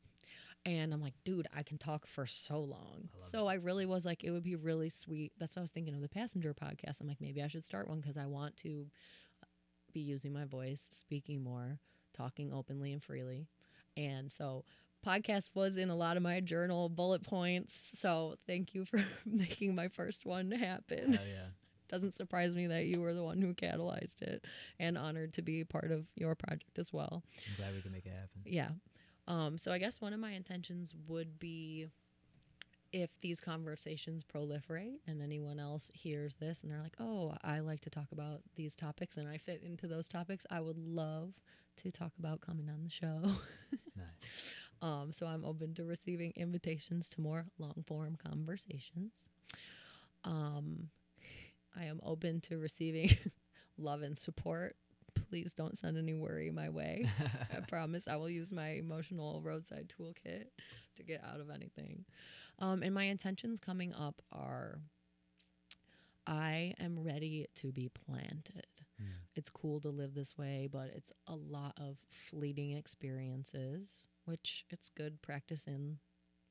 And I'm like, dude, I can talk for so long. So I really was like, it would be really sweet. That's what I was thinking of the Passenger podcast. I'm like, maybe I should start one because I want to be using my voice, speaking more, talking openly and freely. And so podcast was in a lot of my journal bullet points. So thank you for making my first one happen.
Hell yeah.
Doesn't surprise me that you were the one who catalyzed it, and honored to be part of your project as well.
I'm glad we could make it happen.
Yeah. So I guess one of my intentions would be if these conversations proliferate and anyone else hears this and they're like, oh, I like to talk about these topics and I fit into those topics, I would love to talk about coming on the show.
Nice.
So I'm open to receiving invitations to more long form conversations. I am open to receiving love and support. Please don't send any worry my way. I promise I will use my emotional roadside toolkit to get out of anything. And my intentions coming up are I am ready to be planted. It's cool to live this way, but it's a lot of fleeting experiences, which it's good practice in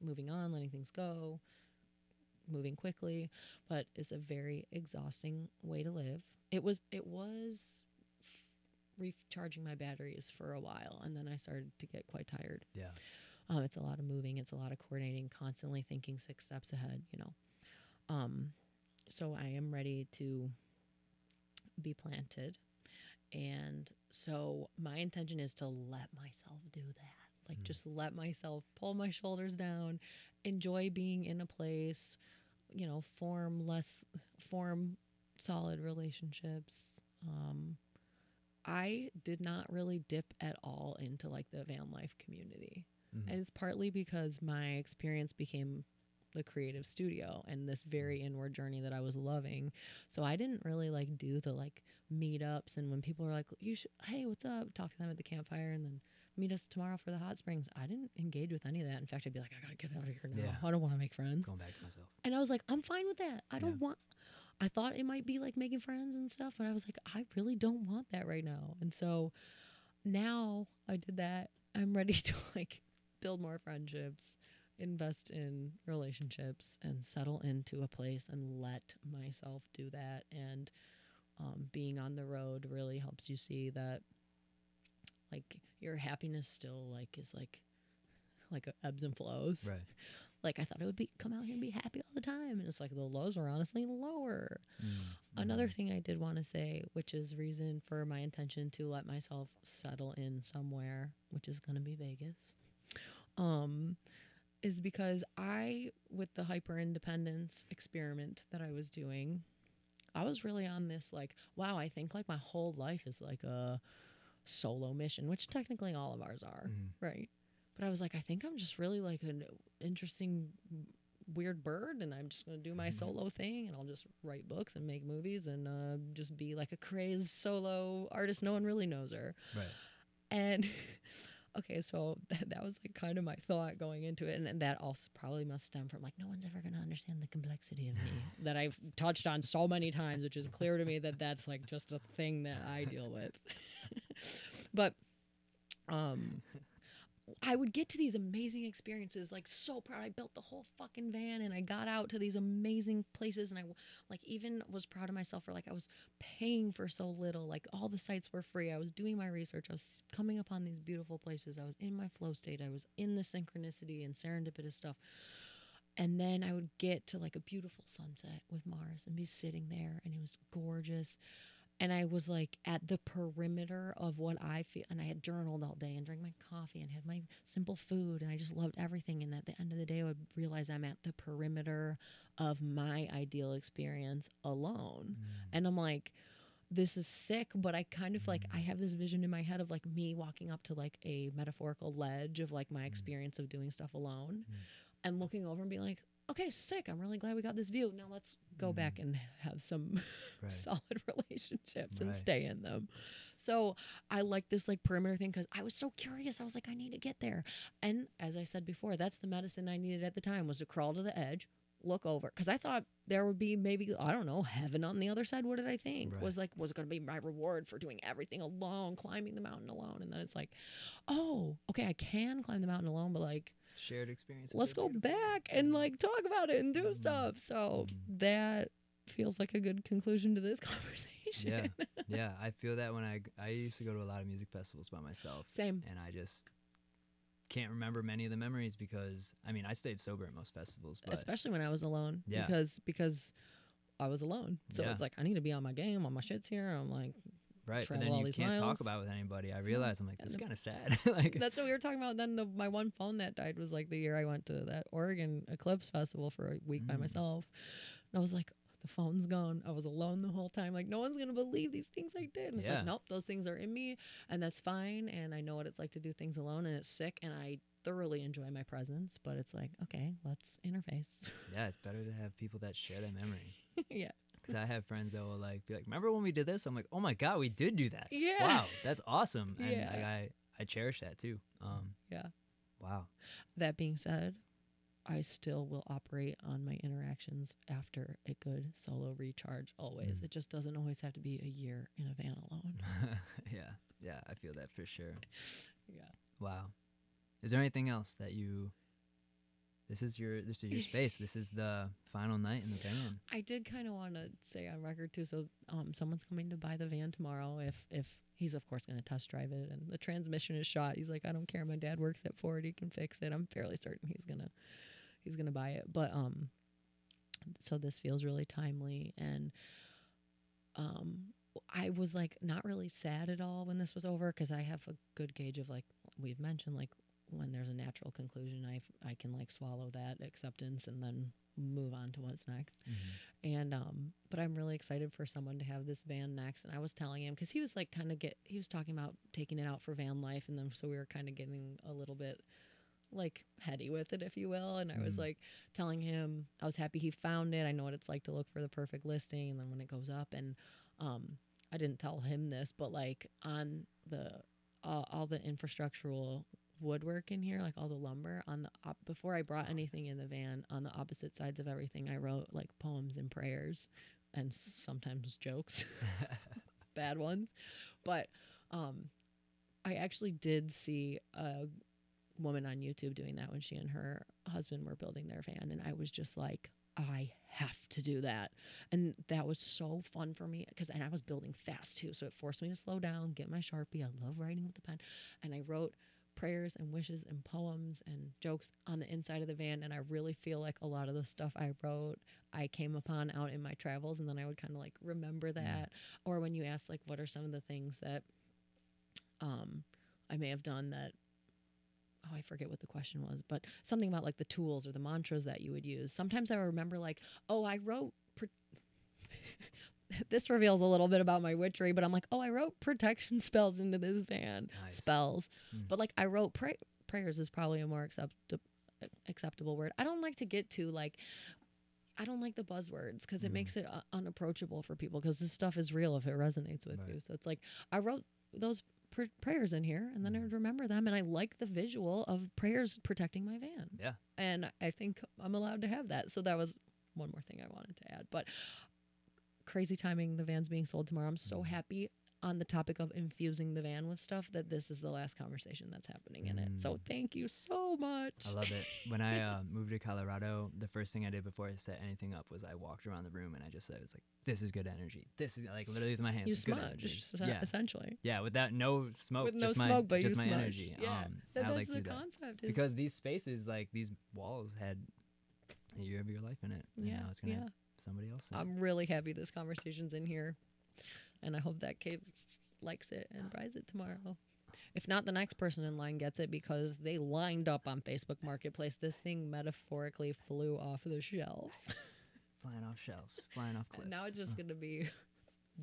moving on, letting things go, moving quickly, but it's a very exhausting way to live. It was recharging my batteries for a while, and then I started to get quite tired.
Yeah.
It's a lot of moving, it's a lot of coordinating, constantly thinking 6 steps ahead, you know. So I am ready to be planted. And so my intention is to let myself do that. Like just let myself pull my shoulders down, enjoy being in a place, you know, form solid relationships. I did not really dip at all into like the van life community. And it's partly because my experience became the creative studio and this very inward journey that I was loving. So I didn't really like do the like meetups, and when people were like, you should, hey, what's up? Talk to them at the campfire and then meet us tomorrow for the hot springs. I didn't engage with any of that. In fact, I'd be like, I gotta get out of here now. Yeah. I don't want to make friends.
Going back to myself.
And I was like, I'm fine with that. I don't want, I thought it might be like making friends and stuff, but I was like, I really don't want that right now. And so now I did that. I'm ready to like build more friendships, invest in relationships, and settle into a place and let myself do that. And being on the road really helps you see that like your happiness still like is like ebbs and flows.
Right.
Like I thought it would be come out here and be happy all the time, and it's like the lows were honestly lower. Another thing I did want to say, which is reason for my intention to let myself settle in somewhere, which is going to be Vegas, is because with the hyper independence experiment that I was doing, I was really on this like, wow, I think like my whole life is like a solo mission, which technically all of ours are, right? But I was like, I think I'm just really like an interesting weird bird, and I'm just going to do my solo thing, and I'll just write books and make movies and just be like a crazed solo artist. No one really knows her.
Right.
And okay, so that was like kind of my thought going into it, and that also probably must stem from like no one's ever going to understand the complexity of me that I've touched on so many times, which is clear to me that that's like just a thing that I deal with. But I would get to these amazing experiences, like so proud. I built the whole fucking van and I got out to these amazing places, and I like even was proud of myself for like I was paying for so little. Like all the sites were free. I was doing my research. I was coming upon these beautiful places. I was in my flow state. I was in the synchronicity and serendipitous stuff. And then I would get to like a beautiful sunset with Mars and be sitting there, and it was gorgeous. And I was like at the perimeter of what I feel. And I had journaled all day and drank my coffee and had my simple food. And I just loved everything. And at the end of the day, I would realize I'm at the perimeter of my ideal experience alone. And I'm like, this is sick. But I kind of like, I have this vision in my head of like me walking up to like a metaphorical ledge of like my experience of doing stuff alone and looking over and being like, okay, sick. I'm really glad we got this view. Now let's go back and have some
Right.
solid relationships and
Right.
stay in them. So I like this like perimeter thing because I was so curious. I was like, I need to get there. And as I said before, that's the medicine I needed at the time, was to crawl to the edge, look over, because I thought there would be maybe, I don't know, heaven on the other side. What did I think?
Right.
Was it going to be my reward for doing everything alone, climbing the mountain alone? And then it's like, oh, okay, I can climb the mountain alone, but like,
Shared experiences.
let's go back and like talk about it and do stuff. So that feels like a good conclusion to this conversation.
Yeah. I feel that when I used to go to a lot of music festivals by myself.
Same.
And I just can't remember many of the memories because I mean I stayed sober at most festivals, but
Especially when I was alone.
Yeah.
Because I was alone. So it's like I need to be on my game, on my shits here. I'm like,
right, but
travel
then
all
you
these
can't
miles.
talk about it with anybody. I realized I'm like, this is
And
kind of sad. Like
that's what we were talking about. Then my one phone that died was like the year I went to that Oregon Eclipse Festival for a week by myself. And I was like, the phone's gone. I was alone the whole time. Like, no one's going to believe these things I did. And it's like, nope, those things are in me and that's fine. And I know what it's like to do things alone and it's sick. And I thoroughly enjoy my presence, but it's like, okay, let's interface.
Yeah, it's better to have people that share that memory.
Yeah.
Because I have friends that will like be like, remember when we did this? I'm like, oh my God, we did do that.
Yeah.
Wow, that's awesome. And
Yeah.
I cherish that too.
Yeah.
Wow.
That being said, I still will operate on my interactions after a good solo recharge always. It just doesn't always have to be a year in a van alone.
Yeah, I feel that for sure.
Yeah.
Wow. Is there anything else that you? This is your space. This is the final night in the van.
I did kind of want to say on record too. So, someone's coming to buy the van tomorrow. If he's of course going to test drive it, and the transmission is shot. He's like, I don't care. My dad works at Ford. He can fix it. I'm fairly certain he's gonna buy it. But so this feels really timely, and I was like not really sad at all when this was over because I have a good gauge of like we've mentioned like when there's a natural conclusion, I can like swallow that acceptance and then move on to what's next. And but I'm really excited for someone to have this van next. And I was telling him because he was like he was talking about taking it out for van life, and then so we were kind of getting a little bit like heady with it, if you will. And I was like telling him I was happy he found it. I know what it's like to look for the perfect listing, and then when it goes up, and I didn't tell him this, but like on the all the infrastructural woodwork in here, like all the lumber on the before I brought anything in the van, on the opposite sides of everything I wrote like poems and prayers and sometimes jokes. Bad ones. But I actually did see a woman on YouTube doing that when she and her husband were building their van, and I was just like, I have to do that. And that was so fun for me and I was building fast too, so it forced me to slow down, get my Sharpie. I love writing with the pen, and I wrote prayers and wishes and poems and jokes on the inside of the van. And I really feel like a lot of the stuff I wrote I came upon out in my travels, and then I would kind of like remember that. Or when you ask like what are some of the things that I may have done that, oh, I forget what the question was, but something about like the tools or the mantras that you would use. Sometimes I remember like, oh, I wrote this reveals a little bit about my witchery, but I'm like, oh, I wrote protection spells into this van.
Nice.
Spells. But like I wrote prayers is probably a more acceptable word. I don't like to get to like, I don't like the buzzwords because it makes it unapproachable for people, because this stuff is real if it resonates with you. So it's like I wrote those prayers in here, and then I would remember them, and I like the visual of prayers protecting my van.
Yeah.
And I think I'm allowed to have that. So that was one more thing I wanted to add. But crazy timing, the van's being sold tomorrow. I'm so happy on the topic of infusing the van with stuff that this is the last conversation that's happening in it. So thank you so much.
I love it. When I moved to Colorado, the first thing I did before I set anything up was I walked around the room and I just said, it was like, this is good energy. This is like literally with my hands.
You
good
smudge,
energy.
essentially.
Yeah, without no smoke.
With no
just
smoke, but
just
you
my
smudge.
energy.
Yeah,
I
that's
like to
the
do that.
concept.
Because these spaces, like these walls had a year of your life in it. And now it's going to have somebody else in it.
I'm really happy this conversation's in here. And I hope that Kate likes it and buys it tomorrow. If not, the next person in line gets it because they lined up on Facebook Marketplace. This thing metaphorically flew off the shelf.
Flying off shelves, flying off cliffs.
And now it's just going to be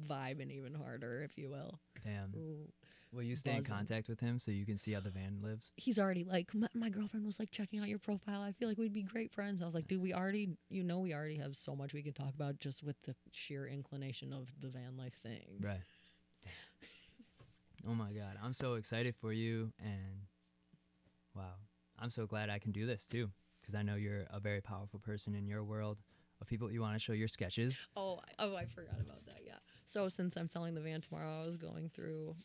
vibing even harder, if you will.
Damn.
Ooh.
Will you stay in
buzzing.
contact with him so you can see how the van lives?
He's already like, my girlfriend was like checking out your profile. I feel like we'd be great friends. I was like, dude, we already have so much we can talk about just with the sheer inclination of the van life thing.
Right. Damn. Oh my God. I'm so excited for you. And wow. I'm so glad I can do this too. Because I know you're a very powerful person in your world of people. You want to show your sketches.
Oh, I forgot about that. Yeah. So since I'm selling the van tomorrow, I was going through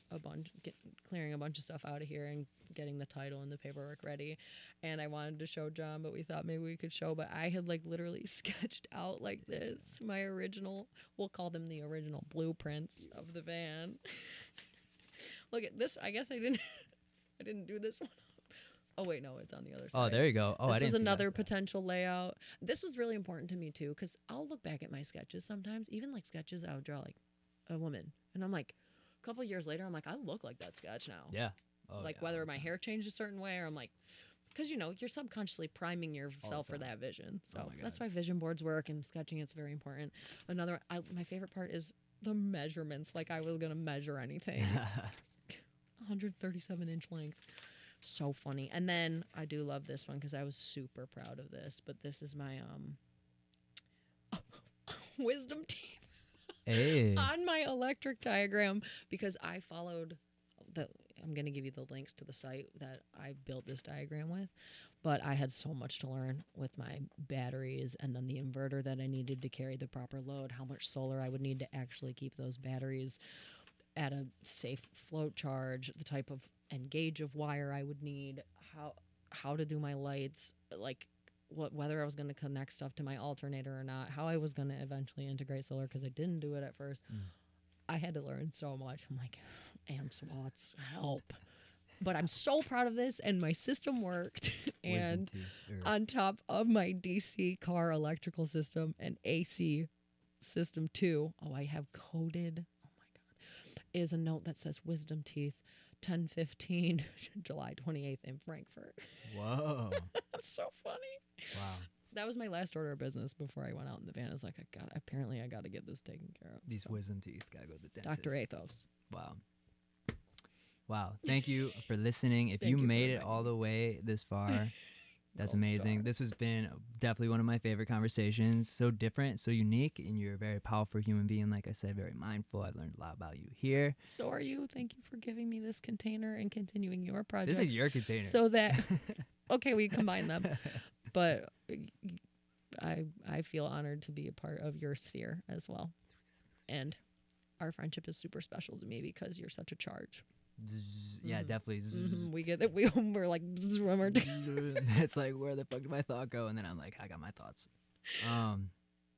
clearing a bunch of stuff out of here and getting the title and the paperwork ready. And I wanted to show John, but we thought maybe we could show. But I had like literally sketched out like this my original. We'll call them the original blueprints of the van. Look at this. I guess I didn't do this one. Oh wait, no, it's on the other side.
Oh, there you go. Oh, I
This
didn't
was
see
another
that side.
potential layout. This was really important to me too, because I'll look back at my sketches sometimes, even like sketches I would draw like a woman, and I'm like, a couple years later, I'm like, I look like that sketch now.
Yeah. Oh,
like
yeah, all
whether
the
my
time.
hair changed a certain way, or I'm like, because you're subconsciously priming yourself for
time.
that vision.
Oh
So
my
that's
God.
why vision boards work, and sketching it's very important. My favorite part is the measurements. Like I was gonna measure anything. 137-inch length. So funny. And then I do love this one because I was super proud of this. But this is my wisdom teeth
Hey.
on my electric diagram, because I followed I'm going to give you the links to the site that I built this diagram with. But I had so much to learn with my batteries, and then the inverter that I needed to carry the proper load, how much solar I would need to actually keep those batteries at a safe float charge, the type of and gauge of wire I would need, how to do my lights, like whether I was going to connect stuff to my alternator or not, how I was going to eventually integrate solar, because I didn't do it at first. I had to learn so much. I'm like, amps, watts, help. But I'm so proud of this, and my system worked. And on top of my DC car electrical system and AC system too, I have coded, is a note that says wisdom teeth 10/15 July 28th in Frankfurt.
Whoa.
That's so funny.
Wow.
That was my last order of business before I went out in the van. I was like, I got to get this taken care of.
These wisdom teeth gotta go to the dentist.
Dr. Athos.
Wow. Wow. Thank you for listening. If
Thank
you
you for
made it
inviting
all
me.
the way this far, that's
Gold
amazing.
star.
This has been definitely one of my favorite conversations. So different, so unique, and you're a very powerful human being. Like I said, very mindful. I learned a lot about you here.
So are you. Thank you for giving me this container and continuing your project.
This is your container.
So that, okay, we combine them. But I feel honored to be a part of your sphere as well. And our friendship is super special to me because you're such a charge.
Yeah, definitely.
We get that. We're like,
It's like, where the fuck did my thought go? And then I'm like, I got my thoughts.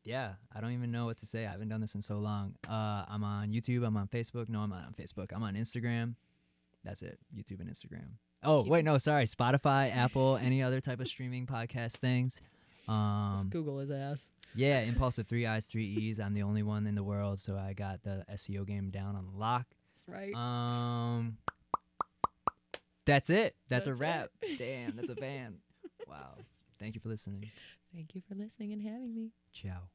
Yeah, I don't even know what to say. I haven't done this in so long. I'm on YouTube. I'm on Facebook. No, I'm not on Facebook. I'm on Instagram. That's it. YouTube and Instagram. Oh, wait, no, sorry. Spotify, Apple, any other type of streaming podcast things.
Just Google his ass.
Yeah, Impulsive, 3 I's, 3 E's. I'm the only one in the world, so I got the SEO game down on lock.
That's right.
That's it. That's
That's
a wrap.
it.
Damn, that's a van. Wow. Thank you for listening.
Thank you for listening and having me.
Ciao.